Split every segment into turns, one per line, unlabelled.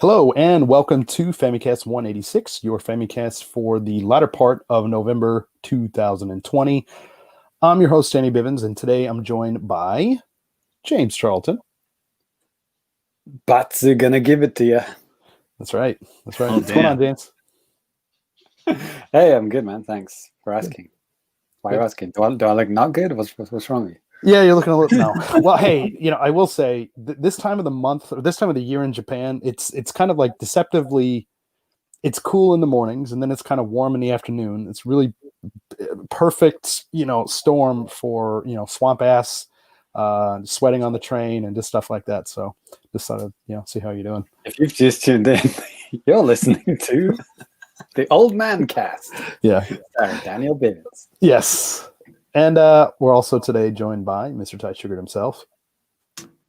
Hello and welcome to Famicast 186, your Famicast for the latter part of November 2020. I'm your host, Danny Bivens, and today I'm joined by James Charlton.
Bats are gonna give it to you.
That's right. That's right.
Oh,
What's going on,
damn.
James?
Hey, I'm good, man. Thanks for asking. Why are you asking? Do I look not good? What's wrong with you?
Yeah, you're looking a little no. Well, hey, I will say this time of the month or this time of the year in Japan, it's kind of like deceptively. It's cool in the mornings, and then it's kind of warm in the afternoon. It's really perfect, storm for swamp ass, sweating on the train and just stuff like that. So just thought of see how you're doing.
If you've just tuned in, you're listening to the Old Man Cast.
Yeah,
Sorry, Daniel Bivens.
yes, and we're also today joined by Mr. Ty Sugar himself.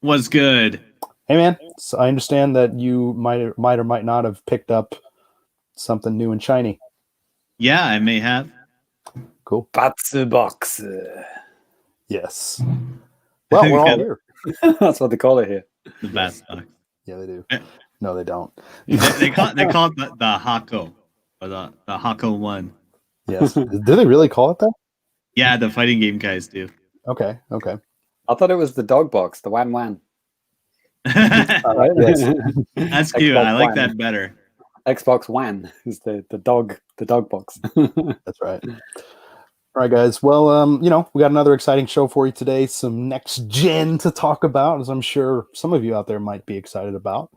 What's good?
Hey man, so I understand that you might or might not have picked up something new and shiny.
Yeah, I may have.
Cool.
Batsu box.
Yes. Well, we're all here.
That's what they call it here.
The bat box.
Yeah, they do. No, they don't.
They call it the Hako, or the Hako one.
Yes. Do they really call it that?
Yeah, the fighting game guys do.
Okay.
I thought it was the dog box, the Wan Wan.
Yes.
That's cute.
Xbox
I like
One.
that better.
Xbox One is the dog box.
That's right. All right, guys. Well, we got another exciting show for you today. Some next gen to talk about, as I'm sure some of you out there might be excited about,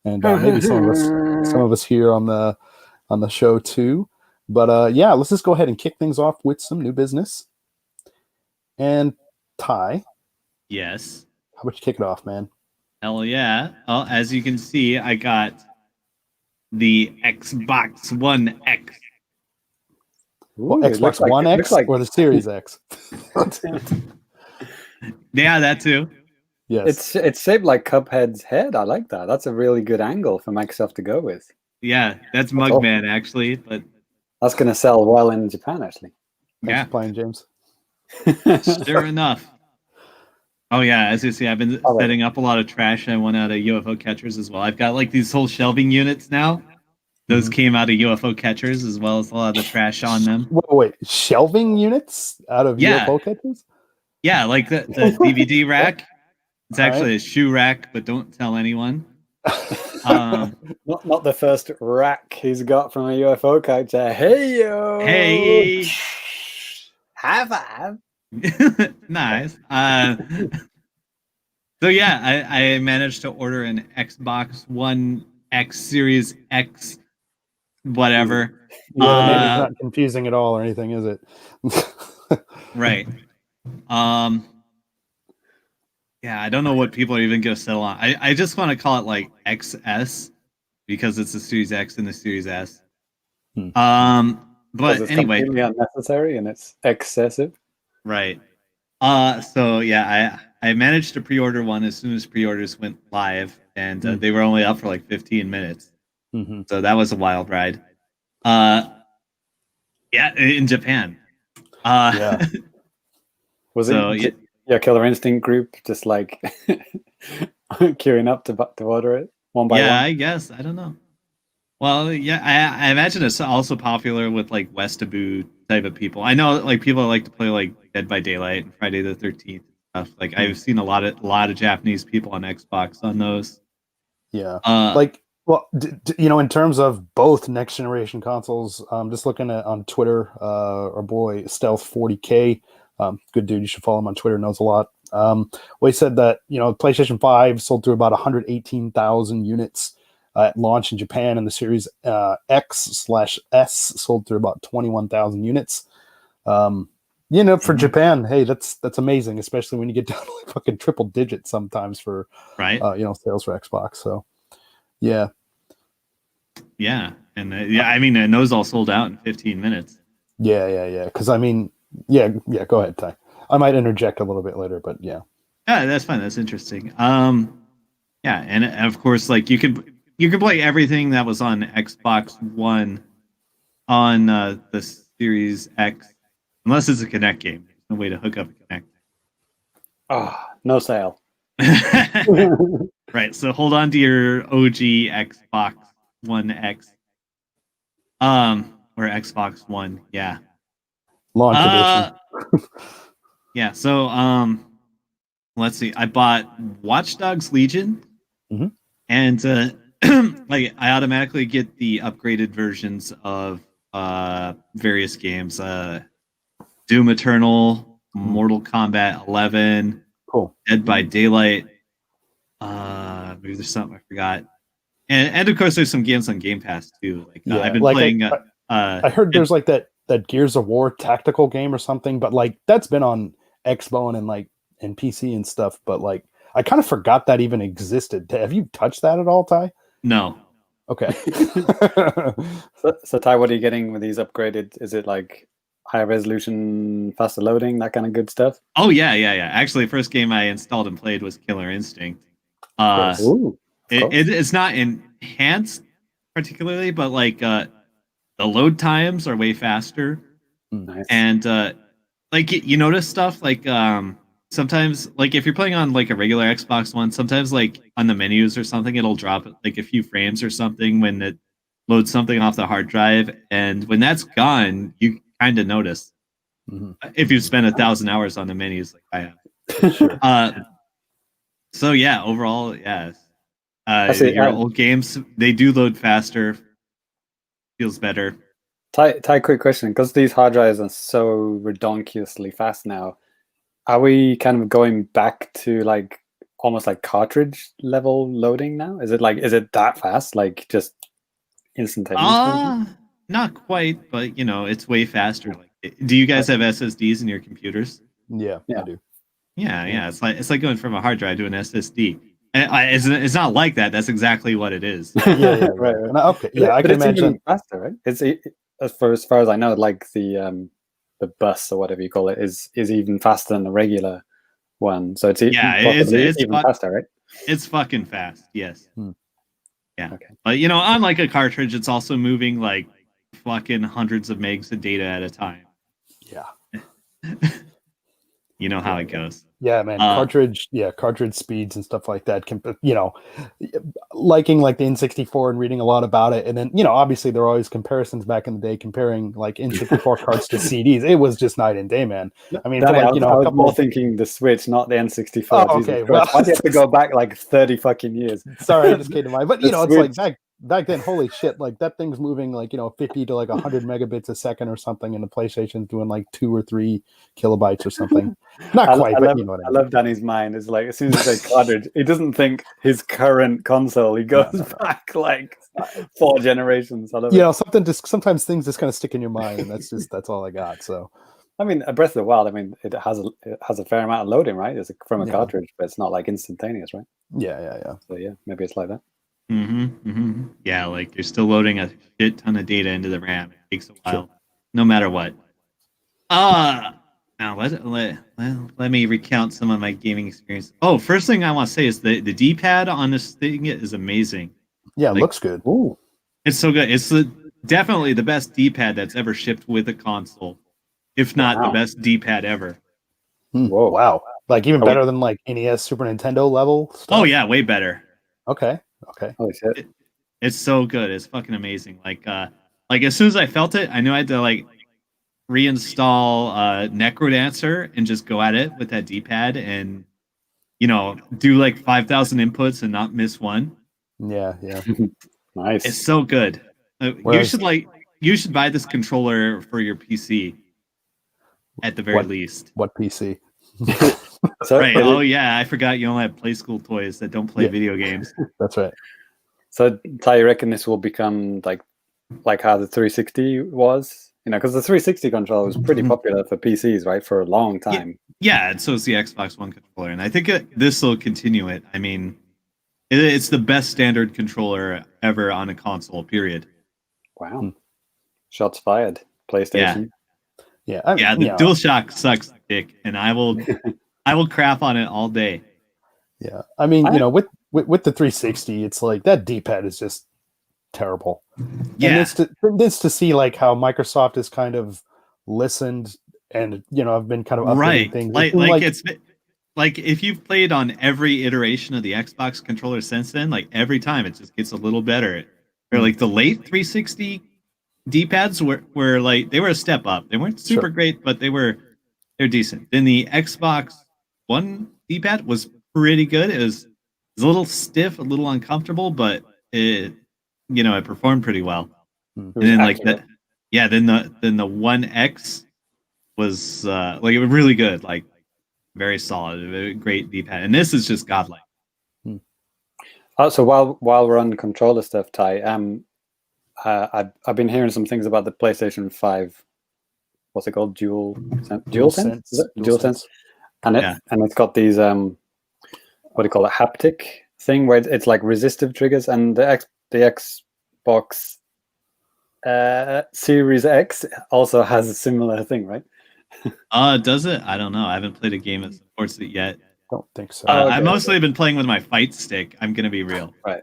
and maybe some of us here on the show too. But yeah, let's just go ahead and kick things off with some new business. And Ty,
Yes.
how about you kick it off, man?
Hell yeah. Well, as you can see, I got the Xbox One X.
Well,
Ooh, it
Xbox
looks like-
One
it
X
looks like-
or the Series X?
Yeah, that too.
Yes.
It's shaped like Cuphead's head. I like that. That's a really good angle for Microsoft to go with.
Yeah, that's
all.
Mugman actually, but
That's going to sell well in Japan, actually.
Thanks
yeah,
for playing, James.
sure enough. Oh yeah, as you see, I've been
Oh,
setting up a lot of trash. I went out of UFO catchers as well. I've got like these whole shelving units now. Those came out of UFO catchers as well as a lot of the trash on them.
Wait, shelving units out of
Yeah.
UFO catchers?
Yeah, like the DVD rack. It's
All
actually
right.
a shoe rack, but don't tell anyone. Um,
Not the first rack he's got from a UFO character. Hey, yo!
hey,
High five!
nice. So yeah, I managed to order an Xbox One X Series X, whatever.
Yeah, the name is not confusing at all or anything, is it?
Right. Yeah, I don't know what people are even going to settle on. I just want to call it like XS because it's the Series X and the Series S.
Because
But
it's
anyway,
completely unnecessary and it's excessive.
right. So yeah, I managed to pre-order one as soon as pre-orders went live, and they were only up for like 15 minutes.
Mm-hmm.
So that was a wild ride. Yeah, in Japan.
Yeah.
Was
So,
it your Killer Instinct group just like queuing up to order it one by
yeah,
one?
I guess. I don't know. Well, yeah, I imagine it's also popular with like Westaboo type of people. I know like people that like to play like Dead by Daylight and Friday the 13th stuff. Like I've seen a lot of Japanese people on Xbox on those.
Yeah.
Like
Well, in terms of both next generation consoles, just looking at on Twitter, our boy Stealth 40K, good dude. You should follow him on Twitter. Knows a lot. Well, he said that PlayStation 5 sold through about 118,000 units at launch in Japan, and the Series X/S sold through about 21,000 units. For Japan, hey, that's amazing, especially when you get down to like fucking triple digits sometimes for
right.
Sales for Xbox. So. Yeah.
Yeah. And I mean, and those all sold out in 15 minutes.
Yeah. Because I mean, yeah. Go ahead, Ty. I might interject a little bit later, but yeah.
Yeah, that's fine. That's interesting. Yeah, and of course, like you can play everything that was on Xbox One on the Series X, unless it's a Kinect game. There's no way to hook up a Kinect.
No sale.
Right. So hold on to your OG Xbox One X. Or Xbox One, yeah.
Launch edition.
Yeah, so let's see. I bought Watch Dogs Legion,
Mhm.
and like I automatically get the upgraded versions of various games. Doom Eternal, Mortal Kombat 11,
Cool.
Dead by Daylight. Maybe there's something I forgot. And of course there's some games on Game Pass too. Like
Yeah,
I've been
like
playing
I heard there's like that Gears of War tactical game or something, but like that's been on Xbone and like and PC and stuff, but like I kind of forgot that even existed. Have you touched that at all, Ty?
No.
Okay.
So Ty, what are you getting with these upgraded? Is it like higher resolution, faster loading, that kind of good stuff?
Oh yeah. Actually, the first game I installed and played was Killer Instinct.
Ooh,
It's not enhanced particularly, but like the load times are way faster.
nice.
And like you notice stuff like sometimes like if you're playing on like a regular Xbox One, sometimes like on the menus or something, it'll drop like a few frames or something when it loads something off the hard drive, and when that's gone, you kind of notice if you spend 1,000 hours on the menus like I have. So yeah, overall, yeah. Your old games, they do load faster, feels better.
Ty, quick question, because these hard drives are so redonkulously fast now, are we kind of going back to like almost like cartridge level loading now? Is it that fast, like just instantaneous?
Not quite, but you know, it's way faster. Like, do you guys have SSDs in your computers?
Yeah, I do.
Yeah. It's like going from a hard drive to an SSD. And it's not like that. That's exactly what it is.
Yeah.
Right.
Okay, yeah, I can
it's
imagine.
even faster, right? It's as far as I know, like the bus or whatever you call it is even faster than the regular one. So it's
it's
even faster, right?
It's fucking fast. Yes. Yeah.
Okay.
But you know, unlike a cartridge, it's also moving like fucking hundreds of megs of data at a time.
Yeah.
You know how it goes.
Yeah, man. Cartridge speeds and stuff like that can, you know, liking like the N64 and reading a lot about it. And then, you know, obviously there were always comparisons back in the day comparing like N64 cards to CDs. It was just night and day, man. I mean,
Danny,
for like, you know,
I was more thinking the Switch, not the N64.
Oh, okay. Well,
why do you have to go back like 30 fucking years?
Sorry, it just came to mind. But, you know,
Switch.
it's like back then, holy shit, like that thing's moving like, you know, 50 to like 100 megabits a second or something, and the PlayStation's doing like 2 or 3 kilobytes or something. Not quite, but you know what I mean.
I love Danny's mind. It's like as soon as you say cartridge, he doesn't think his current console. He goes back like 4 generations. I love it.
You know, sometimes things just kind of stick in your mind, and that's all I got. So,
I mean, Breath of the Wild. I mean, it has a fair amount of loading, right? It's from a cartridge, but it's not like instantaneous, right?
Yeah.
So yeah, maybe it's like that.
Yeah, like you're still loading a shit ton of data into the RAM. It takes a while, no matter what. Now let me recount some of my gaming experience. Oh, first thing I want to say is the D-pad on this thing is amazing.
Yeah, it looks good.
Ooh,
it's so good. It's definitely the best D-pad that's ever shipped with a console, if not the best D-pad ever.
Whoa,
wow! Like even better than like NES, Super Nintendo level stuff?
Oh yeah, way better.
Okay.
Holy shit!
It's so good. It's fucking amazing. Like as soon as I felt it, I knew I had to like reinstall Necrodancer and just go at it with that D-pad and, you know, do like 5,000 inputs and not miss one.
Yeah.
Nice.
It's so good. You should buy this controller for your PC at the very least.
What PC?
Right. Oh yeah, I forgot you only have Play School toys that don't play video games.
That's right.
So, Ty, you reckon this will become like how the 360 was? You know, because the 360 controller was pretty popular for PCs, right, for a long time.
Yeah, and so is the Xbox One controller, and I think this will continue it. I mean, it's the best standard controller ever on a console. Period.
Wow. Shots fired. PlayStation.
Yeah.
The DualShock sucks dick, and I will crap on it all day.
Yeah, I mean, you know, with the 360, it's like that D-pad is just terrible.
Yeah,
and it's to see like how Microsoft has kind of listened, and you know, I've been kind of updating things.
like if you've played on every iteration of the Xbox controller since then, like every time it just gets a little better. Or like the late 360 D-pads were like they were a step up. They weren't super great, but they're decent. Then the Xbox One D-pad was pretty good. It was a little stiff, a little uncomfortable, but it it performed pretty well. And then like that, yeah. Then the One X was like it was really good, like very solid, great D-pad. And this is just godlike.
So while we're on controller stuff, Ty, I've been hearing some things about the PlayStation 5. What's it called? DualSense? Is it? DualSense. And it's got these what do you call it? Haptic thing where it's like resistive triggers, and the Xbox Series X also has a similar thing, right?
Does it? I don't know. I haven't played a game that supports it yet.
Don't think so.
I've mostly been playing with my fight stick. I'm gonna be real.
Right.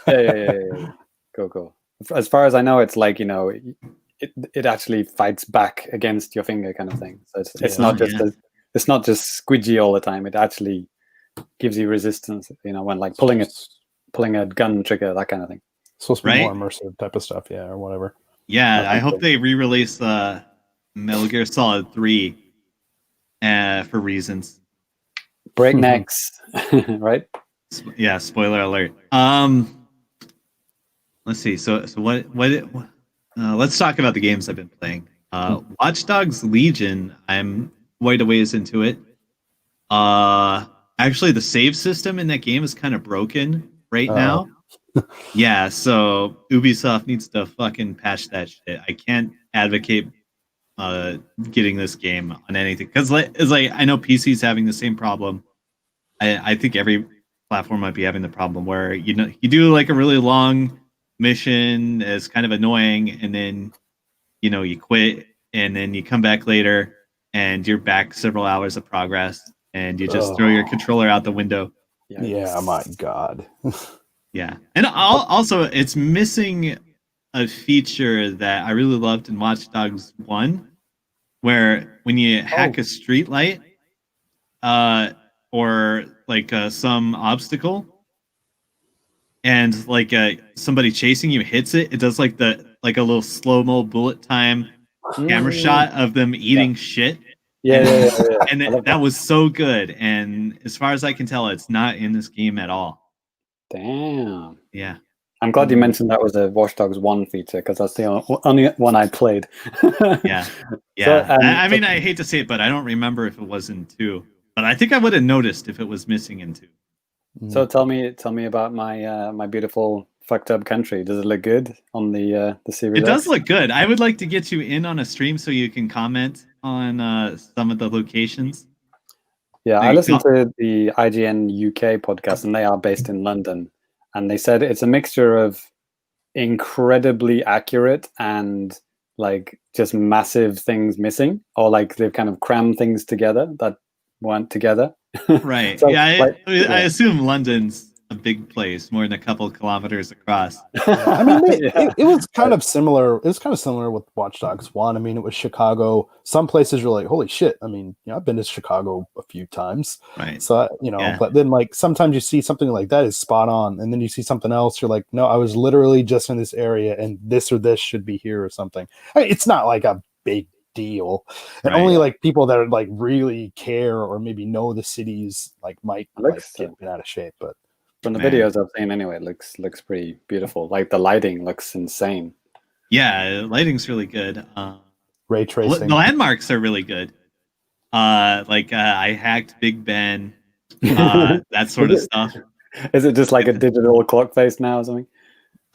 Yeah. Cool. As far as I know, it's like it actually fights back against your finger, kind of thing. So it's not just it's not just squidgy all the time. It actually gives you resistance. When like pulling a gun trigger, that kind of thing.
It's supposed to be more immersive type of stuff, or whatever.
Yeah, I hope they re-release Metal Gear Solid 3 for reasons.
Breaknecks, right?
Yeah, spoiler alert. Let's see. So what let's talk about the games I've been playing. Watch Dogs Legion, I'm quite a ways into it. Actually the save system in that game is kind of broken right now. Yeah, so Ubisoft needs to fucking patch that shit. I can't advocate getting this game on anything because it's like I know PC's having the same problem. I think every platform might be having the problem where you do like a really long mission, it's kind of annoying, and then you quit, and then you come back later, and you're back several hours of progress, and you just throw your controller out the window.
Yeah, my God.
Yeah, and also it's missing a feature that I really loved in Watch Dogs 1, where when you hack a street light, or like some obstacle, and like somebody chasing you hits it, it does like a little slow-mo bullet time camera shot of them eating shit.
Yeah.
And that was so good. And as far as I can tell, it's not in this game at all.
Damn.
Yeah.
I'm glad you mentioned that was a Watch Dogs 1 feature, because that's the only one I played.
Yeah. So, I mean, I hate to say it, but I don't remember if it was in 2. But I think I would have noticed if it was missing in 2.
So tell me about my my beautiful fucked up country. Does it look good on the Series
It does
X?
look good. I would like to get you in on a stream so you can comment on some of the locations.
Yeah, I listened to the IGN UK podcast, and they are based in London. And they said it's a mixture of incredibly accurate and like just massive things missing, or like they've kind of crammed things together that weren't together.
Right. So, I assume London's a big place, more than a couple of kilometers across.
I mean, it was kind of similar. It was kind of similar with Watch Dogs 1. I mean, it was Chicago. Some places were like, holy shit. I mean, I've been to Chicago a few times.
Right.
So, but then like sometimes you see something like that is spot on. And then you see something else. You're like, no, I was literally just in this area and this or this should be here or something. I mean, it's not like a big deal. And only like people that are like really care or maybe know the cities like might get out of shape. But
from the videos I've seen anyway, it looks pretty beautiful. Like the lighting looks insane.
Yeah, lighting's really good.
Ray tracing.
The landmarks are really good. I hacked Big Ben, that sort of stuff.
Is it just like a digital clock face now or something?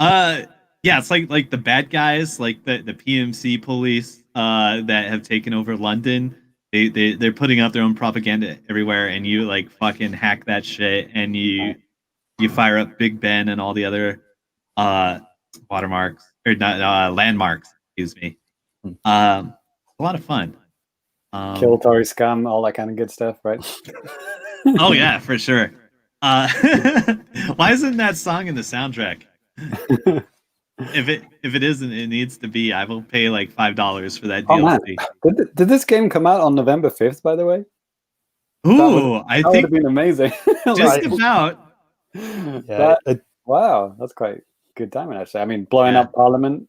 Yeah, it's like the bad guys, like the PMC police that have taken over London. They're putting out their own propaganda everywhere, and you like fucking hack that shit, and you fire up Big Ben and all the other watermarks or not landmarks. Excuse me. A lot of fun.
Kill Tory scum, all that kind of good stuff, right?
Oh yeah, for sure. Why isn't that song in the soundtrack? If it isn't, it needs to be. I will pay like $5 for that DLC.
Man. Did this game come out on November 5th, by the way?
Ooh, I
That would
think
have been amazing.
just
Like,
about.
Yeah,
wow, that's quite good timing, actually. I mean, blowing
Yeah.
up Parliament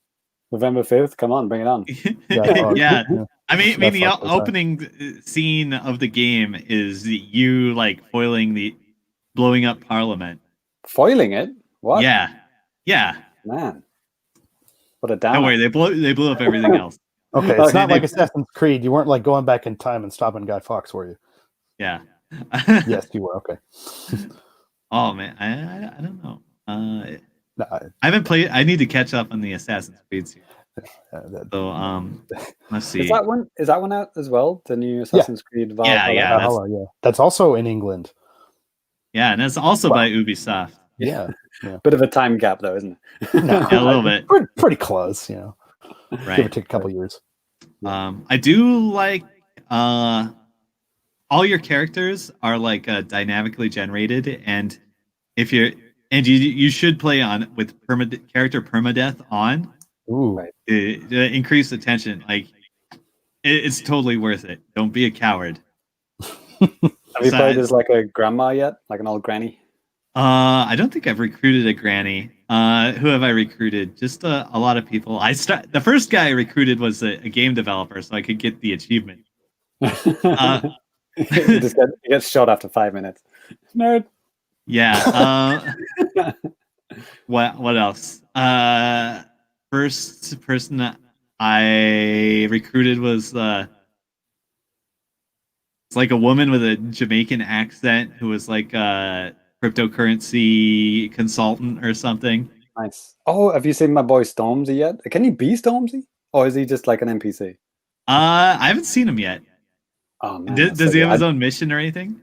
November 5th. Come on, bring it on.
Yeah. I mean,
That
the
fucked my time.
opening scene of the game is you like foiling the blowing up Parliament.
Foiling it? What?
Yeah.
Man. What a
Don't
downer.
worry, they blew up everything else.
Okay, it's
Okay,
not like Assassin's Creed. You weren't like going back in time and stopping Guy Fawkes, were you?
Yeah.
Yes, you were. Okay.
Oh man, I don't know.
No,
I haven't played. I need to catch up on the Assassin's Creed series.
that-
So let's see.
Is that one out as well? The new Assassin's Creed Valhalla?
Yeah, that's-
Valhalla, yeah. That's also in England.
Yeah, and it's also by Ubisoft.
Yeah.
Bit of a time gap though, isn't it?
No,
Yeah, a little bit.
Pretty close, you know. Give or
Right.
take a couple years.
I do like all your characters are like dynamically generated, and if you're you should play on with character permadeath on.
Ooh.
Right.
To increase attention. Like it's totally worth it. Don't be a coward.
Have you played as like a grandma yet? Like an old granny?
I don't think I've recruited a granny. Who have I recruited? Just a lot of people. The first guy I recruited was a game developer, so I could get the achievement.
You get shot after 5 minutes. Nerd.
Yeah. What else? First person I recruited was it's like a woman with a Jamaican accent who was like a cryptocurrency consultant or something.
Nice. Oh, have you seen my boy Stormzy yet? Can he be Stormzy? Or is he just like an NPC?
I haven't seen him yet.
Oh man.
Does he have his own mission or anything?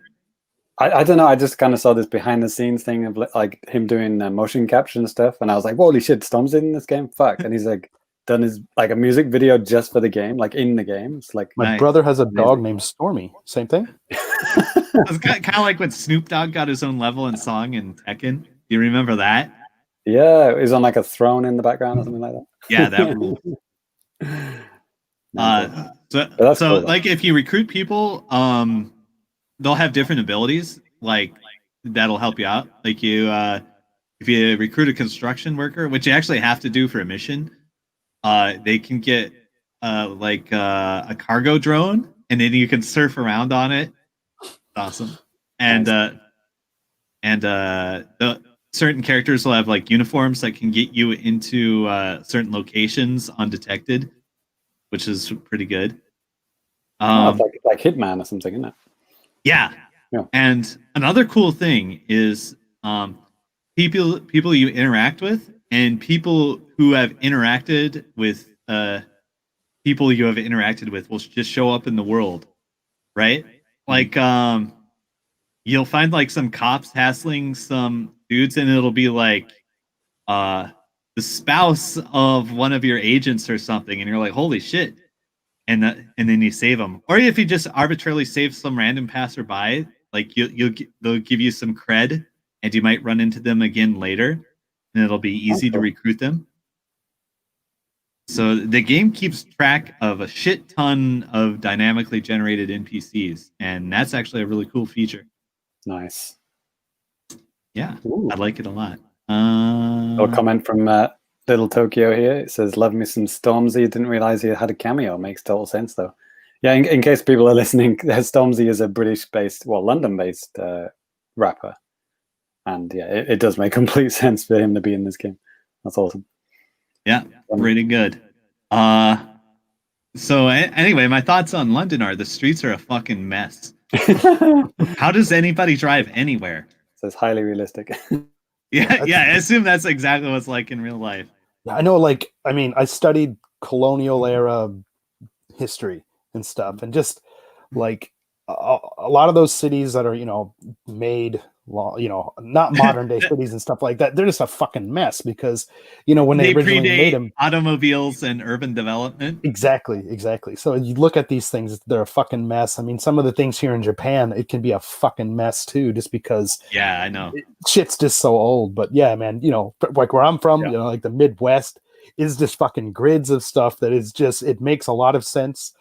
I don't know. I just kind of saw this behind the scenes thing of like him doing motion capture and stuff, and I was like, "Holy shit, Stormzy in this game! Fuck!" And he's like done his like a music video just for the game, like in the game. It's like
My
Nice.
brother has a dog named Stormy. Same thing.
It's kind of like when Snoop Dogg got his own level and song in Tekken. Do you remember that?
Yeah, he's on like a throne in the background or something like that.
Yeah, that rule.
That's
So
cool, though.
like if you recruit people, they'll have different abilities like that'll help you out. Like if you recruit a construction worker, which you actually have to do for a mission, they can get a cargo drone, and then you can surf around on it. It's awesome. And the certain characters will have like uniforms that can get you into certain locations undetected, which is pretty good.
It's like Hitman or something, isn't it?
Yeah.
Yeah.
And another cool thing is people you interact with and people who have interacted with people you have interacted with will just show up in the world, right? Like you'll find like some cops hassling some dudes and it'll be like the spouse of one of your agents or something, and you're like, holy shit. And then you save them, or if you just arbitrarily save some random passerby, like they'll give you some cred, and you might run into them again later, and it'll be easy to recruit them. So the game keeps track of a shit ton of dynamically generated NPCs, and that's actually a really cool feature.
Nice.
Yeah,
Ooh.
I like it a lot.
A comment from Little Tokyo here. It says, "Love me some Stormzy. Didn't realize he had a cameo. Makes total sense, though." Yeah, in case people are listening, Stormzy is a British-based, well, London-based rapper, and yeah, it does make complete sense for him to be in this game. That's awesome.
Yeah, pretty good. So anyway, my thoughts on London are the streets are a fucking mess. How does anybody drive anywhere?
So it's highly realistic.
Yeah, I assume that's exactly what it's like in real life.
I know, like, I mean, I studied colonial era history and stuff, and just like a lot of those cities that are, made, not modern day cities and stuff like that, they're just a fucking mess because, when they originally made them,
automobiles and urban development.
Exactly. So you look at these things, they're a fucking mess. I mean, some of the things here in Japan, it can be a fucking mess too, just because.
Yeah, I know.
Shit's just so old. But yeah, man, like where I'm from, like the Midwest, is just fucking grids of stuff that is just, it makes a lot of sense.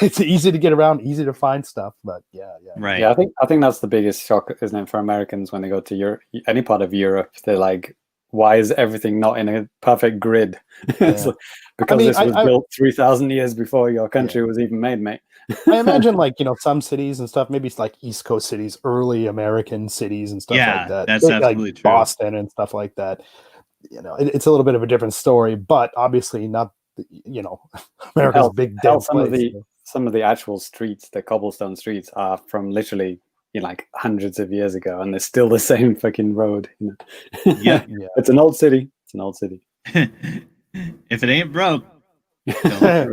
It's easy to get around, easy to find stuff, but yeah.
Right.
Yeah, I think that's the biggest shock, isn't it, for Americans when they go to Europe, any part of Europe? They're like, why is everything not in a perfect grid? It's like, because this was built 3,000 years before your country was even made, mate.
I imagine, like, you know, some cities and stuff, maybe it's like East Coast cities, early American cities and stuff like that.
That's absolutely
like
true.
Boston and stuff like that. You know, it's a little bit of a different story, but obviously not, you know, America's big dead place.
Some of the actual streets, the cobblestone streets, are from literally, you know, like hundreds of years ago, and they're still the same fucking road. You know?
Yeah.
It's an old city. It's an old city.
If it ain't broke,
right.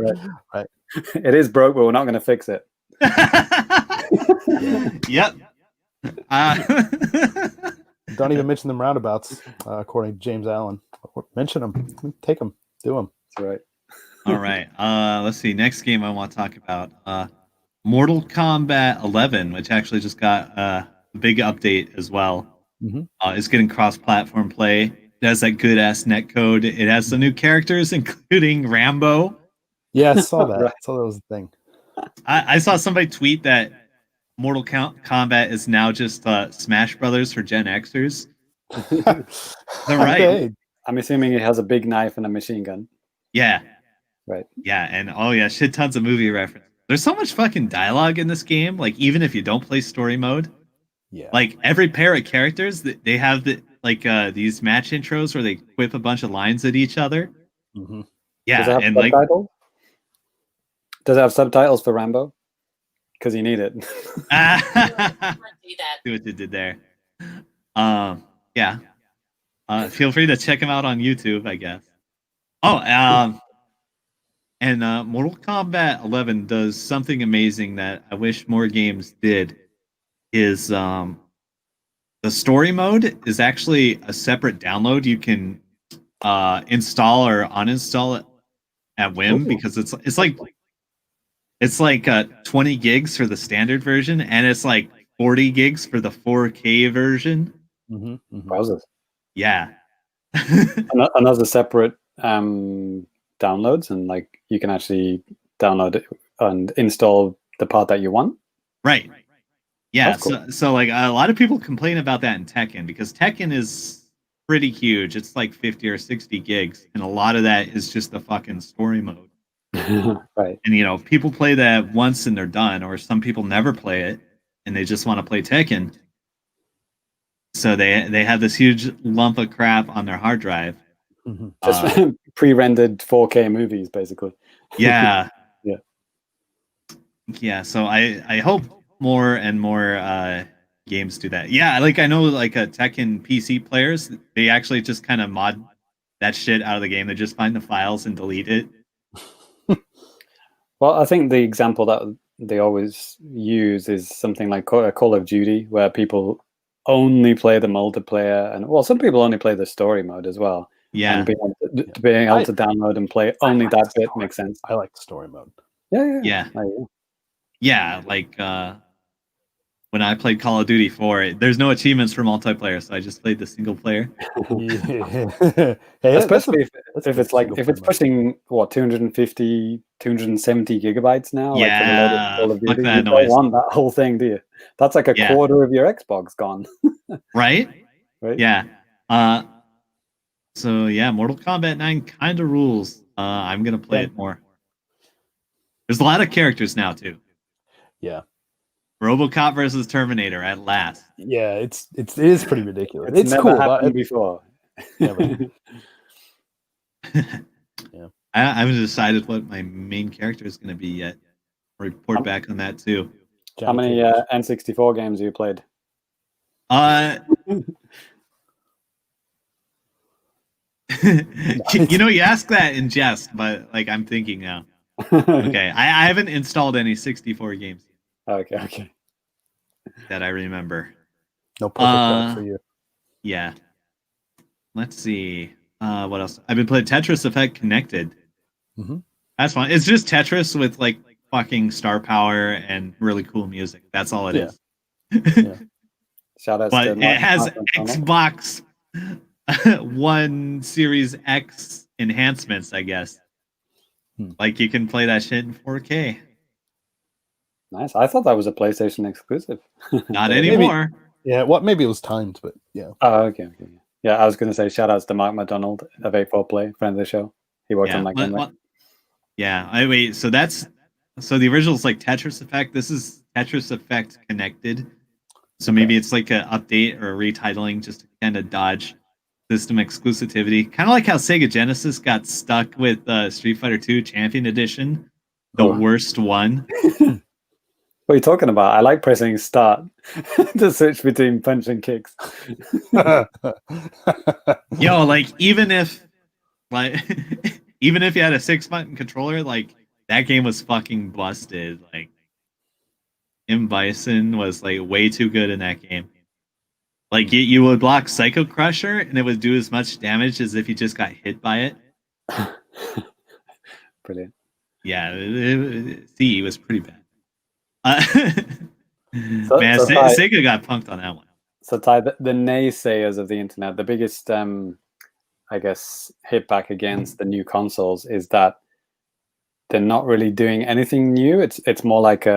It is broke, but we're not going to fix it.
Yep.
Don't even mention them roundabouts, according to James Allen. Mention them. Take them. Do them.
That's right.
All right. Let's see. Next game I want to talk about. Mortal Kombat 11, which actually just got a big update as well.
Mm-hmm.
It's getting cross-platform play. It has that good-ass netcode. It has some new characters, including Rambo.
Yeah, I saw that.
Right.
I saw that was the thing.
I saw somebody tweet that Mortal Kombat is now just Smash Brothers for Gen Xers. They're right.
Okay.
I'm assuming it has a big knife and a machine gun.
Yeah.
Right.
Yeah, and shit tons of movie reference. There's so much fucking dialogue in this game, like even if you don't play story mode.
Yeah.
Like every pair of characters, they have these match intros where they quip a bunch of lines at each other.
Mm-hmm.
Yeah,
Does it have
and
subtitles? Does it have subtitles for Rambo? Because you need it.
See what you did there. Yeah. Feel free to check them out on YouTube, I guess. And Mortal Kombat 11 does something amazing that I wish more games did. Is the story mode is actually a separate download. You can install or uninstall it at whim. Ooh. Because it's like 20 gigs for the standard version, and it's like 40 gigs for the 4K version.
Mm-hmm. Mm-hmm.
Yeah.
Another separate downloads, and like you can actually download it and install the part that you want.
Right. Yeah.
Cool.
So like a lot of people complain about that in Tekken, because Tekken is pretty huge. It's like 50 or 60 gigs, and a lot of that is just the fucking story mode.
Right.
And you know, people play that once and they're done, or some people never play it and they just want to play Tekken. So they have this huge lump of crap on their hard drive.
Mm-hmm. Just pre-rendered 4K movies, basically.
Yeah.
Yeah.
Yeah. So I hope more and more games do that. Yeah, like I know like Tekken PC players, they actually just kind of mod that shit out of the game. They just find the files and delete it.
Well, I think the example that they always use is something like Call of Duty, where people only play the multiplayer, and well, some people only play the story mode as well.
Yeah,
and being able to download and play only that bit makes sense.
I like the story mode.
Yeah.
Yeah, like when I played Call of Duty 4, there's no achievements for multiplayer, so I just played the single player.
Hey,
especially if it's pushing 250, 270 gigabytes now.
Yeah,
like Call of Duty, you don't want that whole thing, do you? That's like a quarter of your Xbox gone.
Right?
Right.
Yeah. So yeah, Mortal Kombat 9 kind of rules. I'm gonna play it more. There's a lot of characters now too.
Yeah.
RoboCop versus Terminator at last.
Yeah, it is pretty ridiculous. It's
never
cool
happened before.
Yeah.
I haven't decided what my main character is going to be yet. I'll report back on that too.
How many N64 games have you played?
You know, you ask that in jest, but like I'm thinking now. Okay, I haven't installed any 64 games.
Okay.
That I remember.
No perfect for you.
Yeah. Let's see. What else? I've been playing Tetris Effect Connected.
Mm-hmm.
That's fun. It's just Tetris with like fucking star power and really cool music. That's all it is.
Yeah.
Shout out
but it has Xbox One Series X enhancements, I guess.
Hmm.
Like you can play that shit in 4K.
Nice. I thought that was a PlayStation exclusive.
Not anymore.
Yeah, maybe it was timed, but yeah.
Oh, okay. Yeah, I was going to say shout outs to Mark McDonald of A4 Play, friend of the show. He worked on that game. Right?
Yeah, so the original is like Tetris Effect. This is Tetris Effect Connected. So maybe it's like an update or a retitling just to kind of dodge system exclusivity. Kind of like how Sega Genesis got stuck with Street Fighter 2 Champion Edition, the worst one.
What are you talking about? I like pressing start to switch between punch and kicks.
Yo, like even if you had a 6-button controller, like that game was fucking busted. Like M. Bison was like way too good in that game. Like you would block Psycho Crusher and it would do as much damage as if you just got hit by it.
Brilliant.
Yeah, CE was pretty bad. Sega got punked on that one.
So Ty, the naysayers of the internet, the biggest, I guess, hit back against the new consoles is that they're not really doing anything new. It's more like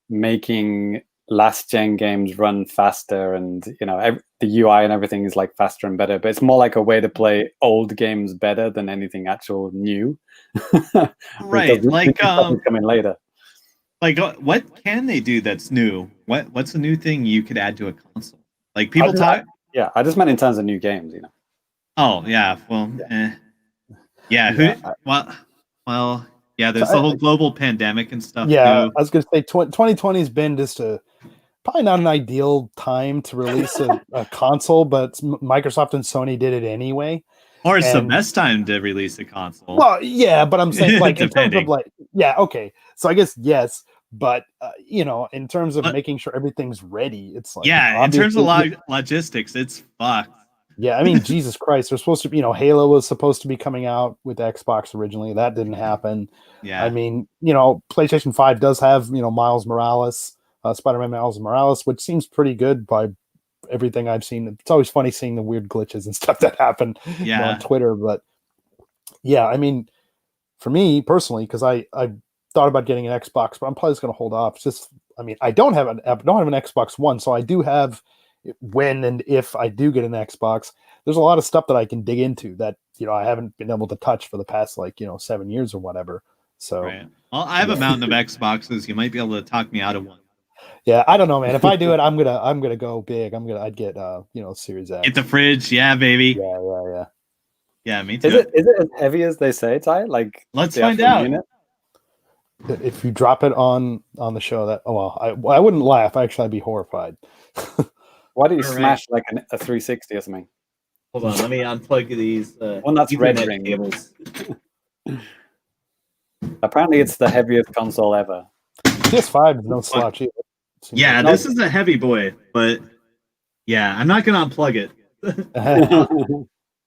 making last gen games run faster, and the UI and everything is like faster and better. But it's more like a way to play old games better than anything actual new.
Right, like
coming later.
Like, what can they do that's new? What's a new thing you could add to a console? Like people talk.
Yeah, I just meant in terms of new games,
Oh yeah, well, well, yeah. There's the whole global pandemic and stuff.
Yeah,
too.
I was gonna say 2020 has been just probably not an ideal time to release a console, but Microsoft and Sony did it anyway.
Or it's the best time to release a console.
Well, yeah, but I'm saying like in terms of like, yeah, okay. So I guess yes, but in terms of making sure everything's ready, it's like
in terms of logistics, it's fucked.
Yeah, I mean, Jesus Christ, they're supposed to, Halo was supposed to be coming out with Xbox originally. That didn't happen.
Yeah,
I mean, PlayStation 5 does have Miles Morales, Spider-Man Miles Morales, which seems pretty good by everything I've seen. It's always funny seeing the weird glitches and stuff that happen on Twitter, but yeah, I mean, for me personally, because I thought about getting an Xbox, but I'm probably just going to hold off. It's just, I mean, I don't have an Xbox One, so I do have, when and if I do get an Xbox, there's a lot of stuff that I can dig into that I haven't been able to touch for the past 7 years or whatever. So,
right. Well, I have a mountain of Xboxes. You might be able to talk me out of one.
Yeah, I don't know, man. If I do it, I'm gonna go big. I'd get Series X.
Get the fridge, yeah, baby.
Yeah.
Yeah, me too.
Is it as heavy as they say, Ty? Like,
let's find out.
Unit?
If you drop it on the show, I wouldn't laugh. Actually, I'd be horrified.
Why do you smash like a 360 or something?
Hold on, let me unplug these.
One that's red ring cables. Apparently, it's the heaviest console ever.
PS5 is no slouch either.
Yeah, this is a heavy boy, but yeah, I'm not gonna unplug it.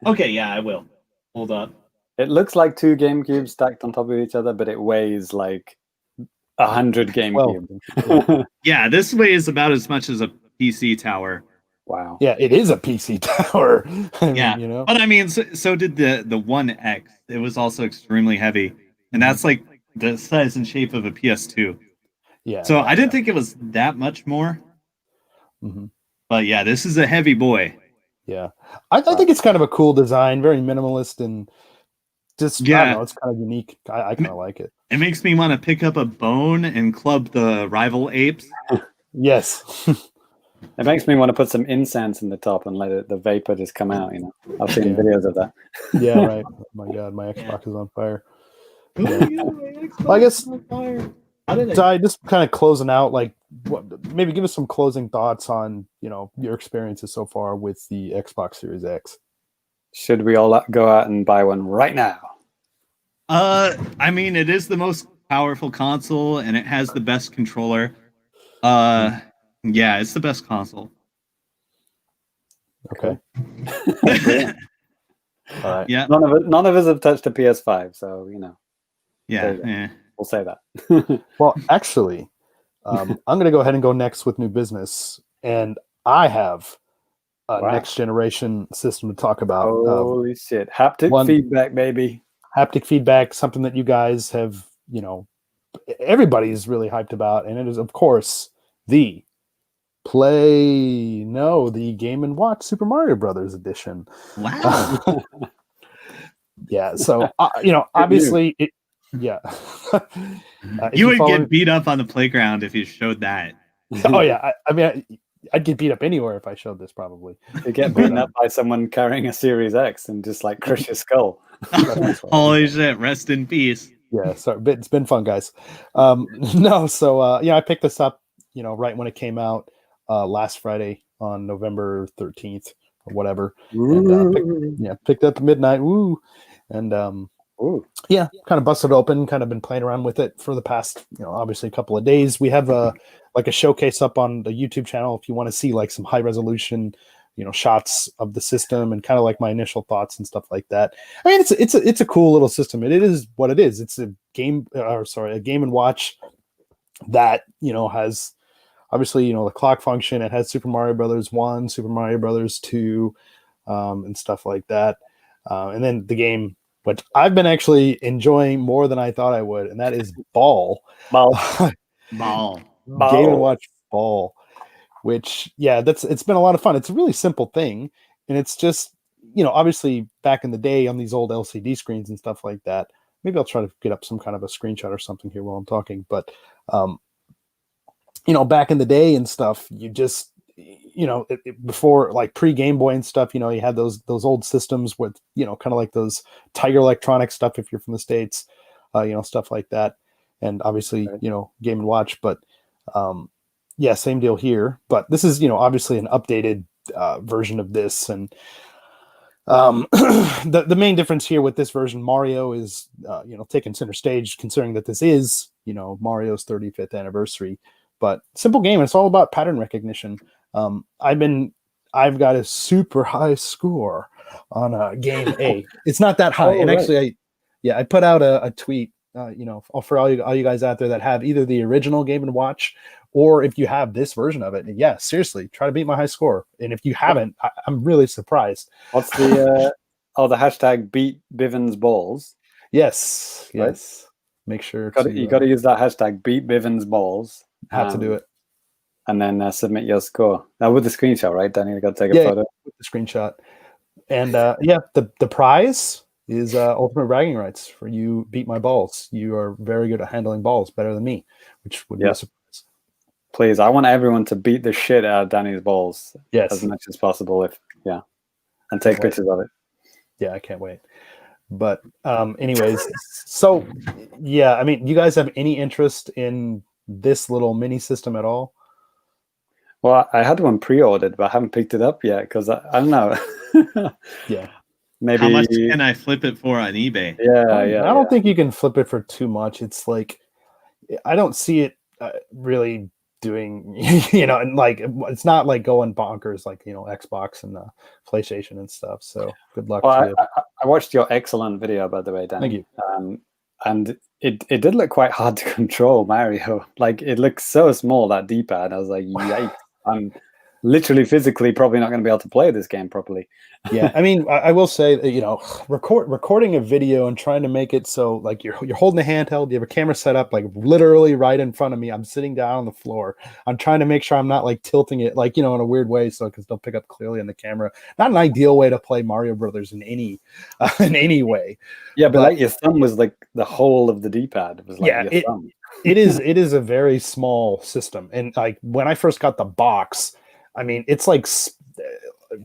Okay, yeah, I will. Hold up.
It looks like 2 GameCubes stacked on top of each other, but it weighs like 100 GameCubes.
Yeah, this weighs about as much as a PC tower.
Wow.
Yeah, it is a PC tower.
But I mean, so did the One X. It was also extremely heavy, and that's like the size and shape of a PS2.
Yeah.
So I didn't think it was that much more.
Mm-hmm.
But yeah, this is a heavy boy.
Yeah. I think it's kind of a cool design, very minimalist, and just, I don't know, it's kind of unique. I kind of like it.
It makes me want to pick up a bone and club the rival apes.
Yes.
It makes me want to put some incense in the top and let the vapor just come out, I've seen videos of that.
Yeah, right. Oh my God, my Xbox is on fire. I guess Ty, just kind of closing out, maybe give us some closing thoughts on, your experiences so far with the Xbox Series X.
Should we all go out and buy one right now?
I mean, it is the most powerful console, and it has the best controller. Yeah, it's the best console.
Okay. All right.
Yeah.
None of us have touched a PS5, so
Yeah.
We'll say that.
Well, actually, I'm going to go ahead and go next with new business, and I have
Wow.
next generation system to talk about.
Holy shit! Haptic
one-
feedback, baby.
Haptic feedback, something that you guys have, everybody's really hyped about, and it is, of course, the Game and Watch Super Mario Brothers edition.
Wow.
Yeah, so obviously, yeah. If
You would
follow-
get beat up on the playground if you showed that.
Oh yeah, I mean, I'd get beat up anywhere if I showed this, probably.
You get beaten up by someone carrying a Series X and just like crush your skull.
Holy shit! Rest in peace.
Yeah, sorry, but it's been fun, guys. No, so I picked this up, right when it came out last Friday on November 13th or whatever. And picked it up at midnight. Woo! And
Ooh.
yeah, kind of busted it open, kind of been playing around with it for the past, obviously a couple of days. We have like a showcase up on the YouTube channel if you want to see like some high resolution, shots of the system and kind of like my initial thoughts and stuff like that. I mean, it's a cool little system. It is what it is. It's a Game and Watch that, has obviously, the clock function. It has Super Mario Brothers 1, Super Mario Brothers 2, and stuff like that. And then the game, which I've been actually enjoying more than I thought I would, and that is Ball.
Ball.
Game and Watch Ball. Which, yeah, it's been a lot of fun. It's a really simple thing, and it's just, obviously back in the day on these old LCD screens and stuff like that. Maybe I'll try to get up some kind of a screenshot or something here while I'm talking. But, back in the day and stuff, you just, before like pre-Game Boy and stuff, you had those old systems with, kind of like those Tiger Electronic stuff if you're from the States, stuff like that. And obviously, Game and Watch, but yeah, same deal here. But this is, obviously an updated version of this. And the main difference here with this version, Mario is, taking center stage, considering that this is, Mario's 35th anniversary. But simple game. It's all about pattern recognition. I've got a super high score on game A. It's not that high. And actually, I put out a tweet, for all you guys out there that have either the original Game and Watch, or if you have this version of it. Yeah, seriously, try to beat my high score. And if you haven't, I'm really surprised.
What's the the hashtag beat Bivens balls?
Yes.
Right?
Yes. Make sure
you got to use that hashtag beat Bivens balls.
Have to do it.
And then submit your score. Now with the screenshot, right, Danny? You got to take a photo
with the screenshot. And the prize is ultimate bragging rights for you. Beat my balls. You are very good at handling balls, better than me, which would be a surprise.
Please, I want everyone to beat the shit out of Danny's balls as much as possible. And take pictures of it.
Yeah, I can't wait. But anyways, so yeah, I mean, you guys have any interest in this little mini system at all?
Well, I had one pre-ordered, but I haven't picked it up yet because I don't know.
Yeah.
Maybe.
How much can I flip it for on eBay?
Yeah.
I don't think you can flip it for too much. It's like, I don't see it really doing, and like, it's not like going bonkers like, Xbox and PlayStation and stuff. So good luck to you.
I watched your excellent video, by the way, Danny.
Thank you.
And it did look quite hard to control Mario. Like, it looks so small, that D-pad. I was like, yikes. I'm literally physically probably not going to be able to play this game properly.
Yeah, I mean, I will say that, recording a video and trying to make it so like you're holding a handheld, you have a camera set up like literally right in front of me. I'm sitting down on the floor. I'm trying to make sure I'm not like tilting it like, in a weird way so it can still pick up clearly on the camera. Not an ideal way to play Mario Brothers in any way.
Yeah, but like your thumb was like the whole of the D-pad. It was like your thumb.
It is a very small system. And like when I first got the box, I mean, it's like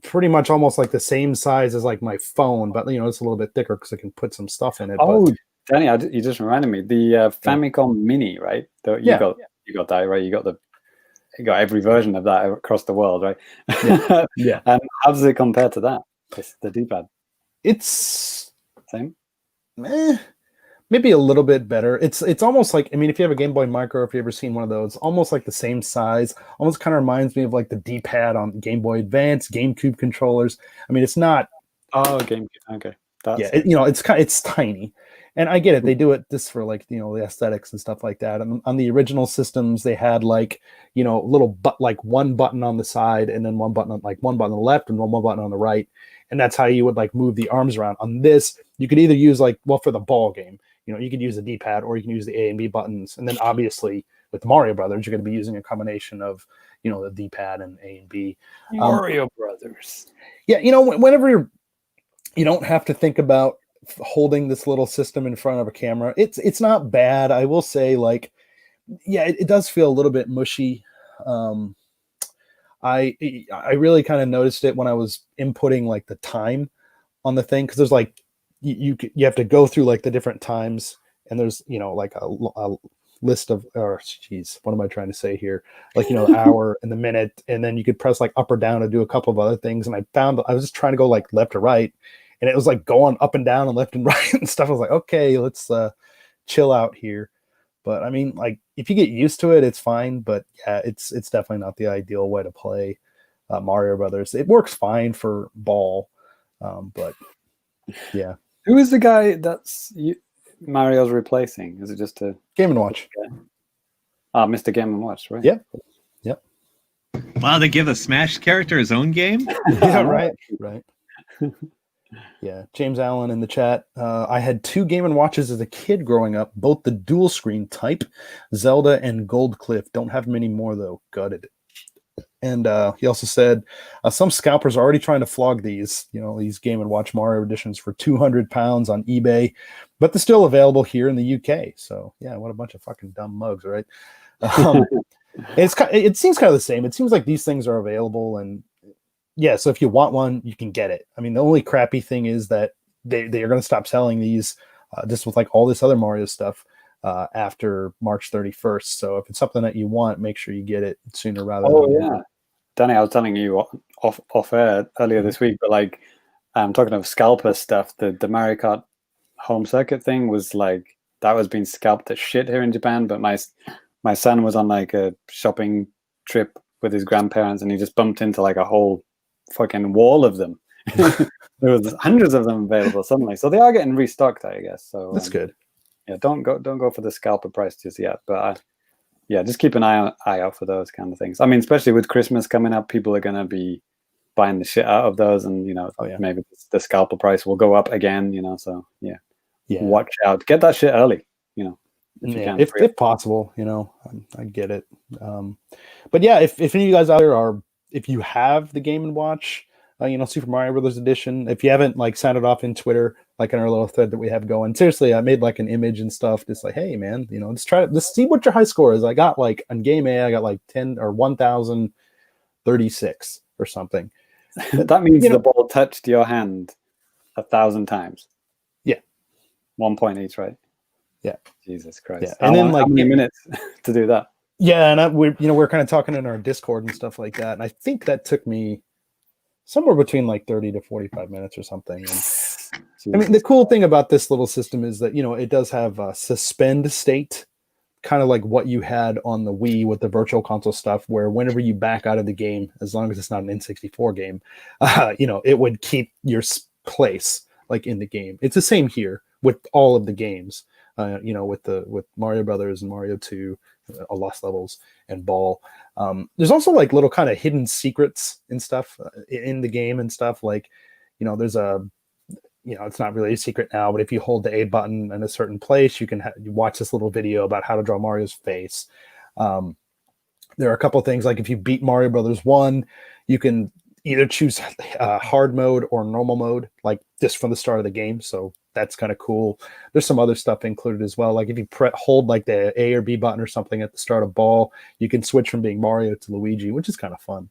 pretty much almost like the same size as like my phone, but it's a little bit thicker because I can put some stuff in it.
Oh, Danny, you just reminded me. The Famicom Mini, right? You got that, right? You got every version of that across the world, right?
Yeah.
And how does it compare to that? The D-pad.
It's
same.
Maybe a little bit better. It's almost like, I mean, if you have a Game Boy Micro, if you've ever seen one of those, almost like the same size, almost kind of reminds me of like the D-pad on Game Boy Advance, GameCube controllers. I mean, it's not.
Oh, GameCube. Okay. That's
Yeah, it's tiny, and I get it. They do it just for like the aesthetics and stuff like that. And on the original systems, they had like little like one button on the side, and then one button on the left, and one button on the right, and that's how you would like move the arms around. On this, you could either use for the ball game, you could use the D-pad, or you can use the A and B buttons, and then obviously with Mario Brothers, you're going to be using a combination of the D-pad and A and B.
Mario Brothers.
Yeah, whenever you don't have to think about holding this little system in front of a camera. It's not bad. I will say, it does feel a little bit mushy. I really kind of noticed it when I was inputting like the time on the thing, because there's like you have to go through like the different times, and there's like a list of, or geez, what am I trying to say here? Like the hour and the minute, and then you could press like up or down to do a couple of other things. And I found I was just trying to go like left or right, and it was like going up and down and left and right and stuff. I was like, okay, let's chill out here. But I mean, like if you get used to it, it's fine. But yeah, it's definitely not the ideal way to play Mario Brothers. It works fine for ball, but yeah.
Who is the guy that's Mario's replacing? Is it just a
Game & Watch?
Mr. Game & Watch, right?
Yep.
Wow, they give the Smash character his own game?
Yeah, right. Yeah, James Allen in the chat. I had 2 Game & Watches as a kid growing up, both the dual screen type, Zelda and Gold Cliff. Don't have many more though. Gutted. And he also said some scalpers are already trying to flog these Game & Watch Mario editions for £200 on eBay, but they're still available here in the UK. So yeah, what a bunch of fucking dumb mugs, right? It seems kind of the same. It seems like these things are available, and yeah, so if you want one, you can get it. I mean, the only crappy thing is that they are going to stop selling these just with like all this other Mario stuff after March 31st. So if it's something that you want, make sure you get it sooner rather than later.
Yeah. Danny, I was telling you off air earlier this week, but like I'm talking of scalper stuff, the Mario Kart home circuit thing was like, that was being scalped as shit here in Japan, but my son was on like a shopping trip with his grandparents, and he just bumped into like a whole fucking wall of them. There was hundreds of them available suddenly, so they are getting restocked, I guess. So
that's good.
Yeah, don't go for the scalper price just yet, but yeah, just keep an eye out for those kind of things. I mean, especially with Christmas coming up, people are gonna be buying the shit out of those, and maybe the scalper price will go up again. So yeah, watch out, get that shit early.
If possible, I get it. But yeah, if any of you guys out there if you have the Game & Watch, Super Mario Brothers edition, if you haven't like signed it off in Twitter, like in our little thread that we have going, seriously, I made like an image and stuff, just like, hey man, let's see what your high score is. I got like on Game A, I got like 10 or 1,036 or something.
That means the ball touched your hand 1,000 times. Yeah, 1 point each, right?
Yeah.
Jesus Christ.
Yeah. And then like
how many minutes to do that?
Yeah, and we're kind of talking in our Discord and stuff like that, and I think that took me somewhere between like 30 to 45 minutes or something. And I mean, the cool thing about this little system is that it does have a suspend state, kind of like what you had on the Wii with the Virtual Console stuff, where whenever you back out of the game, as long as it's not an N64 game, it would keep your place like in the game. It's the same here with all of the games. With Mario Brothers and Mario 2, Lost Levels and Ball. There's also like little kind of hidden secrets and stuff in the game and stuff. Like, there's it's not really a secret now, but if you hold the A button in a certain place, you can you watch this little video about how to draw Mario's face. There are a couple of things, like if you beat Mario Brothers 1, you can either choose hard mode or normal mode, like just from the start of the game. So that's kind of cool. There's some other stuff included as well. Like if you hold like the A or B button or something at the start of Ball, you can switch from being Mario to Luigi, which is kind of fun.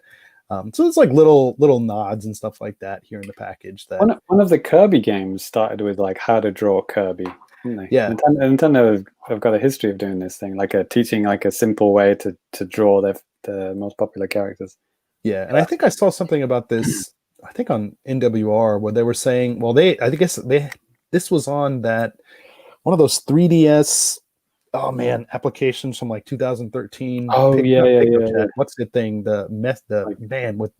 So it's like little nods and stuff like that here in the package. That
one of the Kirby games started with like how to draw Kirby, didn't they?
Yeah.
Nintendo have got a history of doing this thing, like teaching like a simple way to draw the most popular characters.
Yeah, and I think I saw something about this, I think on NWR, where they were saying, well, this was on that one of those 3DS applications from like 2013.
Oh yeah.
What's the thing? The man with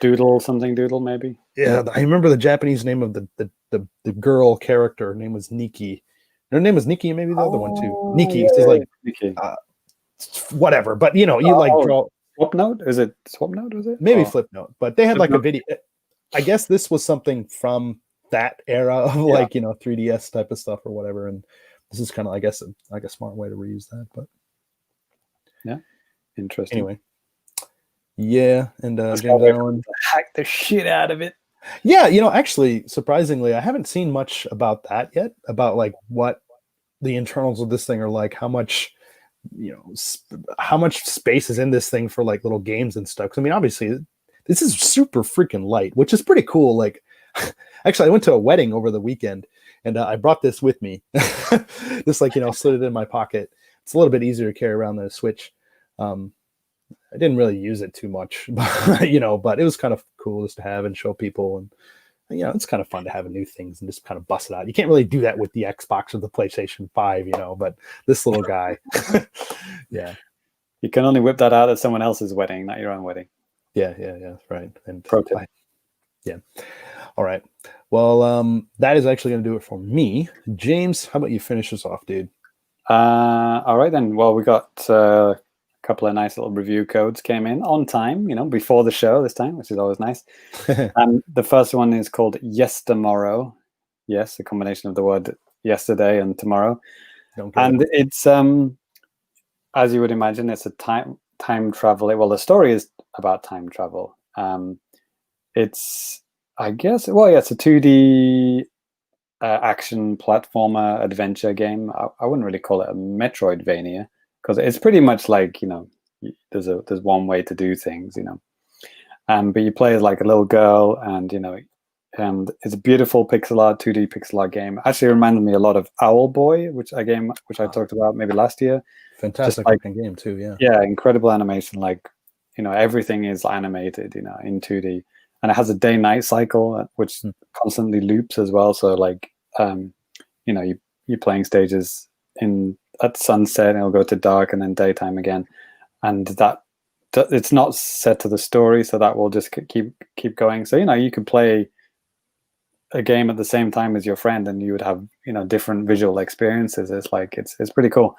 Doodle maybe.
Yeah, I remember the Japanese name of the the girl character. Her name was Nikki. Her name was Nikki, and maybe the other one too.
Oh,
Nikki.
yeah,
It's just like
Nikki.
whatever. But you like draw.
Swapnote? Is it Swapnote? Was it
Maybe
or...
Flipnote, but they had like a
Flipnote.
video. I guess this was something from that era of 3DS type of stuff or whatever, and this is kind of, I guess, like a smart way to reuse that. But
yeah, interesting.
Anyway, yeah, and James Allen
hacked the shit out of it.
Yeah, actually, surprisingly, I haven't seen much about that yet. About like what the internals of this thing are like, how much how much space is in this thing for like little games and stuff. 'Cause, I mean, obviously, this is super freaking light, which is pretty cool. Like, actually, I went to a wedding over the weekend, and I brought this with me. Just like slid it in my pocket. It's a little bit easier to carry around than a Switch. I didn't really use it too much, but it was kind of cool just to have and show people, and it's kind of fun to have new things and just kind of bust it out. You can't really do that with the Xbox or the PlayStation 5, but this little guy, yeah.
You can only whip that out at someone else's wedding, not your own wedding.
Yeah, right. And
pro tip.
Yeah. All right. Well, that is actually going to do it for me. James, how about you finish us off, dude?
All right then. Well, we got a couple of nice little review codes came in on time, before the show this time, which is always nice. And the first one is called YesterMorrow. Yes, a combination of the word yesterday and tomorrow. And it's as you would imagine, it's a time travel. Well, the story is about time travel. It's, I guess, it's a 2D action platformer adventure game. I wouldn't really call it a Metroidvania, because it's pretty much like there's one way to do things, but you play as like a little girl, and and it's a beautiful pixel art 2D pixel art game. Actually reminded me a lot of Owlboy, which I talked about maybe last year.
Fantastic looking game too.
Yeah, incredible animation. Like everything is animated in 2D, and it has a day-night cycle which constantly loops as well. So like you're playing stages at sunset, and it'll go to dark and then daytime again, and that it's not set to the story, so that will just keep going. So you could play a game at the same time as your friend, and you would have different visual experiences. It's like it's pretty cool.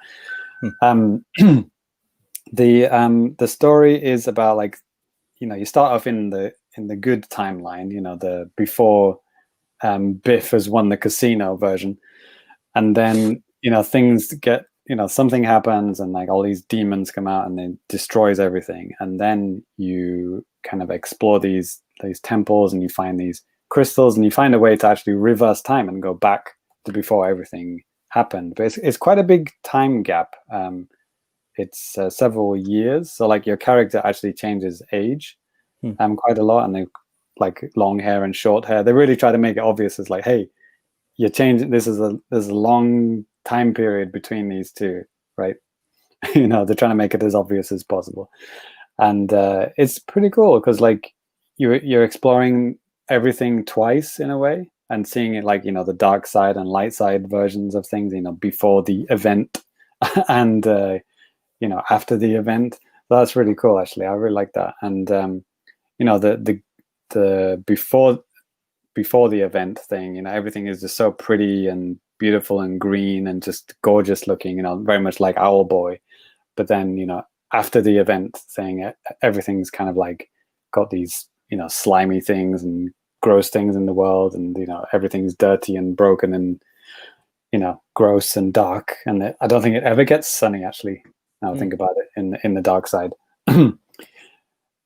The story is about like you start off in the good timeline, the before Biff has won the casino version, and then things get something happens, and like all these demons come out and it destroys everything, and then you kind of explore these temples, and you find these crystals, and you find a way to actually reverse time and go back to before everything happened. But it's quite a big time gap. It's several years, so like your character actually changes age quite a lot, and they like long hair and short hair. They really try to make it obvious as like, hey, you're changing. There's a long time period between these two, right? They're trying to make it as obvious as possible, and it's pretty cool because like you're exploring everything twice in a way, and seeing it like the dark side and light side versions of things, before the event and after the event. So that's really cool, actually. I really like that. And the before the event thing, everything is just so pretty and beautiful and green and just gorgeous looking, very much like Owlboy. But then after the event thing, everything's kind of like got these slimy things and gross things in the world, and everything's dirty and broken and gross and dark, and I don't think it ever gets sunny, actually, now I think about it, in the dark side.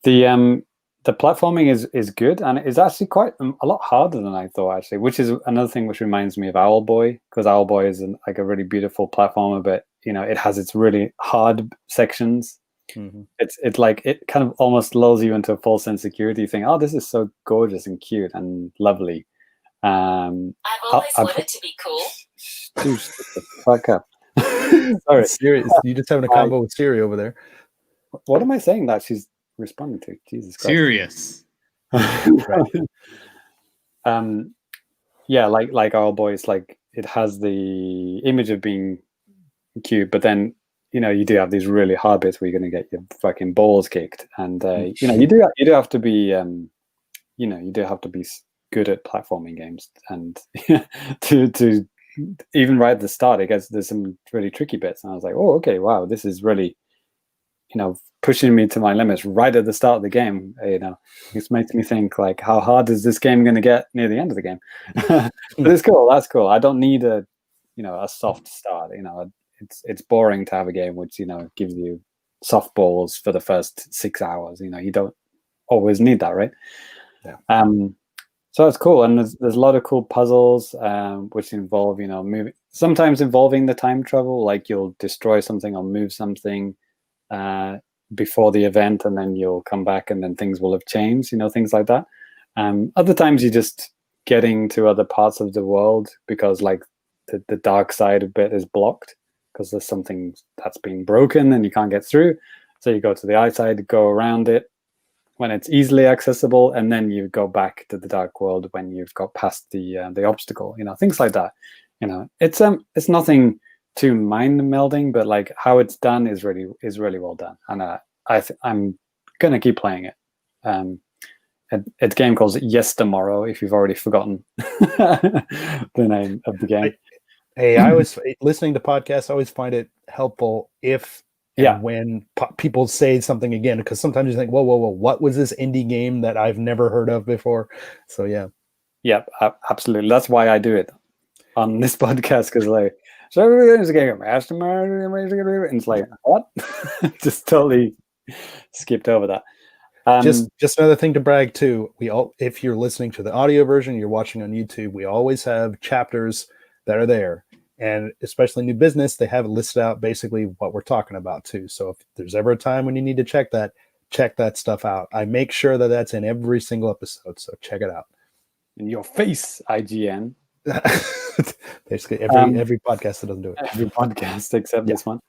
The platforming is good, and it's actually quite a lot harder than I thought, actually, which is another thing which reminds me of Owlboy, because Owlboy is like a really beautiful platformer, but it has its really hard sections. It's like it kind of almost lulls you into a false insecurity thing. Oh, this is so gorgeous and cute and lovely.
I've always wanted to be cool.
Dude, shut the fuck up. Sorry,
Siri, you just having a combo with Siri over there.
What am I saying that she's responding to? Jesus Christ.
Serious.
Right.
Yeah, like Owlboy, it's like it has the image of being cute, but then you do have these really hard bits where you're going to get your fucking balls kicked, and you do have to be you do have to be good at platforming games, and to even right at the start, I guess there's some really tricky bits, and I was like, oh, okay, wow, this is really, pushing me to my limits right at the start of the game. It makes me think, like, how hard is this game going to get near the end of the game? But it's cool. That's cool. I don't need a soft start. It's boring to have a game which gives you softballs for the first 6 hours. You don't always need that, right?
Yeah.
So that's cool, and there's a lot of cool puzzles which involve sometimes involving the time travel, like you'll destroy something or move something before the event, and then you'll come back and then things will have changed, things like that. Other times you're just getting to other parts of the world because like the dark side a bit is blocked because there's something that's been broken and you can't get through, so you go to the outside, go around it when it's easily accessible, and then you go back to the dark world when you've got past the obstacle, things like that. It's nothing too mind melding, but like how it's done is really well done, and I'm gonna keep playing it. It's a game called YesterMorrow, if you've already forgotten the name of the game.
Hey, I was listening to podcasts. I always find it helpful if when people say something again, because sometimes you think, whoa, what was this indie game that I've never heard of before? So yeah,
absolutely. That's why I do it on this podcast, because like, so everything's a game, and it's like, what? Just totally skipped over that.
Just another thing to brag too. If you're listening to the audio version, you're watching on YouTube, we always have chapters that are there, and especially New Business, they have it listed out basically what we're talking about too. So if there's ever a time when you need to check that stuff out. I make sure that that's in every single episode, so check it out.
In your face, IGN.
Basically every podcast that doesn't do it.
Every podcast except this one.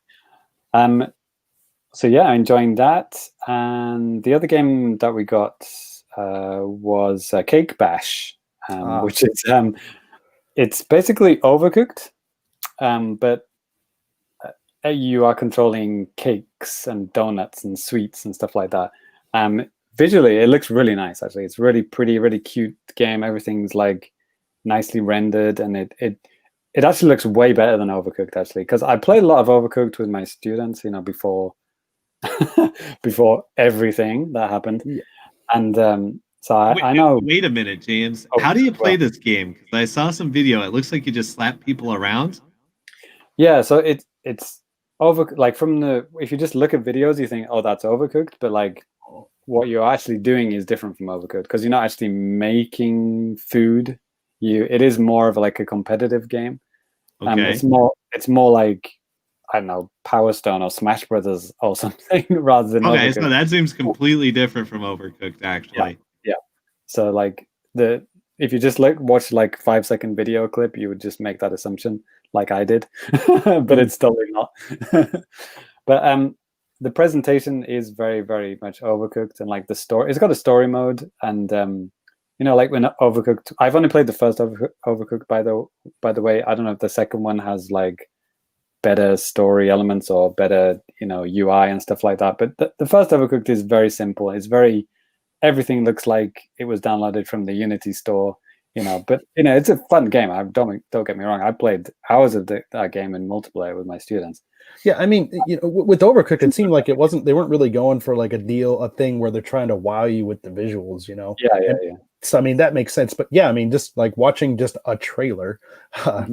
So yeah, enjoying that. And the other game that we got was Cake Bash, which is it's basically Overcooked, but you are controlling cakes and donuts and sweets and stuff like that. Visually, it looks really nice. Actually, it's really pretty, really cute game. Everything's like nicely rendered, and it actually looks way better than Overcooked, actually, because I played a lot of Overcooked with my students, before before everything that happened. And so I know.
Wait a minute, James. How do you play this game? Because I saw some video. It looks like you just slap people around.
Yeah, so it's over, like, if you just look at videos, you think, oh, that's Overcooked, but like what you're actually doing is different from Overcooked, because you're not actually making food. It is more of like a competitive game.
Okay.
It's more like, I don't know, Power Stone or Smash Brothers or something rather than
okay.
Overcooked.
So that seems completely different from Overcooked, actually.
Yeah. So like if you just watch like 5-second video clip, you would just make that assumption, like I did, but it's totally not. But the presentation is very, very much Overcooked, and like the story, it's got a story mode, and like when Overcooked, I've only played the first Overcooked, by the way. I don't know if the second one has like better story elements or better UI and stuff like that, but the first Overcooked is very simple. It's everything looks like it was downloaded from the Unity store, but it's a fun game. Don't get me wrong, I played hours of that game in multiplayer with my students.
Yeah, I mean, with Overcooked, it seemed like they weren't really going for like a thing where they're trying to wow you with the visuals,
Yeah.
So I mean, that makes sense. But yeah, I mean, just like watching just a trailer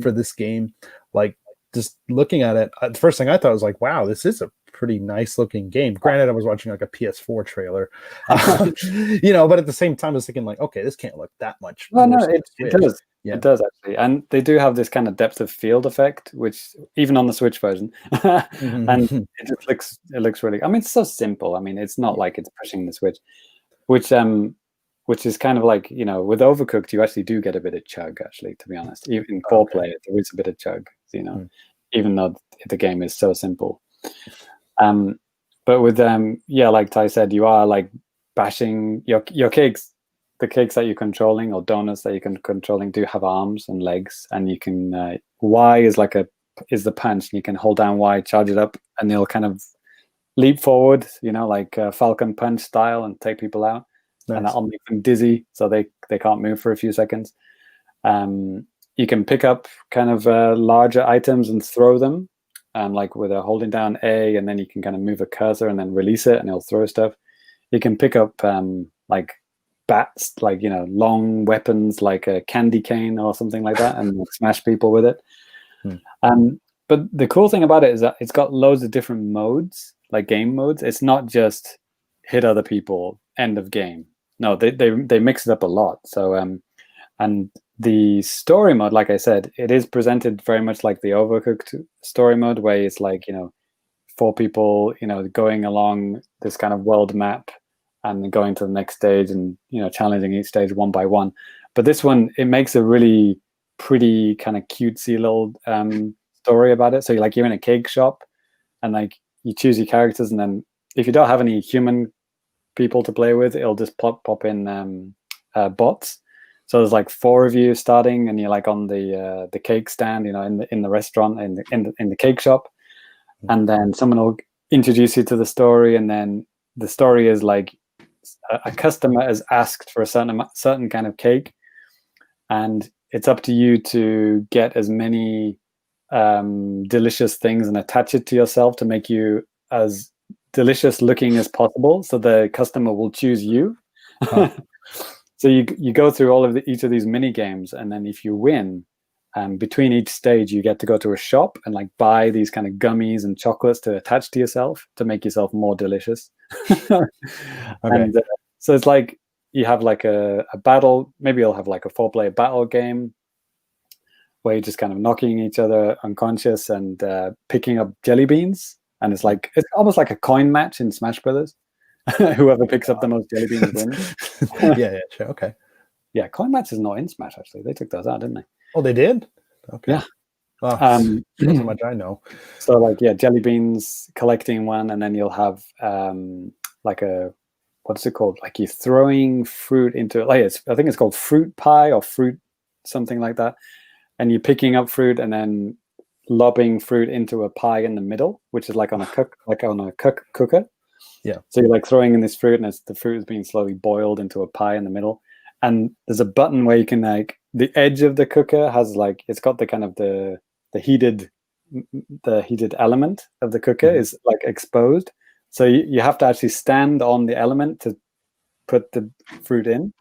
for this game, like just looking at it, the first thing I thought was like, wow, this is a pretty nice looking game. Granted, I was watching like a PS4 trailer, but at the same time, I was thinking like, okay, this can't look that much.
Well, no, it does.
Yeah.
It does, actually. And they do have this kind of depth of field effect, which even on the Switch version, and it just looks really, I mean, it's so simple. I mean, it's not like it's pushing the Switch, which is kind of like, with Overcooked, you actually do get a bit of chug, actually, to be honest. Even in 4-player, there is a bit of chug, even though the game is so simple. But with like Ty said, you are like bashing your cakes. The cakes that you're controlling, or donuts that you're controlling, do have arms and legs, and you can Y is the punch, and you can hold down Y, charge it up, and they'll kind of leap forward, like Falcon Punch style, and take people out. and
Nice.
that'll make them dizzy, so they can't move for a few seconds. You can pick up kind of larger items and throw them, like with holding down A, and then you can kind of move a cursor and then release it, and it'll throw stuff. You can pick up like bats, like long weapons, like a candy cane or something like that, and smash people with it. But the cool thing about it is that it's got loads of different modes, like game modes. It's not just hit other people, end of game. No, they mix it up a lot. So and the story mode, like I said, it is presented very much like the Overcooked story mode, where it's like 4 people going along this kind of world map and going to the next stage and challenging each stage one by one. But this one, it makes a really pretty kind of cutesy little story about it. So you're in a cake shop, and like you choose your characters, and then if you don't have any human people to play with, it'll just pop in bots. So there's like 4 of you starting, and you're like on the cake stand, in the restaurant, in the cake shop, and then someone will introduce you to the story, and then the story is like a customer is asked for a certain kind of cake, and it's up to you to get as many delicious things and attach it to yourself to make you as delicious looking as possible, so the customer will choose you. So you go through all of each of these mini games, and then if you win, between each stage you get to go to a shop and like buy these kind of gummies and chocolates to attach to yourself to make yourself more delicious. And so it's like you have like a battle. Maybe you'll have like a 4-player battle game where you're just kind of knocking each other unconscious and picking up jelly beans, and it's almost like a coin match in Smash Brothers. Whoever picks up the most jelly beans wins.
Yeah, sure, okay.
Yeah, coin match is not in Smash, actually. They took those out, didn't they?
Oh, they did? Okay.
Yeah.
Oh, that's how much I know.
So like, yeah, jelly beans, collecting one, and then you'll have like what's it called? Like you're throwing fruit into it. Like I think it's called fruit pie or fruit something like that. And you're picking up fruit and then lobbing fruit into a pie in the middle, which is like on a cooker.
Yeah.
So you're like throwing in this fruit, and the fruit is being slowly boiled into a pie in the middle. And there's a button where you can like, the edge of the cooker has like, it's got the kind of the heated element of the cooker is like exposed. So you have to actually stand on the element to put the fruit in,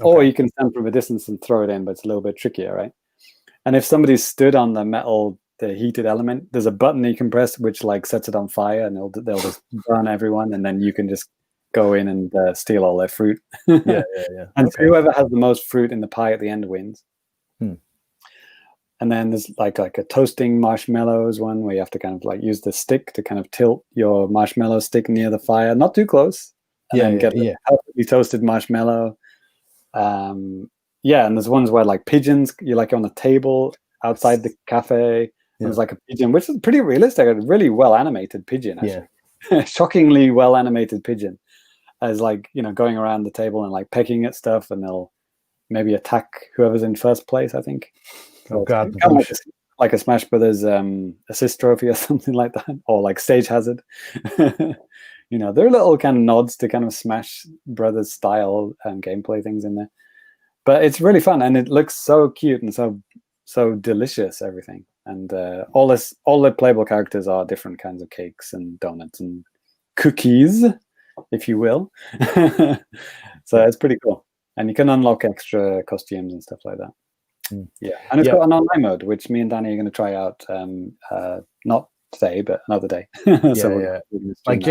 or you can stand from a distance and throw it in, but it's a little bit trickier, right? And if somebody stood on the heated element, there's a button you can press which like sets it on fire, and they'll just burn everyone, and then you can just go in and steal all their fruit.
Yeah.
And whoever has the most fruit in the pie at the end wins. And then there's like a toasting marshmallows one where you have to kind of like use the stick to kind of tilt your marshmallow stick near the fire, not too close, and then get a perfectly toasted marshmallow. And there's ones where like pigeons, you're like on a table outside the cafe. There's like a pigeon, which is pretty realistic, a really well animated pigeon, actually. Shockingly well animated pigeon, as like going around the table and like pecking at stuff, and they'll maybe attack whoever's in first place, I think.
Oh god,
like a Smash Brothers assist trophy or something like that, or like stage hazard. There are little kind of nods to kind of Smash Brothers style gameplay things in there, but it's really fun, and it looks so cute and so delicious, everything. And all the playable characters are different kinds of cakes and donuts and cookies, if you will. So it's pretty cool, and you can unlock extra costumes and stuff like that. Yeah, and it's got an online mode, which me and Danny are going to try out. Not today, but another day. We're
like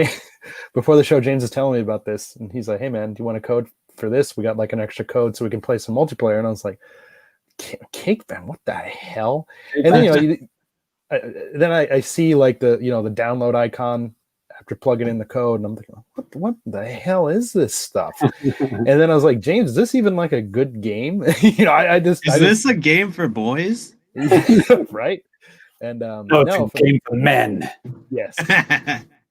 before the show, James is telling me about this, and he's like, "Hey man, do you want a code for this? We got like an extra code so we can play some multiplayer." And I was like, "Cake man, what the hell?" And then I see like the the download icon after plugging in the code, and I'm thinking, what the hell is this stuff? And then I was like, James, is this even like a good game? Is
this a game for boys?
Right? And
no, it's a game for men.
Yes.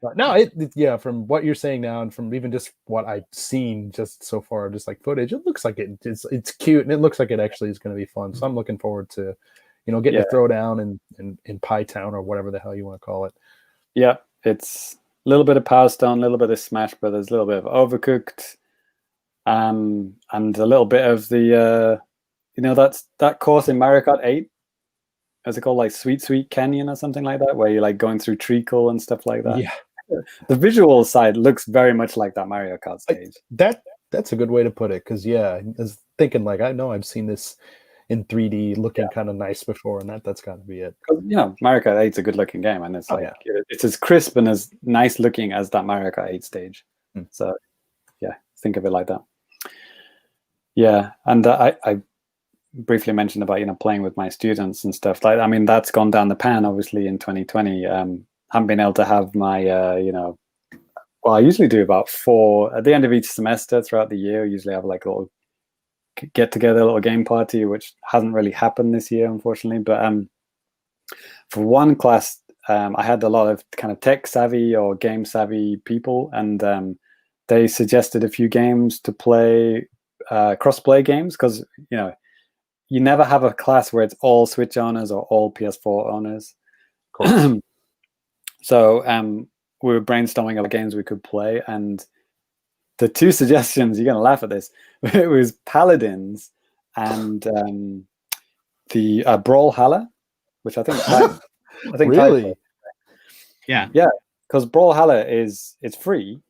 But no, from what you're saying now, and from even just what I've seen just so far, just like footage, it looks like it's cute, and it looks like it actually is going to be fun. So I'm looking forward to, getting to throw down in Pie Town or whatever the hell you want to call it. Yeah,
it's a little bit of Power Stone, a little bit of Smash Brothers, a little bit of Overcooked, and a little bit of the that course in Mario Kart 8. Is it called like Sweet Canyon or something like that, where you're like going through treacle and stuff like that?
Yeah,
The visual side looks very much like that Mario Kart stage.
that's a good way to put it. Because I was thinking like I know I've seen this in 3D looking kind of nice before, and that's got to be it.
Mario Kart 8's a good looking game, and it's it's as crisp and as nice looking as that Mario Kart 8 stage. So yeah, think of it like that. Yeah, and I briefly mentioned about playing with my students and stuff. Like, I mean, that's gone down the pan obviously in 2020. Haven't been able to have my well, I usually do about 4 at the end of each semester throughout the year. I usually have like a little get together, a little game party, which hasn't really happened this year, unfortunately. But for one class, I had a lot of kind of tech savvy or game savvy people, and they suggested a few games to play, cross-play games, because you never have a class where it's all Switch owners or all PS4 owners.
Of course.
So we were brainstorming of games we could play, and the 2 suggestions, you're going to laugh at this, it was Paladins and the Brawlhalla, which I think
Really?
Yeah.
Yeah, because Brawlhalla it's free,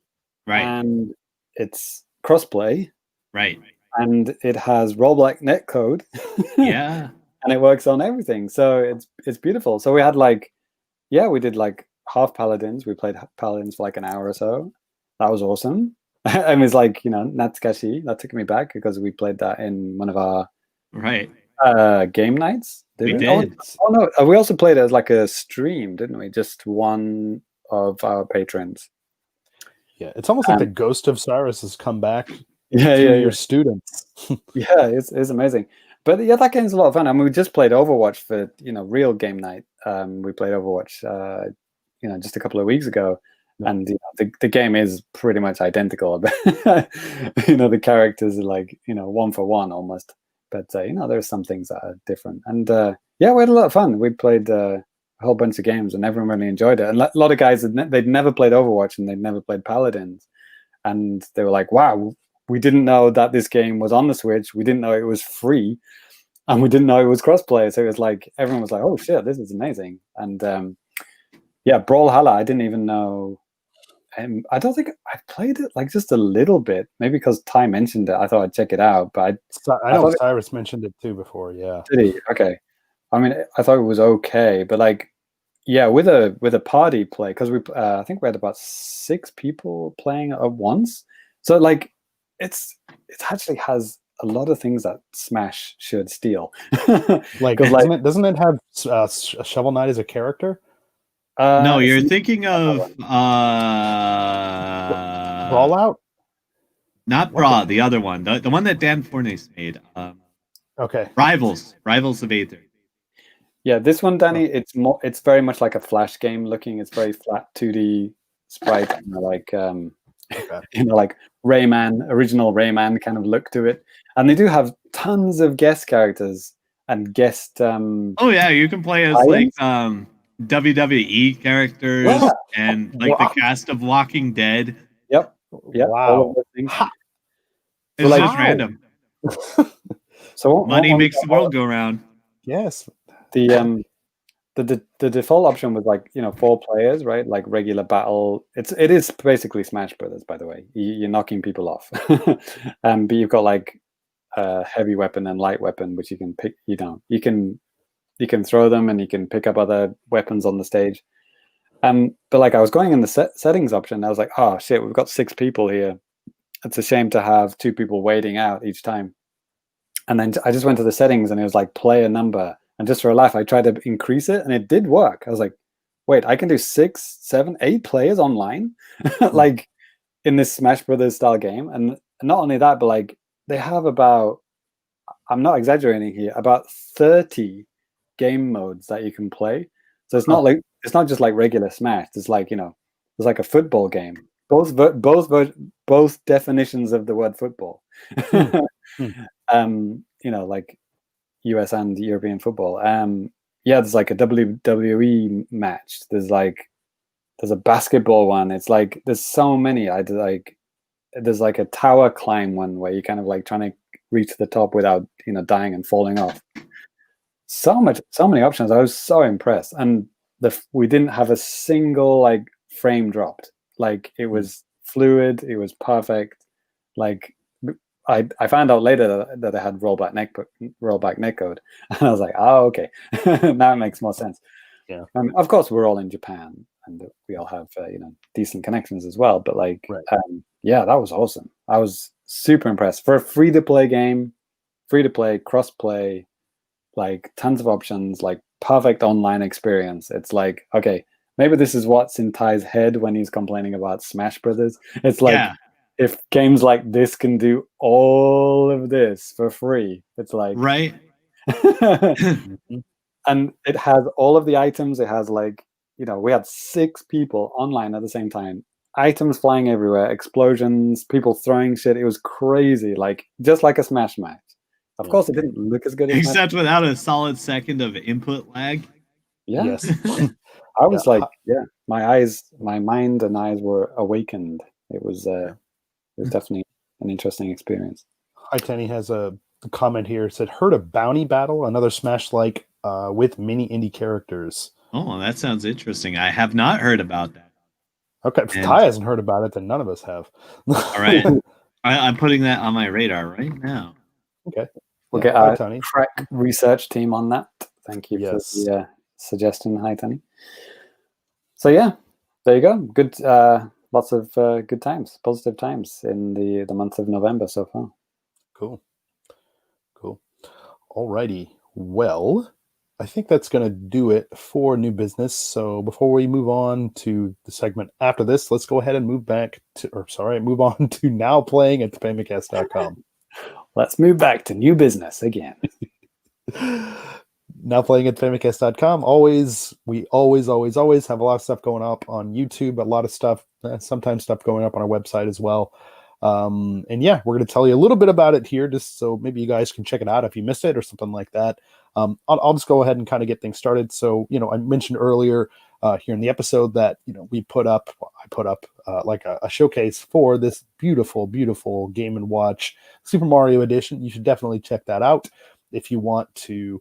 Right.
and it's crossplay,
Right.
and it has rollback netcode.
Yeah.
And it works on everything, so it's beautiful. So we had we did like half Paladins. We played Paladins for like an hour or so. That was awesome. And it's like Natsukashi. That took me back because we played that in one of our game nights.
We did.
Oh no, we also played it as like a stream, didn't we? Just one of our patrons.
Yeah, it's almost like the ghost of Cyrus has come back.
Yeah,
your students.
Yeah, it's amazing. But yeah, that game's a lot of fun. I mean, we just played Overwatch for real game night. We played Overwatch, just a couple of weeks ago, and the game is pretty much identical. The characters are like 1 for 1 almost. But there's some things that are different. And we had a lot of fun. We played a whole bunch of games, and everyone really enjoyed it. And a lot of guys they'd never played Overwatch and they'd never played Paladins, and they were like, "Wow, we didn't know that this game was on the Switch. We didn't know it was free, and we didn't know it was crossplay." So it was like everyone was like, "Oh shit, this is amazing!" And Brawlhalla, I didn't even know. I don't think I played it like just a little bit. Maybe because Ty mentioned it, I thought I'd check it out. But
I know Cyrus mentioned it too before. Yeah.
Did he? Okay. I mean, I thought it was okay, but with a party play, because I think we had about 6 people playing at once. So it actually has a lot of things that Smash should steal.
Doesn't it have Shovel Knight as a character?
No, you're thinking of
Brawlout?
Not Brawl, the other one, the one that Dan Fornes made.
Okay.
Rivals of Aether.
Yeah, this one, Danny, it's very much like a Flash game looking. It's very flat 2D sprite, like Rayman, original Rayman kind of look to it. And they do have tons of guest characters and guest.
Oh yeah, you can play as WWE characters and the cast of Walking Dead.
Yep.
Wow.
It's just random.
So
money makes the world go round.
Yes.
The default option was 4 players, right? Like regular battle. It is basically Smash Brothers, by the way. You're knocking people off, but you've got heavy weapon and light weapon, which you can pick. You can throw them and you can pick up other weapons on the stage. But I was going in the settings option, and I was like, oh shit, we've got 6 people here. It's a shame to have 2 people waiting out each time. And then I just went to the settings, and it was like player number. And just for a laugh, I tried to increase it, and it did work. I was like, wait, I can do 6, 7, 8 players online, in this Smash Brothers style game. And not only that, but they have about, I'm not exaggerating here, about 30 game modes that you can play. So it's not it's not just like regular Smash. It's it's like a football game. Both definitions of the word football. US and European football. There's a WWE match. There's a basketball one. It's there's so many. there's like a tower climb one where you're kind of like trying to reach the top without dying and falling off. So many options. I was so impressed, and we didn't have a single like frame dropped. Like it was fluid, it was perfect. Like I found out later that I had rollback netcode, and I was like, oh, okay, now it makes more sense.
Yeah.
Of course, we're all in Japan, and we all have decent connections as well. But like, yeah, that was awesome. I was super impressed for a free-to-play game, free-to-play, cross-play, like tons of options, like perfect online experience. It's like, okay, maybe this is what's in Ty's head when he's complaining about Smash Brothers. It's like, if games like this can do all of this for free, it's like
right.
And it has all of the items. It has like, we had 6 people online at the same time, items flying everywhere, explosions, people throwing shit. It was crazy, like just like a Smash match. Of course, it didn't look as good as
except without a solid second of input lag.
Yeah.
Yes.
I was like, my mind and eyes were awakened. It was definitely an interesting experience.
Hi Tenny has a comment here. It said, heard of Bounty Battle, another Smash like with mini indie characters.
Oh, that sounds interesting. I have not heard about that.
Okay, if Ty hasn't heard about it, then none of us have.
All right. I'm putting that on my radar right now.
Okay.
We'll get our crack research team on that. Thank you for the suggestion. Hi, Tony. So yeah, there you go. Good, lots of good times, positive times in the month of November so far.
Cool. Alrighty. Well, I think that's going to do it for new business. So before we move on to the segment after this, let's go ahead and move on to now playing at Famicast.com.
Let's move back to new business again.
Now playing at Famicast.com. We always have a lot of stuff going up on YouTube, a lot of stuff, sometimes stuff going up on our website as well. And yeah, we're going to tell you a little bit about it here, just so maybe you guys can check it out if you missed it or something like that. I'll just go ahead and kind of get things started. So, I mentioned earlier here in the episode that, I put up like a showcase for this beautiful, beautiful Game & Watch Super Mario Edition. You should definitely check that out if you want to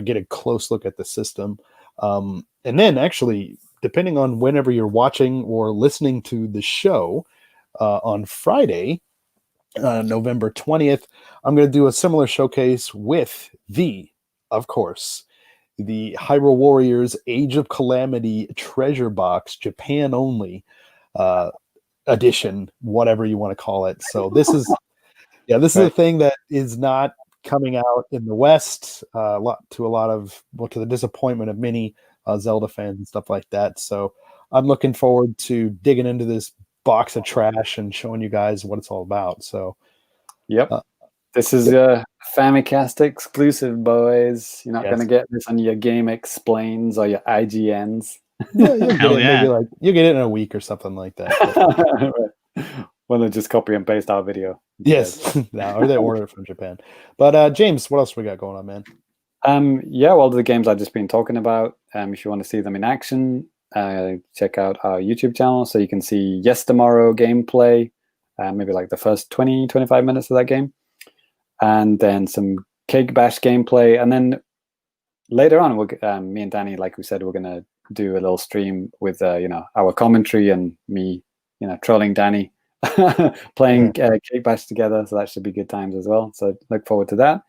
get a close look at the system. And then actually, depending on whenever you're watching or listening to the show, on Friday, November 20th, I'm going to do a similar showcase with of course, the Hyrule Warriors Age of Calamity Treasure Box, Japan only edition, whatever you want to call it. So this is a thing that is not coming out in the West, to the disappointment of many Zelda fans and stuff like that. So I'm looking forward to digging into this box of trash and showing you guys what it's all about. So
this is a Famicast exclusive, boys. You're not going to get this on your Game Explains or your IGNs.
You'll get it in a week or something like that.
Well, they'll just copy and paste our video.
Yes. Or they order it from Japan. But James, what else we got going on, man?
Well, the games I've just been talking about, if you want to see them in action, check out our YouTube channel so you can see YesterMorrow gameplay, maybe like the first 20-25 minutes of that game, and then some Cake Bash gameplay, and then later on me and Danny, like we said, we're gonna do a little stream with our commentary and me trolling Danny playing Cake Bash together, so that should be good times as well. So look forward to that.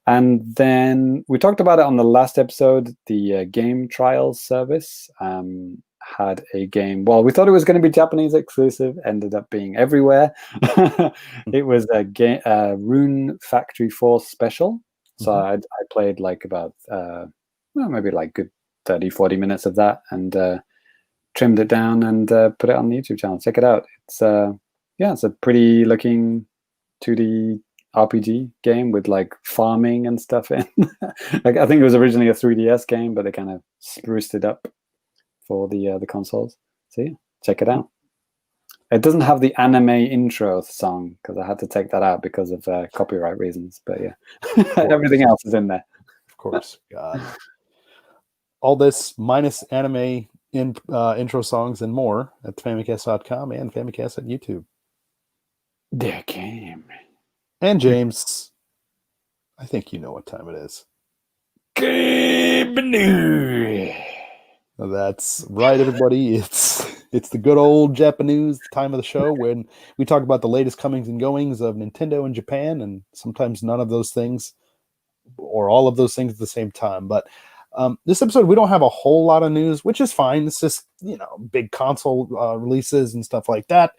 And then we talked about it on the last episode. The game trials service had a game. Well, we thought it was going to be Japanese exclusive. Ended up being everywhere. It was a game, Rune Factory Force Special. So I played like about maybe like good 30-40 minutes of that, and trimmed it down and put it on the YouTube channel. Check it out. It's it's a pretty looking 2D RPG game with like farming and stuff in. Like I think it was originally a 3DS game, but they kind of spruced it up for the consoles. So yeah, check it out. It doesn't have the anime intro song because I had to take that out because of copyright reasons. But yeah, everything else is in there.
Of course, God. All this minus anime intro songs and more at Famicast.com and Famicast at YouTube.
Their game.
And James, I think you know what time it is.
Game news.
That's right, everybody. It's the good old JAPANews time of the show when we talk about the latest comings and goings of Nintendo in Japan, and sometimes none of those things or all of those things at the same time. But this episode, we don't have a whole lot of news, which is fine. It's just, big console releases and stuff like that.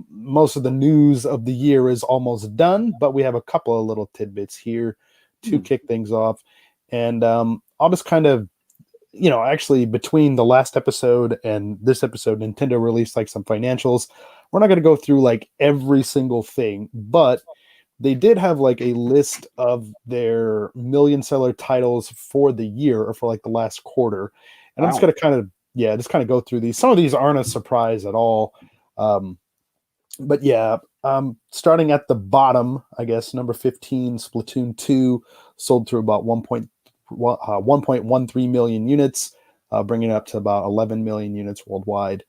Most of the news of the year is almost done, but we have a couple of little tidbits here to kick things off. And I'll just kind of, actually between the last episode and this episode, Nintendo released like some financials. We're not going to go through like every single thing, but they did have like a list of their million seller titles for the year or for like the last quarter. And
Wow.
I'm just going to kind of go through these. Some of these aren't a surprise at all. But yeah, starting at the bottom, I guess, number 15, Splatoon 2 sold through about 1.13 million units, bringing it up to about 11 million units worldwide.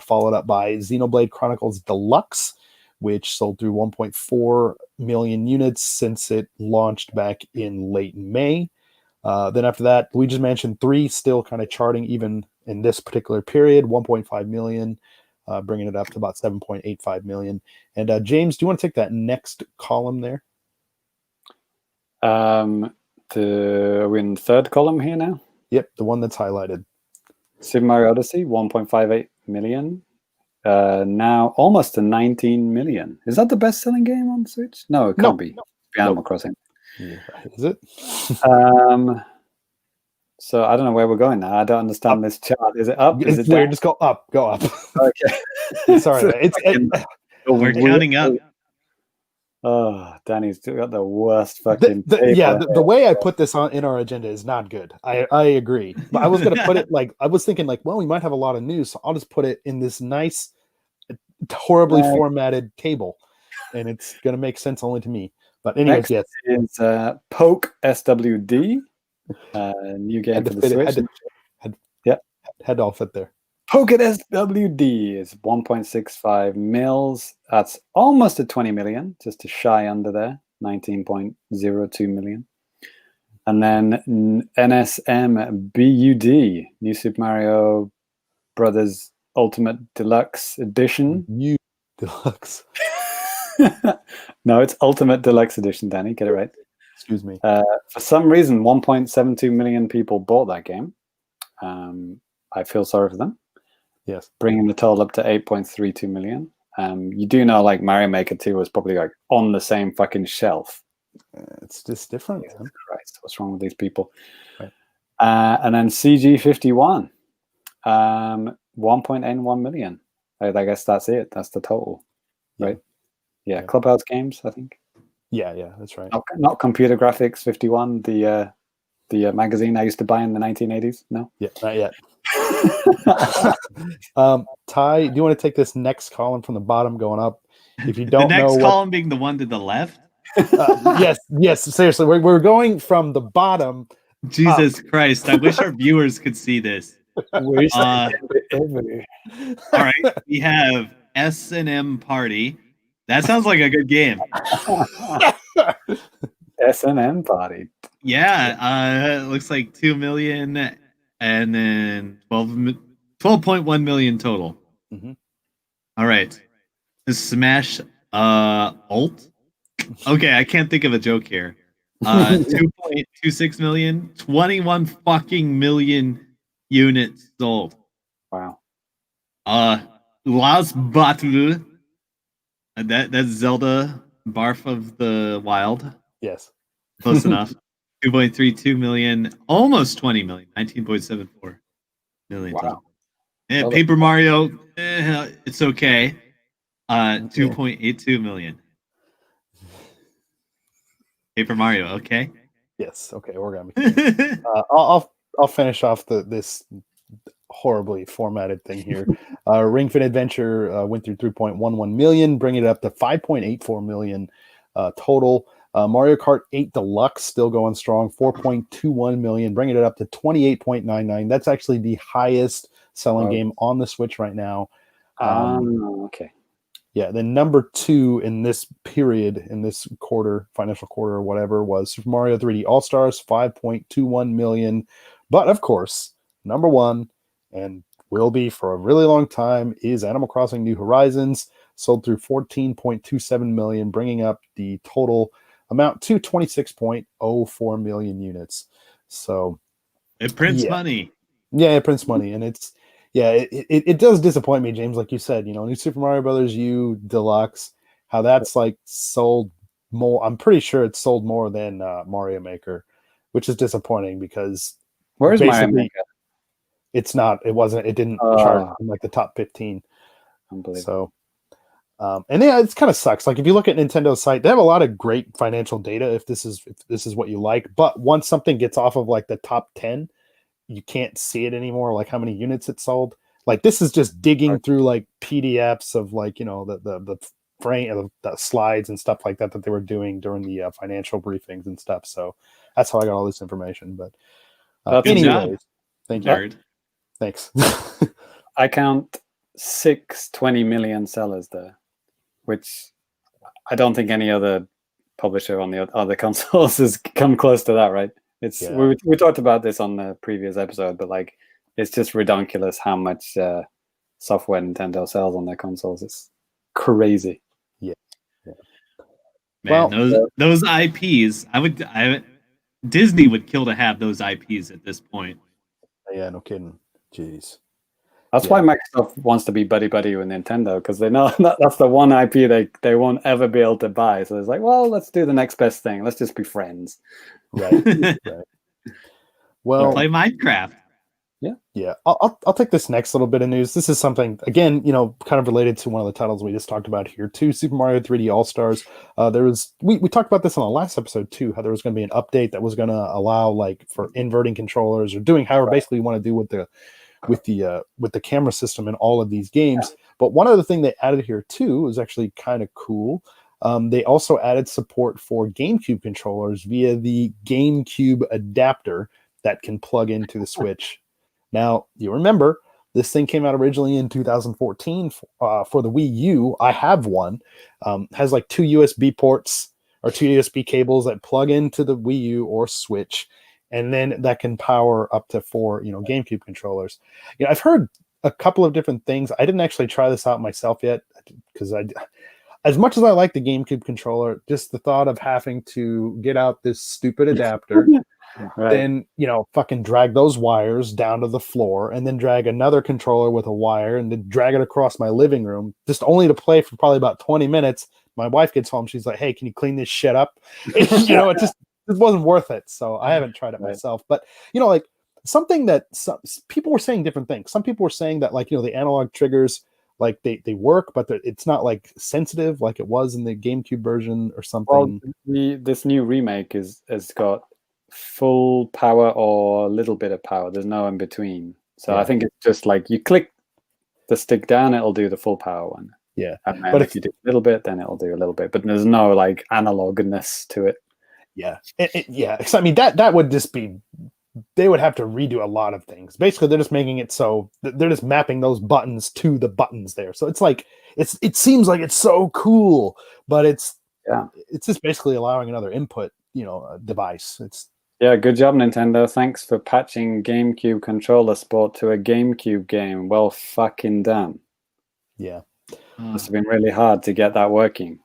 Followed up by Xenoblade Chronicles Deluxe, which sold through 1.4 million units since it launched back in late May. Then after that, Luigi's Mansion 3 still kind of charting even in this particular period, 1.5 million, bringing it up to about 7.85 million. And James, do you want to take that next column there?
Are we in the third column here now?
Yep, the one that's highlighted.
Super Mario Odyssey, 1.58 million. Now almost to 19 million. Is that the best-selling game on Switch? No, it can't be. Animal Crossing.
Yeah, is it?
So I don't know where we're going now. I don't understand this chart. Is it up? Is it
weird.
down?
Just go up.
Okay.
Sorry,
We're counting up.
Oh, Danny's got the worst fucking
the way I put this on in our agenda is not good. I agree. But I was going to put it I was thinking well, we might have a lot of news, so I'll just put it in this nice, horribly formatted table, and it's going to make sense only to me. But anyways, yes.
It's Poke SWD, new game for the Switch.
Had to all fit there.
Poke SWD is 1.65 mils. That's almost at 20 million, just a shy under there, 19.02 million. And then NSMBUD, New Super Mario Brothers Ultimate Deluxe Edition.
New Deluxe.
No, it's Ultimate Deluxe Edition, Danny. Get it right.
Excuse me.
For some reason, 1.72 million people bought that game. I feel sorry for them.
Yes.
Bringing the total up to 8.32 million. You do know, like, Mario Maker 2 was probably like on the same fucking shelf.
It's just different.
Jesus Christ, what's wrong with these people?
Right.
And then CG51, 1.81 million. I guess that's it. That's the total, right? Yeah. Clubhouse Games, I think.
Yeah, that's right.
Not Computer Graphics 51, the magazine I used to buy in the 1980s. No.
Yeah, not yet. Ty, do you want to take this next column from the bottom going up? If you don't
the next
know
column being the one to the left.
Yes. Seriously, we're going from the bottom.
Jesus Christ! I wish our viewers could see this. All right, we have S&M Party. That sounds like a good game.
S&M Party.
Yeah, it looks like 2 million and then 12.1 million total.
Mm-hmm.
All right. Smash Ult. Okay, I can't think of a joke here. 2.26 million, 21 fucking million units sold.
Wow.
Last Battle. That's Zelda Barf of the Wild.
Yes.
Close enough. 2.32 million, almost 20 million, 19.74 million.
Wow.
And Paper Mario, it's okay. 2.82 million. Paper Mario, okay?
Yes. Okay, we're gonna be. I'll finish off this horribly formatted thing here. Ring Fit Adventure went through 3.11 million, bringing it up to 5.84 million total. Mario Kart 8 Deluxe still going strong, 4.21 million, bringing it up to 28.99. That's actually the highest selling game on the Switch right now.
Okay.
Yeah, then number 2 in this period, in this quarter, financial quarter or whatever, was Super Mario 3D All Stars, 5.21 million. But of course, number 1, and will be for a really long time, is Animal Crossing New Horizons, sold through 14.27 million, bringing up the total amount to 26.04 million units. So
It prints
yeah.
money.
Yeah, it prints money, and it does disappoint me, James, like you said, New Super Mario Brothers U Deluxe, how that's like sold more. I'm pretty sure it's sold more than Mario Maker, which is disappointing because
Where's Mario
basically
Maker?
it didn't chart in like the top 15.
Unbelievable.
So, and yeah, it kind of sucks. Like if you look at Nintendo's site, they have a lot of great financial data if this is what you like. But once something gets off of like the top 10, you can't see it anymore, like how many units it sold. Like this is just digging through like PDFs of like the frame, the slides and stuff like that they were doing during the financial briefings and stuff. So that's how I got all this information. But
Good job,
anyways, thank you.
nerd.
Thanks.
I count 620 million sellers there, which I don't think any other publisher on the other consoles has come close to that, right? We talked about this on the previous episode, but like it's just redonkulous how much software Nintendo sells on their consoles. It's crazy.
Yeah.
Man, those IPs, Disney would kill to have those IPs at this point.
Yeah, no kidding. Jeez.
That's why Microsoft wants to be buddy-buddy with Nintendo, because they know that's the one IP they won't ever be able to buy. So it's like, well, let's do the next best thing. Let's just be friends.
Right. Right. Well,
play Minecraft.
Yeah. I'll take this next little bit of news. This is something, again, kind of related to one of the titles we just talked about here too, Super Mario 3D All Stars. We talked about this on the last episode too, how there was going to be an update that was going to allow like for inverting controllers or doing however basically you want to do with the camera system in all of these games. But one other thing they added here too is actually kind of cool. They also added support for GameCube controllers via the GameCube adapter that can plug into the Switch. Now, you remember, this thing came out originally in 2014 for the Wii U. I have one. Has like 2 USB ports or 2 USB cables that plug into the Wii U or Switch, and then that can power up to 4, GameCube controllers. I've heard a couple of different things. I didn't actually try this out myself yet because as much as I like the GameCube controller, just the thought of having to get out this stupid adapter, then, fucking drag those wires down to the floor and then drag another controller with a wire and then drag it across my living room, just only to play for probably about 20 minutes. My wife gets home. She's like, hey, can you clean this shit up? It wasn't worth it. So I haven't tried it myself. But, like something that people were saying different things. Some people were saying that like, the analog triggers, like they work, but it's not like sensitive like it was in the GameCube version or something.
Well, this new remake has got full power or a little bit of power. There's no in between. So I think it's just like you click the stick down, it'll do the full power one.
Yeah.
And then if you do a little bit, then it'll do a little bit. But there's no like analogness to it.
Yeah. Yeah. I mean, that would just be, they would have to redo a lot of things. Basically, they're just making it so they're just mapping those buttons to the buttons there. So it's like it seems like it's so cool, but it's just basically allowing another input, device.
Good job, Nintendo. Thanks for patching GameCube controller support to a GameCube game. Well fucking done.
Yeah.
Must have been really hard to get that working.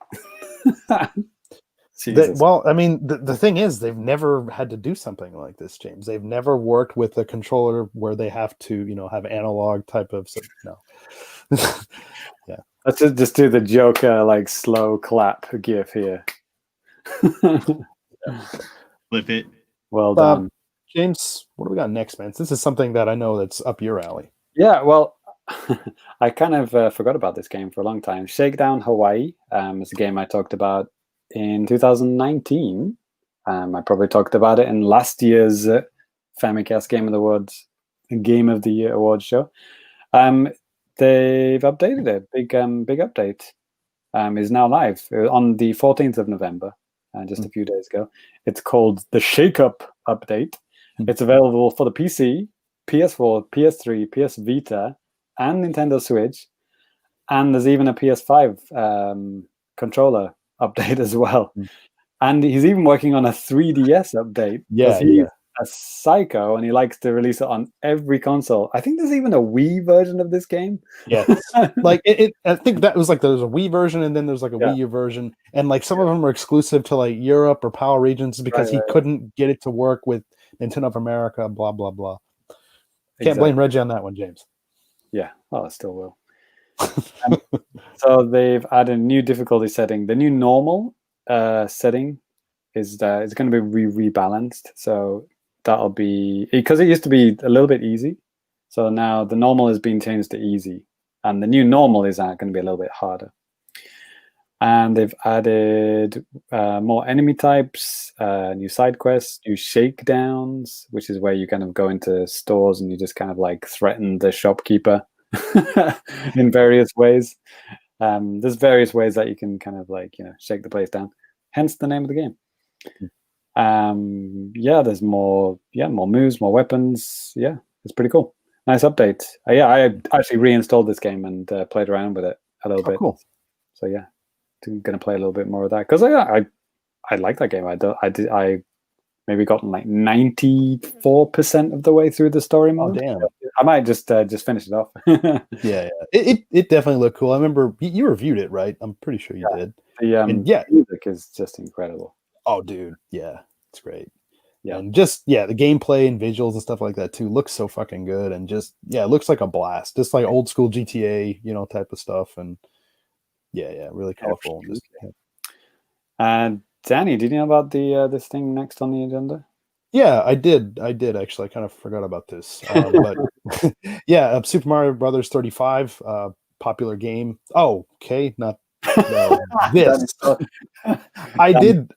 Well, I mean, the thing is, they've never had to do something like this, James. They've never worked with a controller where they have to, have analog type of. No. Yeah.
Let's just do the Joker like slow clap gif here.
Flip it.
Well done,
James. What do we got next, man? This is something that I know that's up your alley.
Yeah. Well, I kind of forgot about this game for a long time. Shakedown Hawaii is a game I talked about in 2019. I probably talked about it in last year's Famicast Game of the Year awards show. They've updated it. Big update. Is now live on the 14th of November, just a few days ago. It's called the Shake Up Update. It's available for the PC, PS4, PS3, PS Vita, and Nintendo Switch. and there's even a PS5 controller update as well. And he's even working on a 3DS update because he's a psycho and he likes to release it on every console. I think there's even a Wii version of this game.
Yes. Like I think that was like there's a Wii version and then there's like a Wii U version, and like some of them are exclusive to like Europe or PAL regions because he couldn't get it to work with Nintendo of America. Blah blah blah. Can't blame Reggie on that one, James.
Yeah, well, I still will. So they've added a new difficulty setting. The new normal setting is it's going to be rebalanced. So that'll be because it used to be a little bit easy. So now the normal has been changed to easy, and the new normal is going to be a little bit harder. And they've added more enemy types, new side quests, new shakedowns, which is where you kind of go into stores and you just kind of like threaten the shopkeeper in various ways. There's various ways that you can kind of like, shake the place down. Hence the name of the game. There's more moves, more weapons. Yeah, it's pretty cool. Nice update. I actually reinstalled this game and played around with it a little bit.
Cool.
So yeah, I'm gonna play a little bit more of that because I like that game. I maybe gotten like 94% of the way through the story mode.
Oh, damn.
I might just finish it off.
Yeah. It definitely looked cool. I remember you reviewed it, right? I'm pretty sure you did.
The music is just incredible.
Oh, dude. Yeah, it's great.
Yeah.
And just, the gameplay and visuals and stuff like that too looks so fucking good. And just, it looks like a blast. Just like old school GTA, type of stuff. And really colorful.
And Danny, did you know about the this thing next on the agenda?
Yeah, I did actually. I kind of forgot about this. But Super Mario Brothers 35, popular game. Oh, okay. Not this. I did.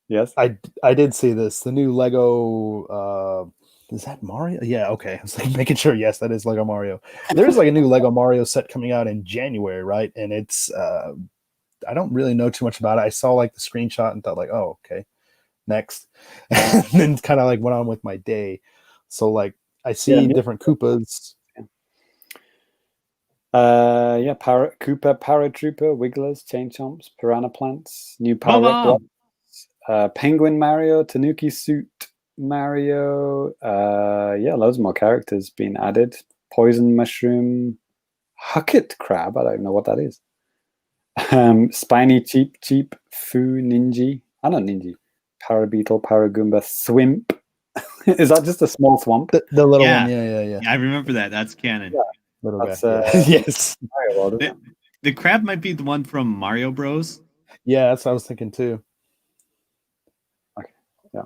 Yes.
I did see this. The new Lego is that Mario? Yeah, okay. I was like making sure. Yes, that is Lego Mario. There's like a new Lego Mario set coming out in January, right? And it's I don't really know too much about it. I saw like the screenshot and thought like, oh, okay, next. And then kind of like went on with my day. So like I see different Koopas.
Koopa, Paratrooper, Wigglers, Chain Chomps, Piranha Plants, new Power Up Blocks, Penguin Mario, Tanuki Suit Mario, loads more characters being added. Poison Mushroom, Hucket Crab, I don't even know what that is. Spiny Cheep, Foo Ninja, Ninja, Parabeetle, Paragoomba, Swimp. Is that just a small swamp?
The little one, yeah.
I remember that. That's canon.
Yeah.
That's, yes.
The crab might be the one from Mario Bros.
Yeah, that's what I was thinking too.
Okay. Yeah.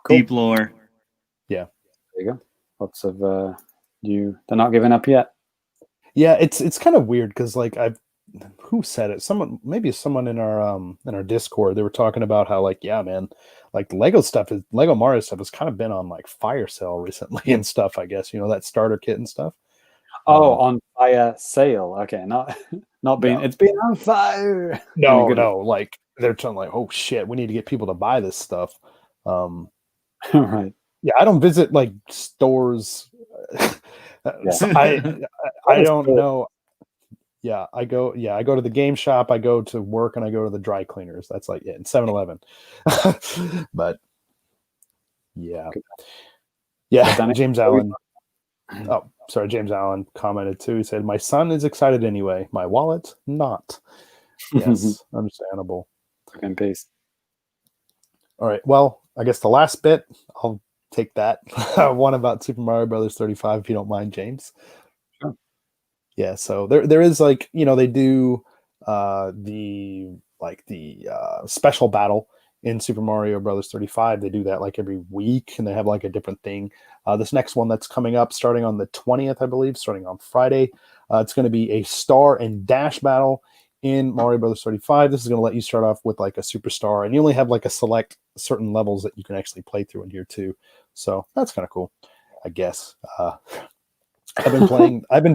Cool.
Deep lore.
Yeah. There you go. Lots of they're not giving up yet.
Yeah, it's kind of weird because like who said it? Maybe someone in our Discord. They were talking about how like, yeah, man, like Lego Mario stuff has kind of been on like fire sale recently and stuff. I guess that starter kit and stuff.
On fire sale. Okay, not being. It's been on fire.
No, like they're telling like, oh shit, we need to get people to buy this stuff.
Right.
Yeah, I don't visit like stores. So I don't know. Yeah, I go to the game shop, I go to work, and I go to the dry cleaners. That's like it, and 7-Eleven. But yeah. James Allen. Oh, sorry, James Allen commented too. He said, "My son is excited anyway. My wallet, not." Yes, understandable.
And paste.
All right. Well, I guess the last bit, I'll take that. One about Super Mario Brothers 35, if you don't mind, James.
Sure.
Yeah. So there is like they do the special battle in Super Mario Brothers 35. They do that like every week, and they have like a different thing. This next one that's coming up, starting on the 20th, I believe, starting on Friday, it's going to be a star and dash battle in Mario Brothers 35. This is going to let you start off with like a superstar, and you only have like a select certain levels that you can actually play through in here too. So that's kind of cool, I guess. I've been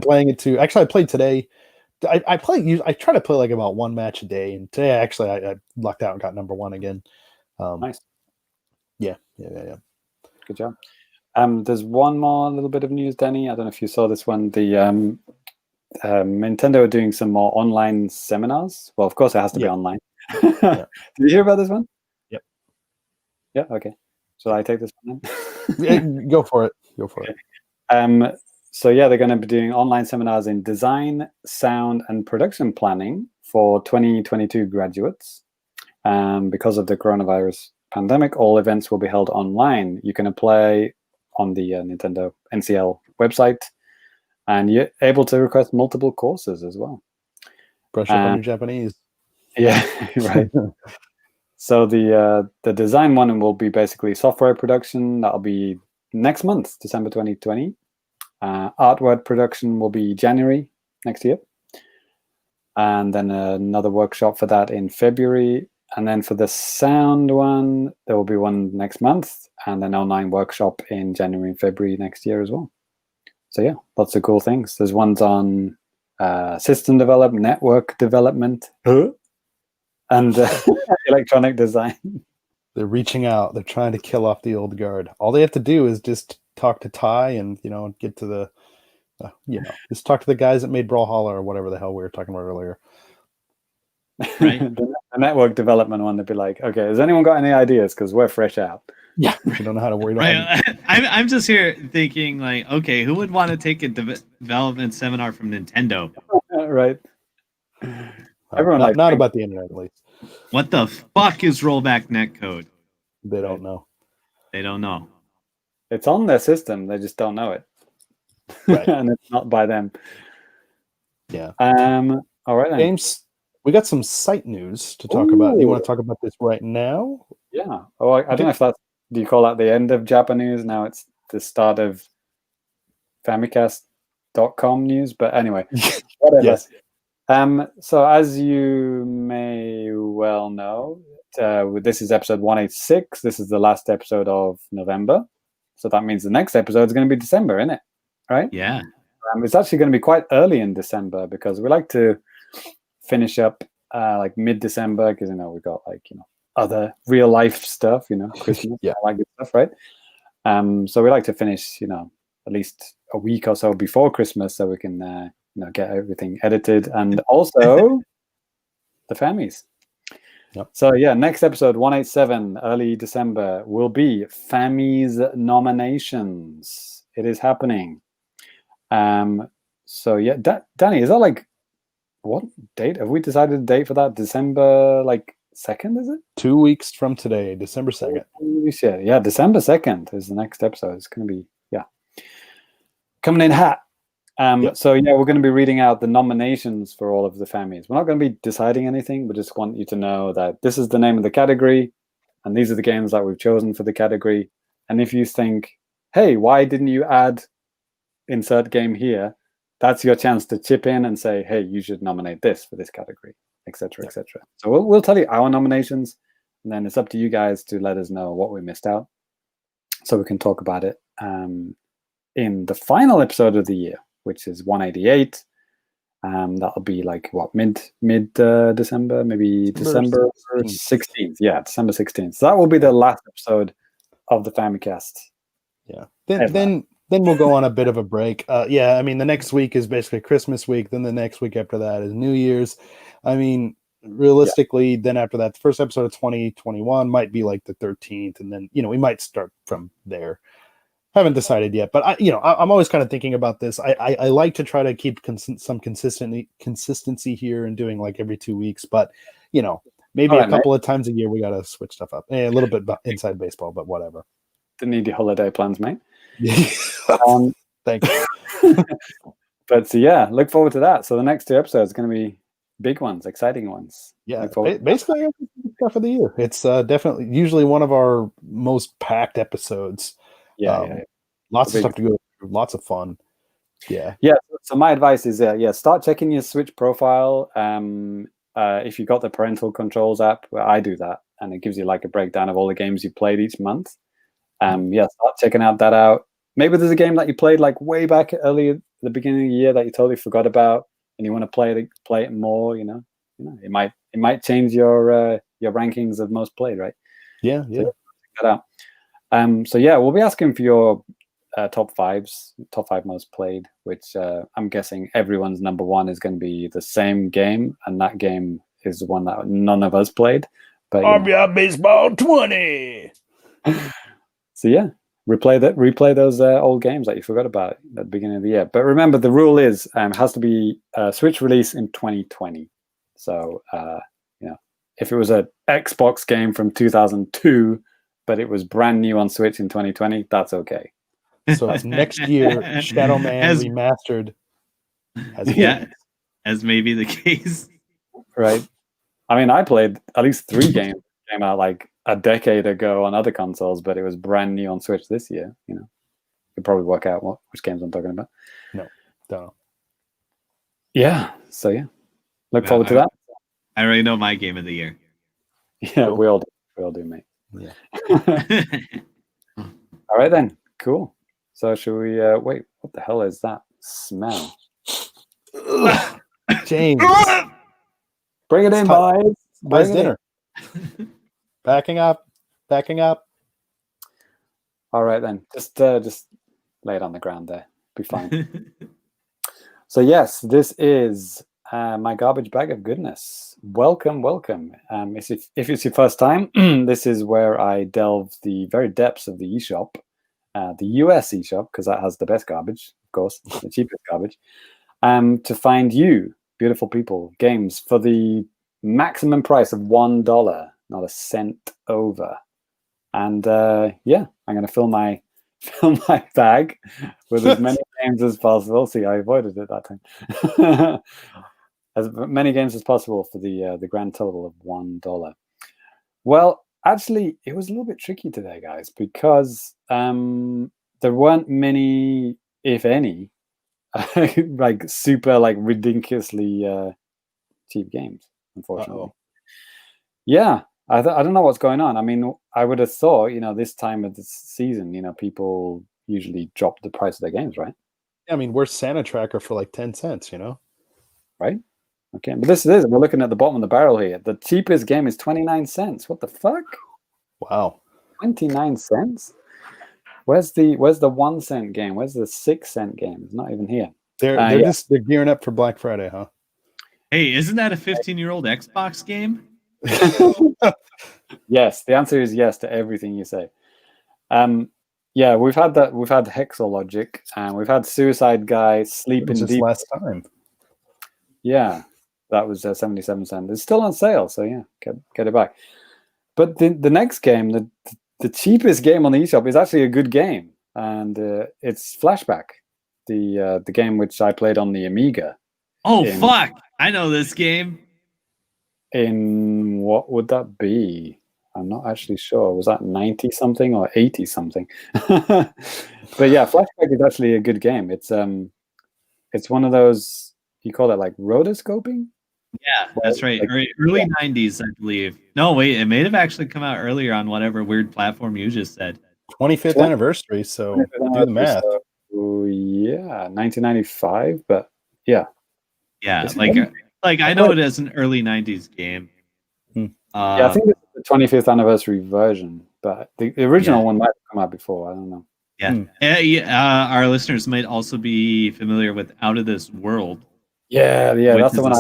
playing it too. Actually, I played today. I try to play like about one match a day, and today actually I lucked out and got number one again.
Nice.
Yeah.
Good job. There's one more little bit of news, Danny. I don't know if you saw this one. The Nintendo are doing some more online seminars. Well, of course, it has to be online.
Yeah.
Did you hear about this one?
Yep.
Yeah. Okay. Shall I take this one
Yeah,
then?
go for it. Go for it.
So yeah, they're going to be doing online seminars in design, sound, and production planning for 2022 graduates. Because of the coronavirus pandemic, all events will be held online. You can apply on the Nintendo NCL website, and you're able to request multiple courses as well.
Brush up on your Japanese.
Yeah, right. So the design one will be basically software production. That'll be next month, December 2020. Artwork production will be January next year. And then another workshop for that in February. And then for the sound one, there will be one next month, and then online workshop in January and February next year as well. So yeah, lots of cool things. There's ones on system development, network development, and electronic design.
They're reaching out. They're trying to kill off the old guard. All they have to do is just talk to Ty and, get to the, just talk to the guys that made Brawlhalla or whatever the hell we were talking about earlier.
Right.
The network development one, they'd be like, okay, has anyone got any ideas? Because we're fresh out.
Yeah. We don't know how to worry about
Right. I'm just here thinking, like, okay, who would want to take a development seminar from Nintendo?
Right. Everyone
not about the internet, at least.
What the fuck is rollback netcode?
They don't know.
They don't know.
It's on their system. They just don't know it.
Right.
And it's not by them.
Yeah.
All right, then.
James, we got some site news to talk about. You want to talk about this right now?
Yeah. Oh, I don't know if that's, do you call that the end of JAPANews? Now it's the start of Famicast.com news. But anyway, whatever.
Yes.
So as you may well know, this is episode 186. This is the last episode of November. So that means the next episode is going to be December, isn't it? Right?
Yeah.
It's actually going to be quite early in December because we like to finish up like mid-December because, we've got other real life stuff, Christmas,
Yeah.
like good stuff, right? So we like to finish, at least a week or so before Christmas so we can, get everything edited, and also the Fammies.
Yep.
So yeah, next episode 187, early December, will be Fammies nominations. It is happening. So yeah, Danny, is that like what date? Have we decided a date for that? December 2nd, is it?
2 weeks from today, December 2nd.
Yeah, December 2nd is the next episode. It's going to be coming in hot.
Yep.
So yeah, we're going to be reading out the nominations for all of the Fammies. We're not going to be deciding anything. We just want you to know that this is the name of the category, and these are the games that we've chosen for the category. And if you think, hey, why didn't you add insert game here? That's your chance to chip in and say, hey, you should nominate this for this category, etc., etc. So we'll tell you our nominations, and then it's up to you guys to let us know what we missed out, so we can talk about it in the final episode of the year, which is 188. That'll be mid December, maybe December 16th. Yeah, December 16th. So that will be the last episode of the Famicast.
Yeah. Then we'll go on a bit of a break. The next week is basically Christmas week. Then the next week after that is New Year's. Realistically, then after that, the first episode of 2021 might be like the 13th, and then we might start from there. Haven't decided yet, but I'm always kind of thinking about this. I like to try to keep some consistency here and doing like every 2 weeks, but maybe a couple of times a year we gotta switch stuff up. A little bit inside baseball, but whatever.
Didn't need your holiday plans, mate.
Thank you.
But so yeah, look forward to that. So the next 2 episodes are going to be big ones, exciting ones.
Yeah, basically stuff of the year. It's definitely usually one of our most packed episodes.
Yeah.
Lots of stuff to go through, lots of fun. Yeah.
So my advice is start checking your Switch profile. If you got the parental controls app, I do that, and it gives you like a breakdown of all the games you played each month. Start checking that out. Maybe there's a game that you played like way back early at the beginning of the year that you totally forgot about, and you want to play it more. It might change your rankings of most played, right?
Yeah.
So check that out. We'll be asking for your top five most played, which I'm guessing everyone's number one is going to be the same game, and that game is one that none of us played. But
RBI Baseball 20.
So yeah, replay those old games that you forgot about at the beginning of the year. But remember, the rule is it has to be a Switch release in 2020. So if it was an Xbox game from 2002, but it was brand new on Switch in 2020, that's okay.
So next year, Shadow Man Remastered has
as may be the case.
Right. I mean, I played at least 3 games that came out like a decade ago on other consoles, but it was brand new on Switch this year. You could probably work out which games I'm talking about.
No, don't know.
Yeah. So yeah, look forward to that.
I already know my game of the year.
Yeah,
Cool.
we all do, mate.
Yeah.
All right then, cool. So should we wait? What the hell is that smell?
James,
Bring it in, boys.
where's
Bring it in.
dinner? Backing up.
All right then, just lay it on the ground there. Be fine. So yes, this is my garbage bag of goodness. Welcome. If it's your first time, this is where I delve the very depths of the eShop, the US eShop, because that has the best garbage, of course, the cheapest garbage, to find you, beautiful people, games for the maximum price of $1, not a cent over. And yeah, I'm going to fill my bag with as many games as possible. See, I avoided it that time. As many games as possible for the grand total of $1. Well, actually, it was a little bit tricky today, guys, because there weren't many, if any, like super like ridiculously cheap games, unfortunately.
Uh-oh.
Yeah, I don't know what's going on. I mean, I would have thought, this time of the season, people usually drop the price of their games, right?
I mean, we're Santa Tracker for like 10 cents,
Right? Okay, but this is, we're looking at the bottom of the barrel here. The cheapest game is 29 cents. What the fuck?
Wow.
29 cents? Where's the 1 cent game? Where's the 6 cent game? It's not even here.
They're gearing up for Black Friday, huh?
Hey, isn't that a 15-year-old Xbox game?
Yes, the answer is yes to everything you say. Yeah, we've had Hexalogic, and we've had Suicide Guy, Sleeping
Just
Deep.
last time.
Yeah, that was 77 cents. It's still on sale, so yeah, get it back. But the next game, the cheapest game on the eShop, is actually a good game, and it's Flashback, the game which I played on the Amiga.
Oh fuck! I know this game.
In what would that be? I'm not actually sure. Was that 90 something or 80 something? But yeah, Flashback is actually a good game. It's one of those, you call it like rotoscoping?
Yeah, that's right. Early 90s, I believe. No, wait, it may have actually come out earlier on whatever weird platform you just said.
25th anniversary, so do the math.
So, yeah, 1995, but yeah.
Yeah, like I know it as an early 90s game.
Yeah, I think it's the 25th anniversary version, but the original one might have come out before. I don't know.
Yeah. Our listeners might also be familiar with Out of This World.
Yeah, that's the one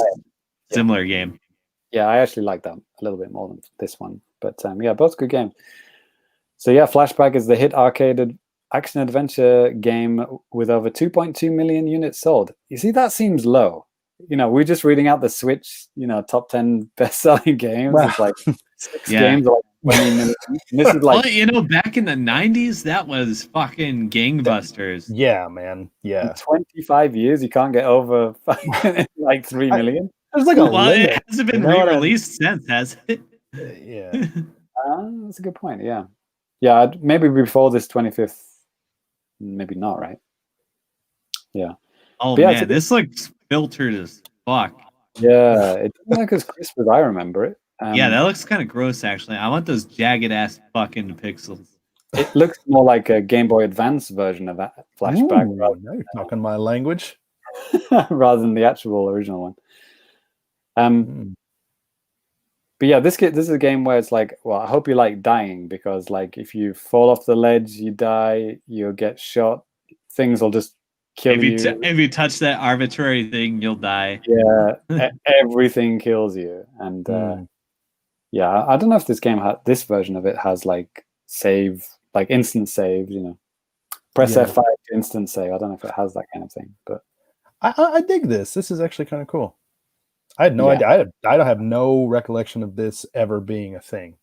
similar game.
Yeah, I actually like that a little bit more than this one. But yeah, both good games. So yeah, Flashback is the hit arcade action adventure game with over 2.2 million units sold. You see, that seems low. We're just reading out the Switch, top 10 best-selling games.
Wow.
It's like 6 games are like 20 million. And this is like,
well, back in the 90s, that was fucking gangbusters.
Yeah, man. Yeah.
in 25 years, you can't get over like 3 million.
There's like a limit.
It hasn't been re-released since, has it?
Yeah.
That's a good point. Yeah. Yeah, maybe before this 25th, maybe not, right? Yeah.
Oh,
But yeah,
man, this looks filtered as fuck.
Yeah, it doesn't look as crisp as I remember it.
Yeah, that looks kind of gross, actually. I want those jagged-ass fucking pixels.
It looks more like a Game Boy Advance version of that Flashback.
Ooh, now you're talking my language.
rather than the actual original one. But yeah, this is a game where it's like, well, I hope you like dying, because like if you fall off the ledge, you die, you'll get shot, things will just kill you.
If you touch that arbitrary thing, you'll die.
Yeah, everything kills you. And yeah, I don't know if this this version of it has like save, like instant save, you know. Press F5 to instant save. I don't know if it has that kind of thing, but
I dig this. This is actually kind of cool. I had no idea. I don't have no recollection of this ever being a thing.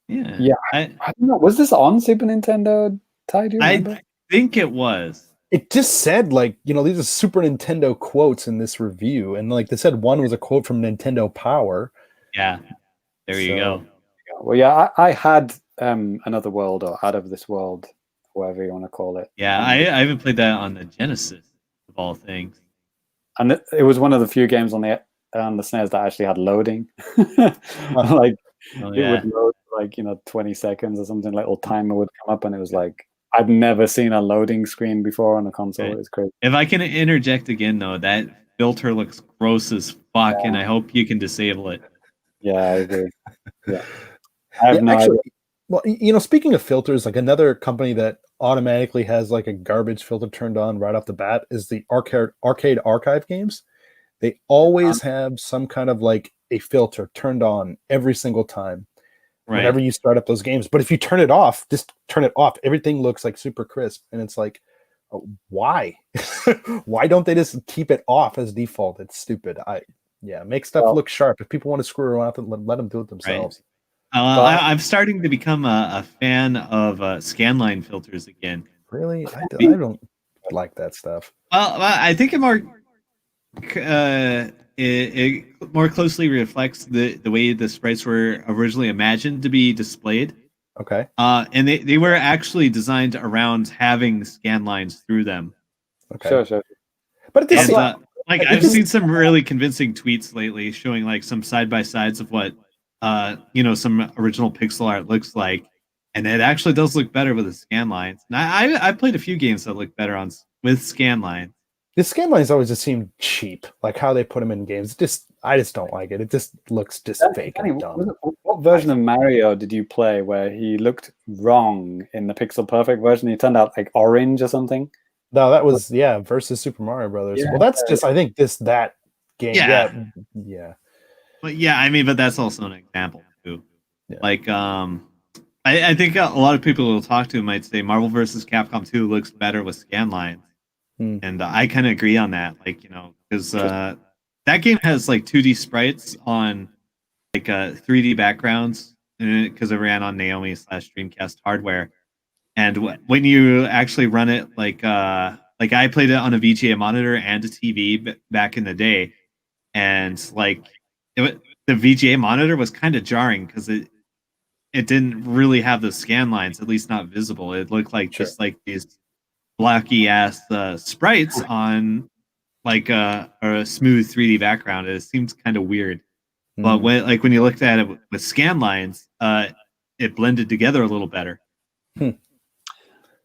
Yeah.
I don't know. Was this on Super Nintendo, Ty? Do you remember?
I think it was.
It just said, like, you know, these are Super Nintendo quotes in this review, and like they said, one was a quote from Nintendo Power.
Yeah, there you go.
Well, yeah, I had Another World, or Out of This World, whatever you want to call it.
Yeah, I haven't played that on the Genesis of all things.
And it was one of the few games on the SNES that actually had loading. Like it would load like 20 seconds or something. Like, little timer would come up, and it was like, I've never seen a loading screen before on a console. It's crazy.
If I can interject again, though, that filter looks gross as fuck, and I hope you can disable it.
Yeah, I agree. Yeah, I have no idea.
Well, you know, speaking of filters, like another company that automatically has like a garbage filter turned on right off the bat is the Arcade Archive games. They always have some kind of like a filter turned on every single time whenever you start up those games. But if you turn it off, just turn it off, everything looks like super crisp. And it's like, why? Why don't they just keep it off as default? It's stupid. Make stuff look sharp. If people want to screw around, let them do it themselves.
I'm starting to become a fan of scanline filters again.
Really? I don't like that stuff.
Well, I think it more closely reflects the way the sprites were originally imagined to be displayed.
Okay.
And they were actually designed around having scan lines through them.
Okay. Sure.
But this
I've seen some really convincing tweets lately showing like some side by sides of what some original pixel art looks like, and it actually does look better with the scan lines. And I played a few games that look better with scan lines.
The scan lines always just seem cheap, like how they put them in games. I just don't like it. It just looks fake and dumb.
What version of Mario did you play where he looked wrong in the pixel perfect version? He turned out like orange or something.
No, that was versus Super Mario Brothers. Yeah, well, that's just I think that game. Yeah.
But but that's also an example too. Yeah. Like I think a lot of people who will talk to might say Marvel vs. Capcom 2 looks better with scan lines. And I kind of agree on that, because that game has like 2D sprites on like 3D backgrounds, because it ran on Naomi/Dreamcast hardware. And when you actually run it, like I played it on a VGA monitor and a TV back in the day, and like the VGA monitor was kind of jarring because it didn't really have the scan lines, at least not visible. It looked like just like these blocky ass sprites on like a smooth 3D background. It seems kind of weird. But when you looked at it with scan lines, it blended together a little better.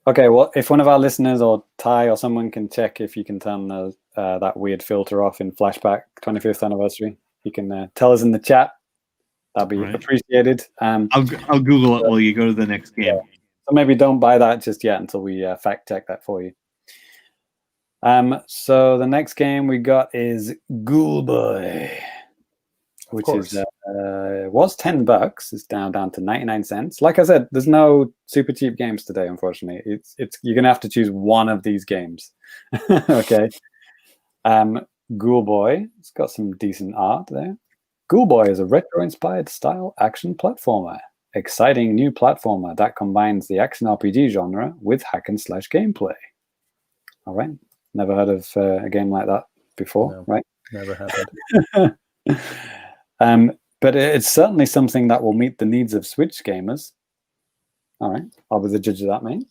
Okay, well, if one of our listeners or Ty or someone can check if you can turn that weird filter off in Flashback 25th anniversary, you can tell us in the chat. That'd be appreciated.
I'll Google it while you go to the next game.
Yeah. So maybe don't buy that just yet until we fact check that for you. So the next game we got is Ghoul Boy, which is was $10. It's down to 99 cents. Like I said, there's no super cheap games today, unfortunately. It's you're gonna have to choose one of these games. Okay. Ghoul Boy. It's got some decent art there. Ghoul Boy is a retro-inspired style action platformer. Exciting new platformer that combines the action RPG genre with hack and slash gameplay. All right. Never heard of a game like that before, right?
Never happened.
But it's certainly something that will meet the needs of Switch gamers. All right. I'll be the judge of that, mate.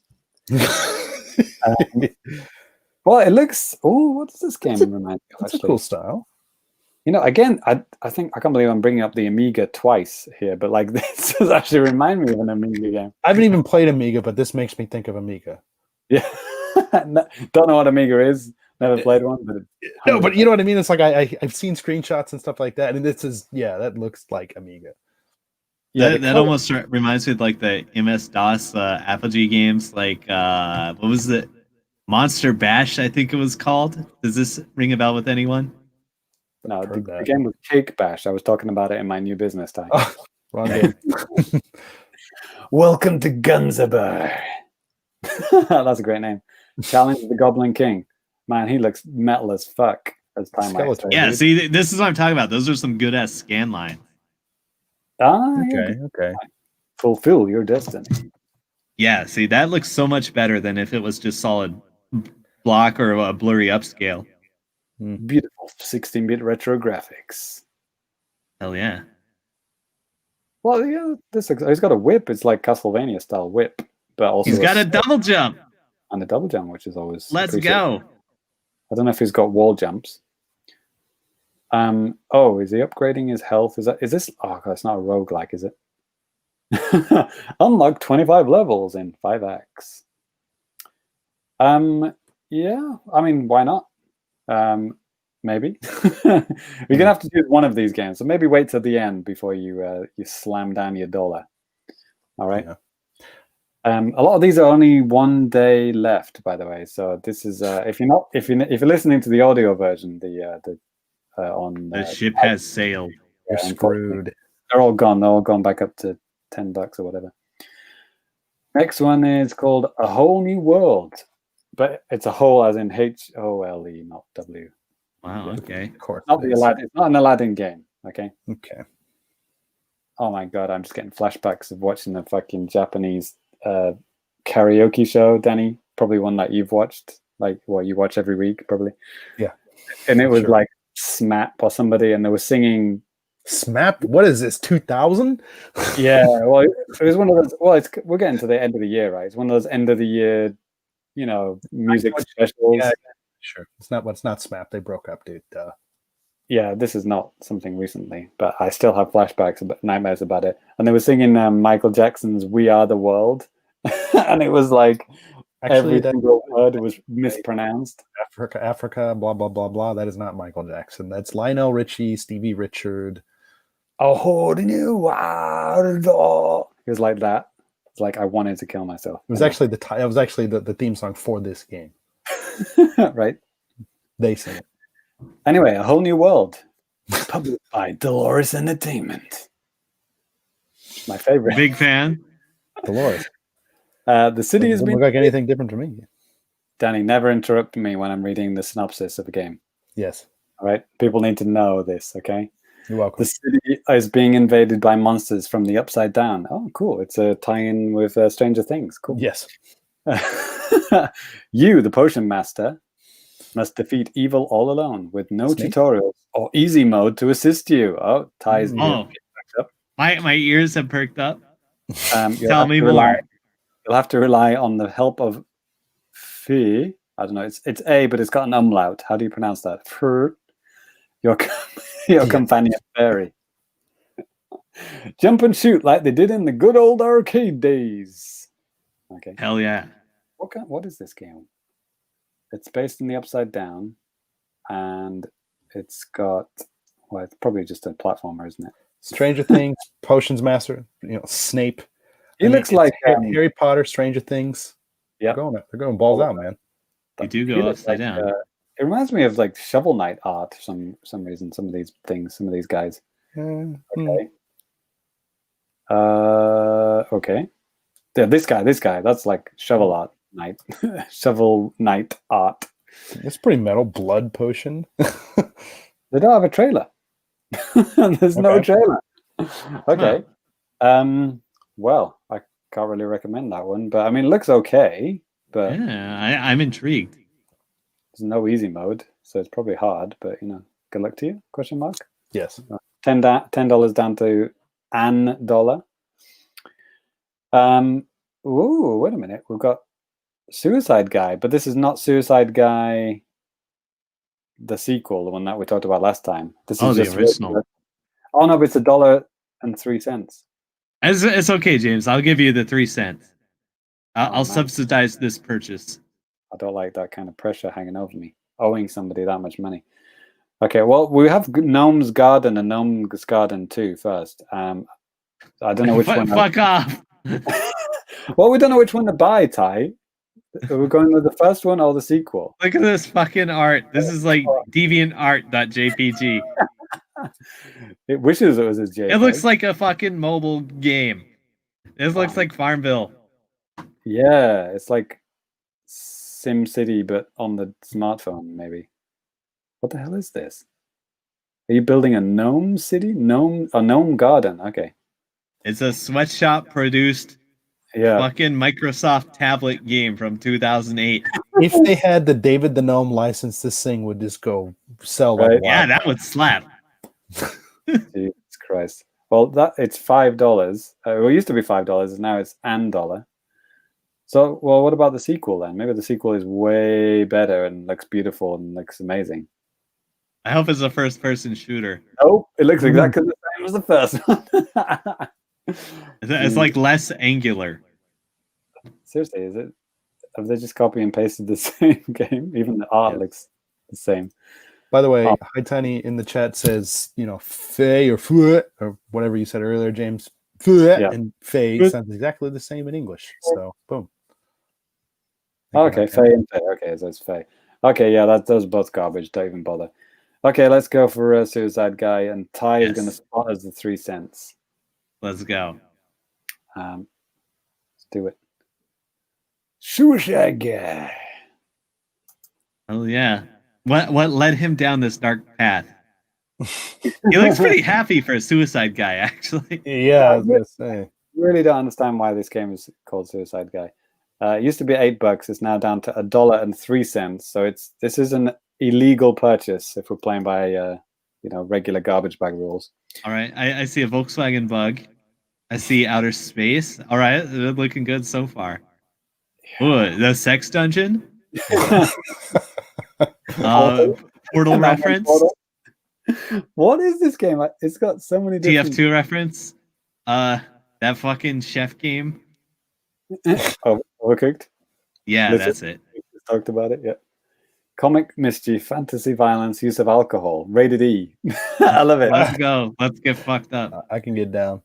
Well, it looks... Oh, what does this game remind me of?
It's a cool style.
Again, I think I can't believe I'm bringing up the Amiga twice here, but like this does actually remind me of an Amiga game.
I haven't even played Amiga, but this makes me think of Amiga.
Yeah. Don't know what Amiga is, Never played one, but
No, but you know what I mean. It's like I've seen screenshots and stuff like that, and this is that looks like Amiga.
yeah,
That almost reminds me of like the MS DOS Apogee games. Like what was it? Monster Bash, I think it was called. Does this ring a bell with anyone?
no,
heard
the
that.
game was Cake Bash. I was talking about it in my new business time.
Oh, wrong game.
Welcome to Gunzabar. That's a great name. Challenge the Goblin King. Man, he looks metal as fuck as time
Skeletor.
like.
Yeah, see, this is what I'm talking about. Those are some good ass scan lines.
Okay.
Fulfill your destiny.
Yeah, see, that looks so much better than if it was just solid block or a blurry upscale.
Beautiful 16-bit retro graphics.
Hell yeah.
Well, yeah, he's got a whip. It's like Castlevania style whip, but also
He's got a double jump.
and a double jump, which is always
Let's
appreciated.
go.
I don't know if he's got wall jumps. Oh, is he upgrading his health? Is this? Oh, God, it's not a roguelike, is it? Unlock 25 levels in 5x. Yeah, I mean, why not? Maybe. You're gonna have to choose one of these games, so maybe wait till the end before you slam down your dollar. All right.
Yeah.
A lot of these are only 1 day left, by the way. So this is if you're listening to the audio version,
The ship has sailed.
You're screwed.
they're all gone. They're all gone back up to $10 or whatever. Next one is called A Whole New World, but it's a whole as in HOLE, not W.
Wow, okay.
Of course.
Not the Aladdin. It's not an Aladdin game. Okay.
Okay.
Oh my God, I'm just getting flashbacks of watching the fucking Japanese karaoke show, Danny. Probably one that you've watched, like what you watch every week, probably.
Yeah.
And it was
Sure.
like SMAP or somebody, and they were singing.
SMAP? What is this? 2000?
Yeah, well, it was one of those. Well, we're getting to the end of the year, right? It's one of those end of the year, music specials.
Yeah, sure. It's not SMAP. They broke up, dude.
Yeah, this is not something recently, but I still have flashbacks, nightmares about it. And they were singing Michael Jackson's "We Are the World," and it was like every single word was mispronounced.
Africa, blah blah blah blah. That is not Michael Jackson. That's Lionel Richie, Stevie Richard.
A whole new world. It was like that. It's like I wanted to kill myself.
It was actually the theme song for this game.
Right.
They sing it.
Anyway, A Whole New World, published by Dolores Entertainment. My favorite.
Big fan.
Dolores.
The city has
Doesn't
been.
look like anything different to me.
Danny, never interrupt me when I'm reading the synopsis of a game.
Yes.
All right, people need to know this. Okay.
You're welcome.
The city is being invaded by monsters from the Upside Down. Oh, cool! It's a tie-in with Stranger Things. Cool.
Yes.
You, the potion master, must defeat evil all alone with no tutorials or easy mode to assist you. Oh, ties.
Oh, my ears have perked up.
Tell
me more.
You'll have to rely on the help of Fee. I don't know. It's A, but it's got an umlaut. How do you pronounce that? Fur. Your companion fairy. Jump and shoot like they did in the good old arcade days. Okay.
Hell yeah.
What is this game? It's based in the Upside Down, and it's got. Well, it's probably just a platformer, isn't it?
Stranger Things, Potions Master, Snape.
He looks like
Harry Potter, Stranger Things.
Yeah,
they're going balls out, man.
You do go upside down.
It reminds me of like Shovel Knight art for some reason. Some of these things, some of these guys. Okay. Okay. Yeah, this guy. That's like Shovel Knight. Shovel Knight art.
It's pretty metal. Blood Potion.
They don't have a trailer. There's no trailer. Okay. Well, I can't really recommend that one, but I mean, it looks okay. But
yeah, I'm intrigued.
There's no easy mode, so it's probably hard. But good luck to you? Question mark.
Yes.
$10 down to $1. Ooh, wait a minute. We've got Suicide Guy, but this is not Suicide Guy, the sequel, the one that we talked about last time. This is just
the original.
Oh no, but it's $1.03.
It's okay, James. I'll give you the 3 cents. I'll subsidize this purchase.
I don't like that kind of pressure hanging over me. owing somebody that much money. Okay, well, we have Gnome's Garden and Gnome's Garden 2 first. I don't know which one.
Fuck off.
Well, we don't know which one to buy, Ty. Are we going with the first one or the sequel?
Look at this fucking art. This is like deviantart.jpg.
It wishes it was a JPEG.
It looks like a fucking mobile game. This looks like Farmville.
Yeah, it's like SimCity, but on the smartphone, maybe. What the hell is this? Are you building a gnome city? Gnome garden. Okay.
It's a sweatshop produced
Yeah.
fucking Microsoft tablet game from 2008.
If they had the David the Gnome license, this thing would just go sell like
Right.
Yeah,
wild.
that would slap.
Jesus Christ. Well, it's $5. Well, it used to be $5, now it's $1. So, well, what about the sequel then? Maybe the sequel is way better and looks beautiful and looks amazing.
I hope it's a first-person shooter.
Nope, it looks exactly the same as the first one.
It's like less angular.
Seriously, is it? Have they just copy and pasted the same game? Even the art looks the same.
By the way, Hi Tiny in the chat says, Fey or Fue or whatever you said earlier, James. Fue and Fey sounds exactly the same in English. So, boom.
Okay, Fey and Fey. Okay, so it's Fey. Okay, yeah, those are both garbage. Don't even bother. Okay, let's go for Suicide Guy, and Ty is going to spot us the 3 cents.
Let's go.
Let's do it. Suicide Guy.
Oh yeah. What led him down this dark path? He looks pretty happy for a Suicide Guy, actually.
Yeah, I was gonna say.
Really don't understand why this game is called Suicide Guy. It used to be $8. It's now down to $1.03. So this is an illegal purchase if we're playing by regular garbage bag rules.
All right, I see a Volkswagen Bug. I see outer space. All right, they're looking good so far. Ooh, the sex dungeon. Portal reference.
Portal. What is this game? It's got so many different...
TF2 reference. That fucking chef game.
Overcooked?
Yeah,
Listen,
that's it.
We just talked about it, yeah. Comic mischief, fantasy violence, use of alcohol. Rated E. I love it.
Let's go. Let's get fucked up.
I can get down.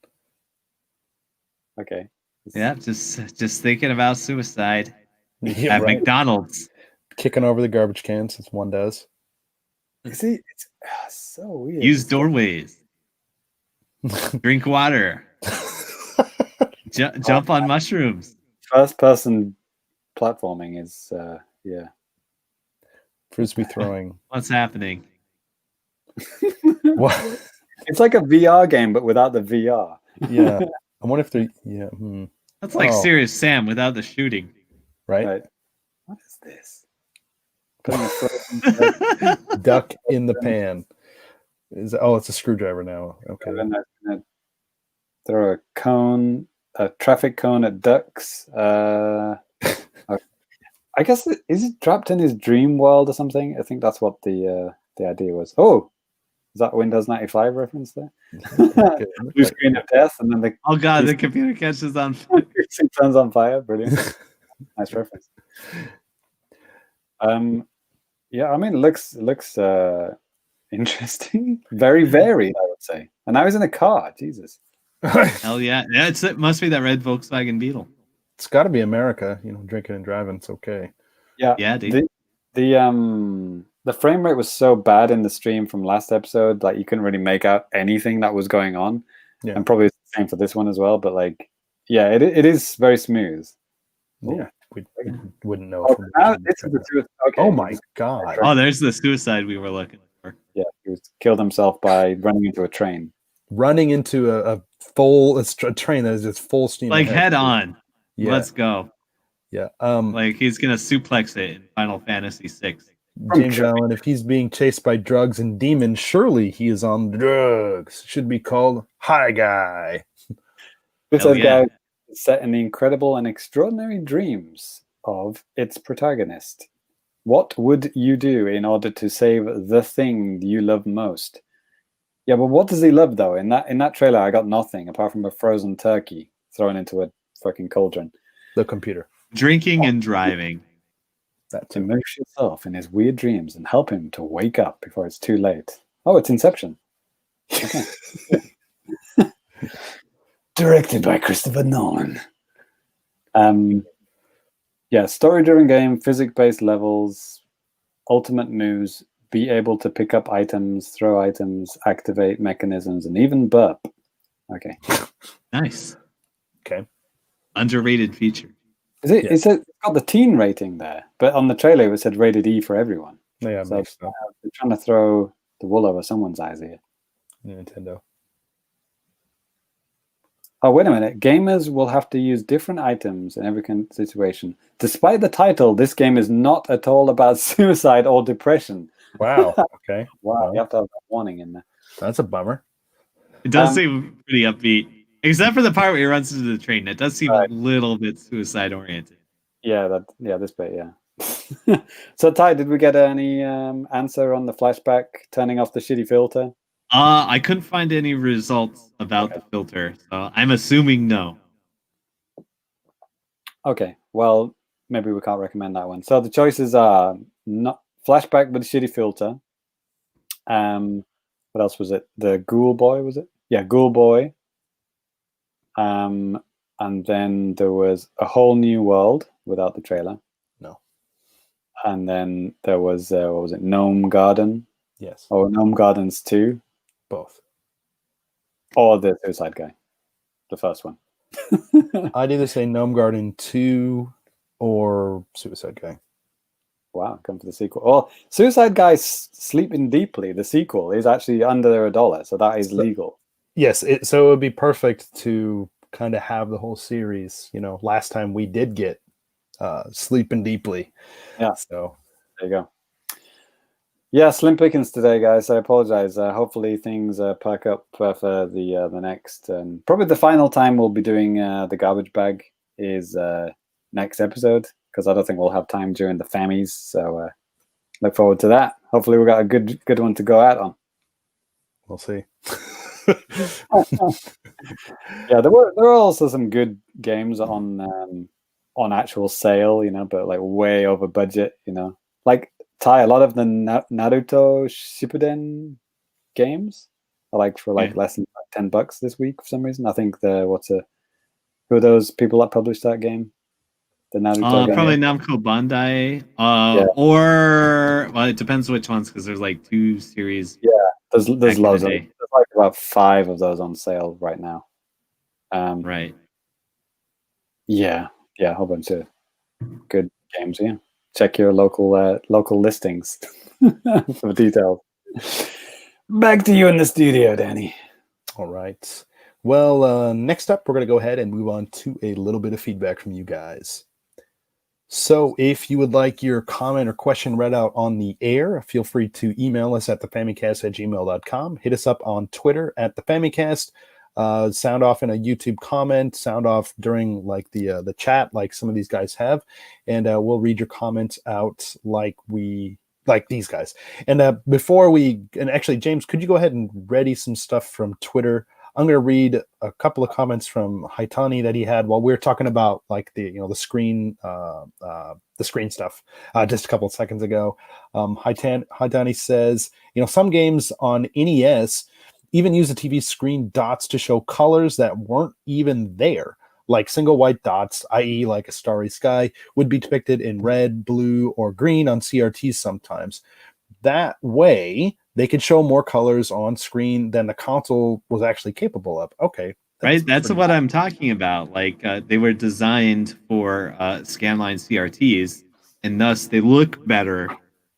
Okay.
Yeah, just thinking about suicide
Yeah,
at
right.
McDonald's.
Kicking over the garbage cans as one does.
You see, it's so weird.
Use doorways. Drink water. Jump on mushrooms.
First person platforming is
Frisbee throwing.
What's happening?
What?
It's like a VR game, but without the VR.
Yeah. I wonder if they're
That's like Serious Sam without the shooting.
right?
What is this? Putting a frozen
Duck in the pan. It's a screwdriver now. Okay.
and I'm gonna throw a traffic cone at ducks. I guess is it trapped in his dream world or something? I think that's what the idea was. Oh, is that Windows 95 reference there? Blue screen of death, and then
Oh god, the computer catches on fire.
it turns on fire. Brilliant. Nice reference. Yeah, I mean, it looks interesting. Very varied, I would say. And now he's in a car. Jesus.
Hell yeah. It must be that red Volkswagen Beetle.
It's got to be America. Drinking and driving. It's okay.
Yeah.
Yeah, dude.
The frame rate was so bad in the stream from last episode, like you couldn't really make out anything that was going on.
Yeah.
And probably it's the same for this one as well. But it is very smooth.
Yeah, we wouldn't know.
Oh, now this is the truth. Okay.
Oh my god!
Oh, there's the suicide we were looking for.
Yeah, he killed himself by running into a train.
Running into a train that is just full steam.
Like
ahead.
head on.
Yeah.
Let's go.
Yeah.
Like he's gonna suplex it in Final Fantasy VI.
James Allen, if he's being chased by drugs and demons, surely he is on drugs. Should be called High Guy.
This
Hell yeah.
guy is set in the incredible and extraordinary dreams of its protagonist. What would you do in order to save the thing you love most? Yeah, but what does he love though? In that trailer, I got nothing apart from a frozen turkey thrown into a fucking cauldron.
The computer.
Drinking and driving.
That
To
too.
immerse yourself in his weird dreams and help him to wake up before it's too late. Oh, it's Inception. Okay. Directed by Christopher Nolan. Yeah, story-driven game, physics-based levels, ultimate moves, be able to pick up items, throw items, activate mechanisms, and even burp. Okay.
Nice.
Okay.
Underrated feature.
It
Yes.
said it's got the teen rating there, but on the trailer it said rated E for everyone.
Yeah,
So
makes sense.
they're trying to throw the wool over someone's eyes here.
Nintendo.
Oh, wait a minute. Gamers will have to use different items in every situation. Despite the title, this game is not at all about suicide or depression.
Wow. Okay.
Wow,
Well,
you have to have that warning in there.
that's a bummer.
It does seem pretty upbeat, except for the part where he runs into the train. It does seem a little bit suicide oriented.
Yeah, this bit, yeah. So, Ty, did we get any answer on the flashback turning off the shitty filter?
I couldn't find any results about the filter, so I'm assuming no.
Okay, well, maybe we can't recommend that one. So the choices are not flashback with shitty filter. What else was it? The Ghoul Boy, was it? Yeah, Ghoul Boy. And then there was A Whole New World without the trailer.
No.
And then there was what was it? Gnome Garden.
Yes.
Or Gnome Gardens 2.
Both.
Or the Suicide Guy. The first one.
I'd either say Gnome Garden 2 or Suicide Guy.
Wow, come for the sequel. Well, Suicide Guy Sleeping Deeply, the sequel, is actually under $1, so that is legal.
Yes, so it would be perfect to kind of have the whole series. You know, last time we did get Sleeping Deeply.
Yeah.
So
there you go. Yeah, slim pickings today, guys. I apologize. Hopefully things perk up for the next. Probably the final time we'll be doing the garbage bag is next episode, because I don't think we'll have time during the Fammies. So look forward to that. Hopefully we got a good one to go out on.
we'll see.
Yeah, there were also some good games on actual sale, you know, but like way over budget, you know. Like Ty, a lot of the Naruto Shippuden games are like for like less than $10 this week for some reason. I think who are those people that published that game? The Naruto game?
Probably Namco Bandai. Or well, it depends which ones, because there's like 2 series.
Yeah, there's loads of
there's
like about 5 of those on sale right now.
Right.
Yeah, a whole bunch of good games. Yeah, check your local listings for details. Back to you in the studio, Danny.
All right. Well, next up, we're going to go ahead and move on to a little bit of feedback from you guys. So if you would like your comment or question read out on the air, feel free to email us at thefamicast@gmail.com. Hit us up on Twitter at thefamicast. Sound off in a YouTube comment, sound off during like the chat, like some of these guys have, and we'll read your comments out like these guys. And actually, James, could you go ahead and ready some stuff from Twitter? I'm going to read a couple of comments from Haitani that he had while we were talking about like the screen stuff just a couple of seconds ago. Haitani says, some games on NES even use the TV screen dots to show colors that weren't even there. Like single white dots, i.e. like a starry sky, would be depicted in red, blue, or green on CRTs sometimes. That way, they could show more colors on screen than the console was actually capable of. Okay.
Right? That's what I'm talking about. Like, they were designed for scanline CRTs, and thus they look better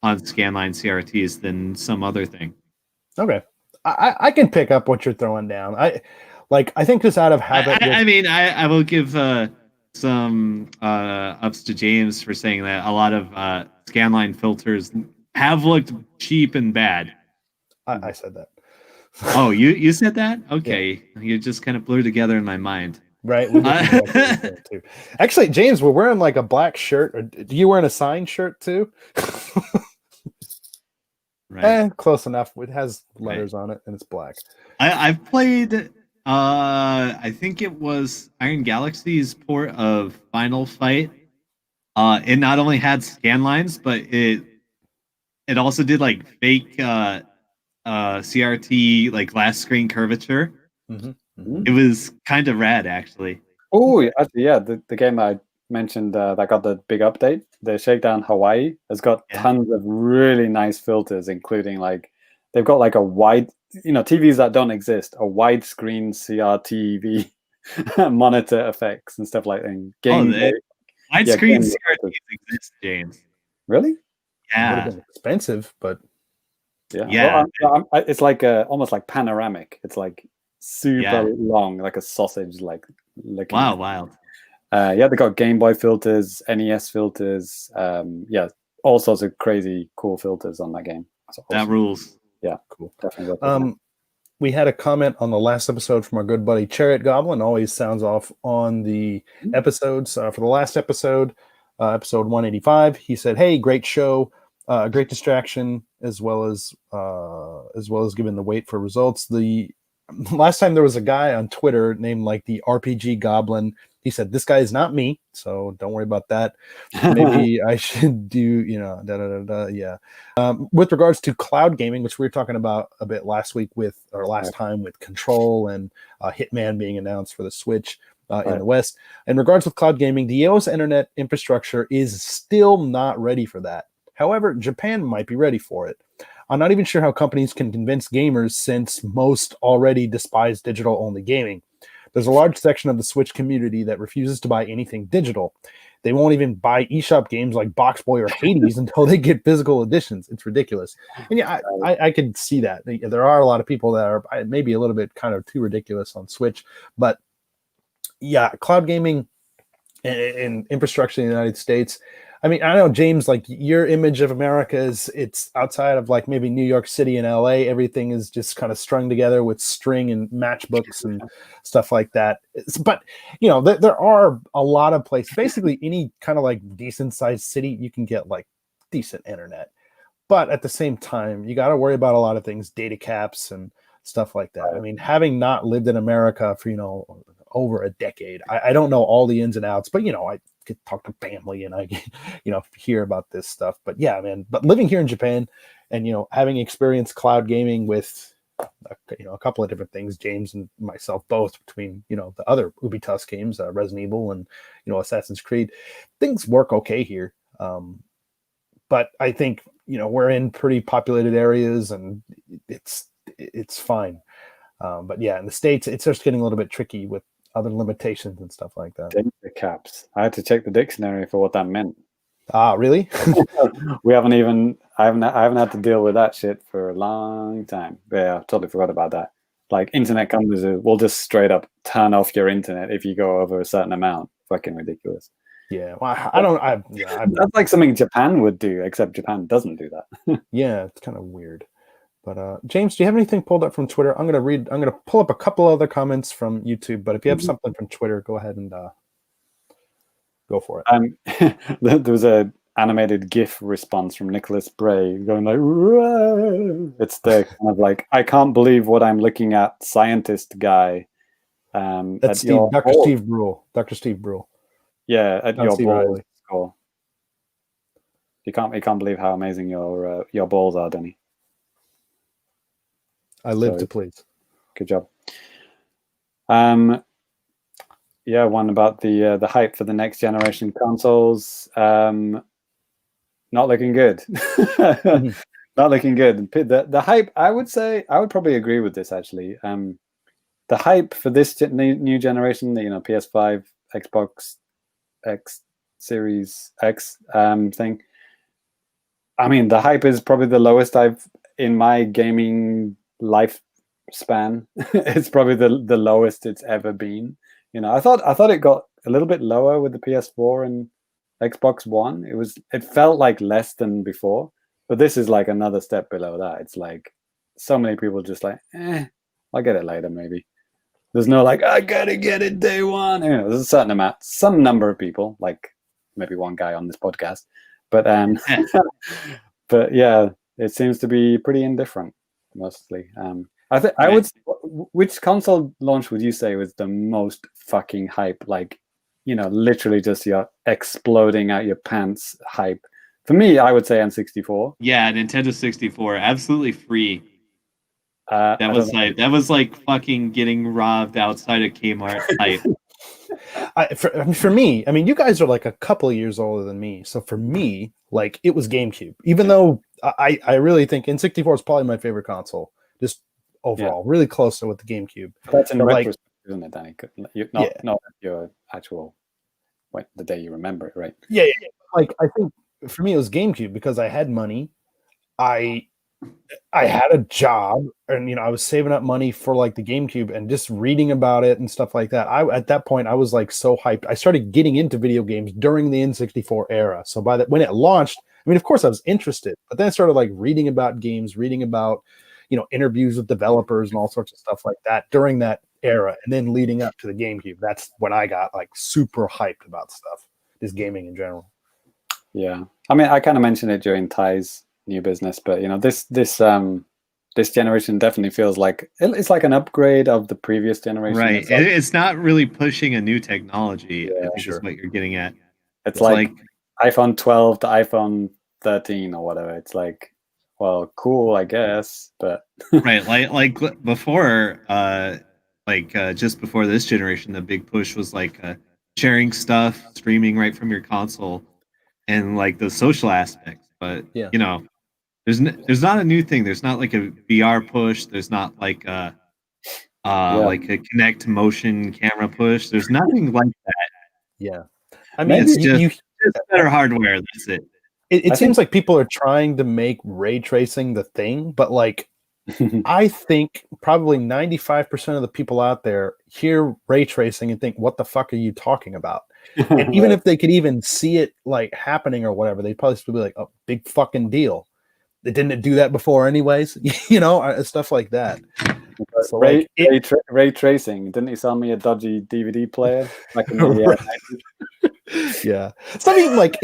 on scanline CRTs than some other thing.
Okay. I can pick up what you're throwing down. I think just out of habit.
I will give some ups to James for saying that a lot of scanline filters have looked cheap and bad.
I said that.
Oh, you said that? Okay. Yeah. You just kind of blew together in my mind.
Right. Too. Actually, James, we're wearing like a black shirt. Are you wearing a signed shirt too? Right. Close enough. It has letters on it and it's black.
I've played I think it was Iron Galaxy's port of Final Fight It not only had scan lines, but it also did like fake CRT, like glass screen curvature. It was kind of rad, actually.
Oh, actually, yeah, the game I mentioned that got the big update, the Shakedown Hawaii, has got tons of really nice filters, including like they've got like a wide, TVs that don't exist, a widescreen CRTV monitor effects and stuff like that.
Widescreen CRTs exist, James.
Really?
It would have
Yeah.
been expensive, but
Yeah.
Well, it's like almost like panoramic. It's like super long, like a sausage, like looking.
Wow, wild.
Yeah, they got Game Boy filters, NES filters. Yeah, all sorts of crazy cool filters on that game. Awesome.
That rules.
Yeah,
cool.
Definitely.
We had a comment on the last episode from our good buddy Chariot Goblin. Always sounds off on the episodes. For the last episode, episode 185, he said, "Hey, great show, great distraction, as well as giving the wait for results." The last time there was a guy on Twitter named like the RPG Goblin. He said, "This guy is not me, so don't worry about that. Maybe I should do, yeah." With regards to cloud gaming, which we were talking about a bit last time with Control and Hitman being announced for the Switch in the West. In regards with cloud gaming, the EOS internet infrastructure is still not ready for that. However, Japan might be ready for it. I'm not even sure how companies can convince gamers, since most already despise digital-only gaming. There's a large section of the Switch community that refuses to buy anything digital. They won't even buy eShop games like Box Boy or Hades until they get physical editions. It's ridiculous. And yeah, I could see that. There are a lot of people that are maybe a little bit kind of too ridiculous on Switch. But yeah, cloud gaming and infrastructure in the United States. I mean, I know, James, like your image of America is it's outside of like maybe New York City and LA. Everything is just kind of strung together with string and matchbooks and stuff like that. But, there are a lot of places, basically any kind of like decent sized city, you can get like decent internet. But at the same time, you got to worry about a lot of things, data caps and stuff like that. I mean, having not lived in America for, over a decade, I don't know all the ins and outs, but, I could talk to family and I hear about this stuff. But yeah, man, but living here in Japan and, having experienced cloud gaming with, a couple of different things, James and myself, both between, the other Ubisoft games, Resident Evil and, Assassin's Creed, things work okay here. But I think, we're in pretty populated areas and it's fine. But yeah, in the States, it's just getting a little bit tricky with other limitations and stuff like that.
Data caps. I had to check the dictionary for what that meant.
Ah, really?
I haven't had to deal with that shit for a long time. But yeah, I totally forgot about that. Like internet companies will just straight up turn off your internet if you go over a certain amount. Fucking ridiculous.
Yeah, well,
that's like something Japan would do, except Japan doesn't do that.
Yeah, it's kind of weird. But James, do you have anything pulled up from Twitter? I'm gonna pull up a couple other comments from YouTube, but if you have something from Twitter, go ahead and go for it.
There was a animated GIF response from Nicholas Bray going like, "Whoa!" It's the kind of like, I can't believe what I'm looking at, scientist guy.
That's Dr. Steve Brule. Dr. Steve Brule.
Yeah, at your
Steve
balls
Riley.
score. You can't believe how amazing your balls are, Denny.
I live to please.
Good job. Yeah, one about the hype for the next generation consoles. Not looking good. Not looking good. The hype, I would probably agree with this actually. The hype for this new generation, PS5, Xbox X Series X thing. I mean, the hype is probably the lowest in my gaming lifespan. It's probably the lowest it's ever been. I thought it got a little bit lower with the PS4 and Xbox One. It felt like less than before, but this is like another step below that. It's like so many people just like, I'll get it later maybe. There's no like, I gotta get it day one. There's a some number of people, like maybe one guy on this podcast, but but yeah, it seems to be pretty indifferent mostly. Which console launch would you say was the most fucking hype? Like literally just your exploding out your pants hype. For me, I would say N64.
Yeah, Nintendo 64, absolutely free.
I
That
don't
was like fucking getting robbed outside of Kmart type.
For me, I mean, you guys are like a couple of years older than me, so for me, like it was GameCube. Even though I really think N64 is probably my favorite console, just overall, really close to with the GameCube.
That's in
But, like,
retrospect, isn't it, Danny?
Yeah.
Not your actual, the day you remember it, right?
Yeah. Like I think for me it was GameCube because I had money. I had a job, and I was saving up money for like the GameCube and just reading about it and stuff like that. At that point I was like so hyped. I started getting into video games during the N64 era. So when it launched, I mean, of course I was interested, but then I started like reading about games, reading about interviews with developers and all sorts of stuff like that during that era, and then leading up to the GameCube. That's when I got like super hyped about stuff, just gaming in general.
Yeah, I mean, I kind of mentioned it during Ty's new business, but this generation definitely feels like it's like an upgrade of the previous generation.
Right. It's not really pushing a new technology,
Yeah,
I think is what you're getting at.
It's like iPhone 12 to iPhone 13 or whatever. It's like, well, cool, I guess, but
right, like before, just before this generation, the big push was like sharing stuff, streaming right from your console, and like the social aspects. But there's not a new thing. There's not like a VR push. There's not like a like a Kinect motion camera push. There's nothing like that.
Yeah, I mean,
it's just better hardware. That's it.
It seems like people are trying to make ray tracing the thing, but like I think probably 95% of the people out there hear ray tracing and think, "What the fuck are you talking about?" And even if they could even see it like happening or whatever, they'd probably still be like, "Oh, big fucking deal. They didn't do that before, anyways." Stuff like that.
So ray tracing. Didn't he sell me a dodgy DVD player back in the
Yeah. So I mean, like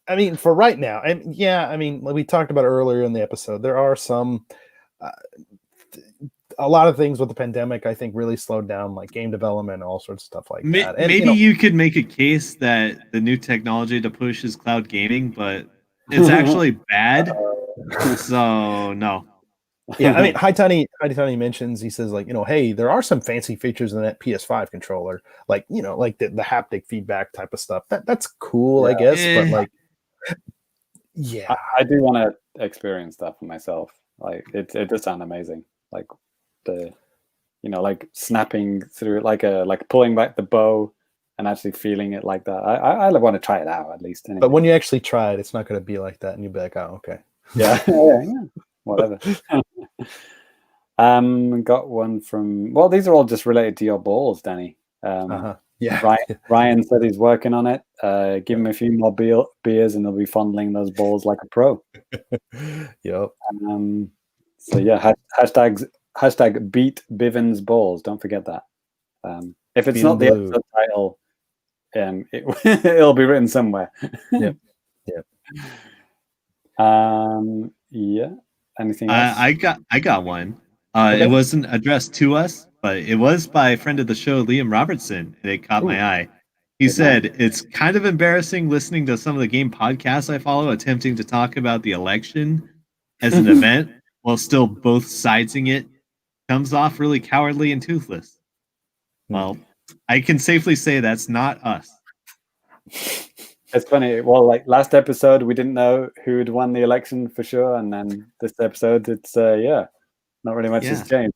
I mean, for right now, and I mean, like we talked about earlier in the episode, there are some a lot of things with the pandemic I think really slowed down like game development and all sorts of stuff like that. And
maybe you could make a case that the new technology to push is cloud gaming, but it's actually bad. So no.
Yeah, I mean, High Tiny mentions, he says like, hey, there are some fancy features in that PS5 controller, like like the haptic feedback type of stuff. That's cool, I guess, but like,
I do want to experience that for myself. Like it does sound amazing. Like the like snapping through like pulling back the bow and actually feeling it like that. I want to try it out at least. Anyway.
But when you actually try it, it's not going to be like that, and you'll be like, oh, okay.
Yeah. Whatever. Got one from. Well, these are all just related to your balls, Danny.
Yeah.
Ryan said he's working on it. Give him a few more beers, and he'll be fondling those balls like a pro.
Yep.
So yeah, hashtag beat Bivens balls. Don't forget that. If it's not the episode title, it'll be written somewhere.
Yep.
Yeah. Anything else?
I got one. Okay. It wasn't addressed to us, but it was by a friend of the show, Liam Robertson, and it caught my eye. He said, "It's kind of embarrassing listening to some of the game podcasts I follow attempting to talk about the election as an event while still both sidesing it. Comes off really cowardly and toothless." Well, I can safely say that's not us.
It's funny. Well, like last episode, we didn't know who'd won the election for sure, and then this episode, it's not really much has changed.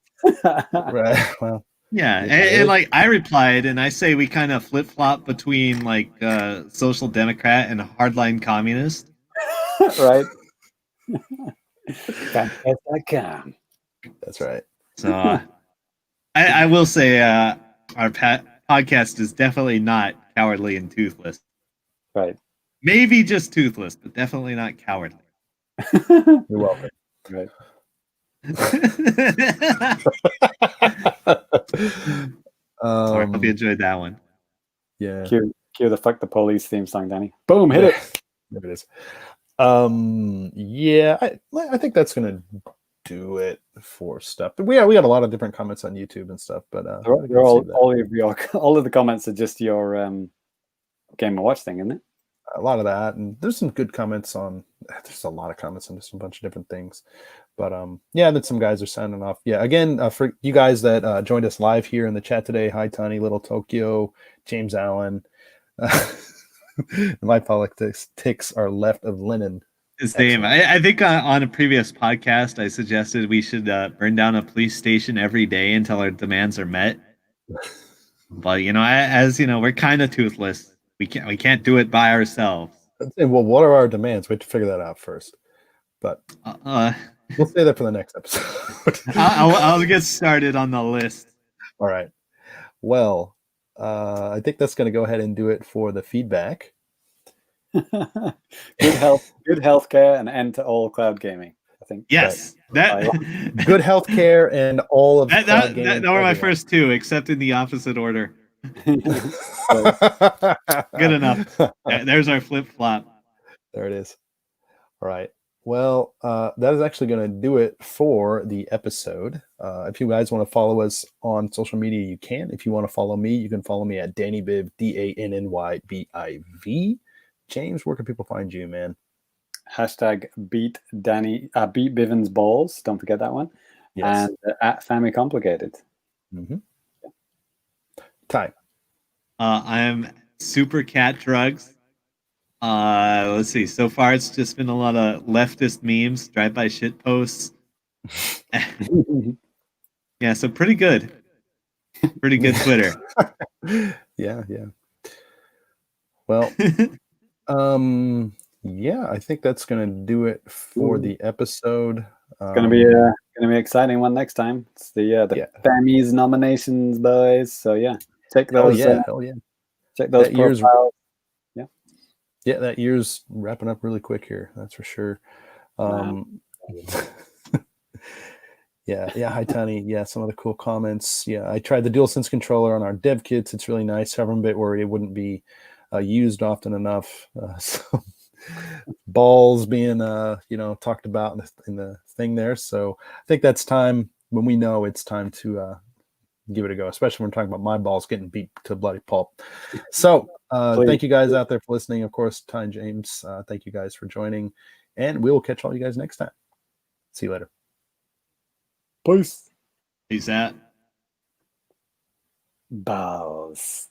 Right. Well.
Yeah, and like I replied, and I say we kind of flip flop between like social democrat and hardline communist.
Right. Famicast.com.
That's right.
So I will say our podcast is definitely not cowardly and toothless.
Right.
Maybe just toothless, but definitely not cowardly.
You're welcome.
Right.
Sorry, hope you enjoyed that one.
Yeah.
Cue the fuck the police theme song, Danny. Boom, hit it.
There it is. Yeah, I think that's gonna do it for stuff. We got a lot of different comments on YouTube and stuff, but
all of the comments are just your Game & Watch thing, isn't it?
A lot of that, and there's some good comments on. There's a lot of comments on just a bunch of different things, but yeah, then some guys are signing off. Yeah, again, for you guys that joined us live here in the chat today, hi Tony, Little Tokyo, James Allen. My politics ticks are left of linen.
Same. I think on a previous podcast, I suggested we should burn down a police station every day until our demands are met. But as you know, we're kind of toothless. We can't do it by ourselves.
And well, what are our demands? We have to figure that out first. But we'll say that for the next episode.
I'll get started on the list.
All right. Well, I think that's going to go ahead and do it for the feedback.
Good healthcare, and end to all cloud gaming. I think.
Yes,
good healthcare and all of
that were my first two, except in the opposite order. Good enough. There's our flip flop.
There it is. All right. Well, that is actually going to do it for the episode. If you guys want to follow us on social media, you can. If you want to follow me, you can follow me at DannyBiv, DANNYBIV. James, where can people find you, man?
Hashtag beat Bivens balls. Don't forget that one.
Yes.
And at Famicomplicated.
Mm-hmm. Ty.
I am Super Cat Drugs. Let's see. So far, it's just been a lot of leftist memes, drive-by shit posts. Yeah, so pretty good. Pretty good Twitter.
Yeah. Well, yeah, I think that's gonna do it for the episode.
It's gonna be an exciting one next time. It's the Fammies nominations, boys. So yeah, check those.
Hell yeah.
Check those profiles.
Yeah, that year's wrapping up really quick here. That's for sure. Yeah. Hi, Tony. Yeah, some of the cool comments. Yeah, I tried the DualSense controller on our dev kits. It's really nice. Having a bit where it wouldn't be used often enough. So balls being talked about in the thing there. So I think that's time when we know it's time to give it a go, especially when we're talking about my balls getting beat to bloody pulp. So thank you guys out there for listening. Of course, Ty and James, thank you guys for joining, and we will catch all you guys next time. See you later.
Peace.
Peace out.
Balls.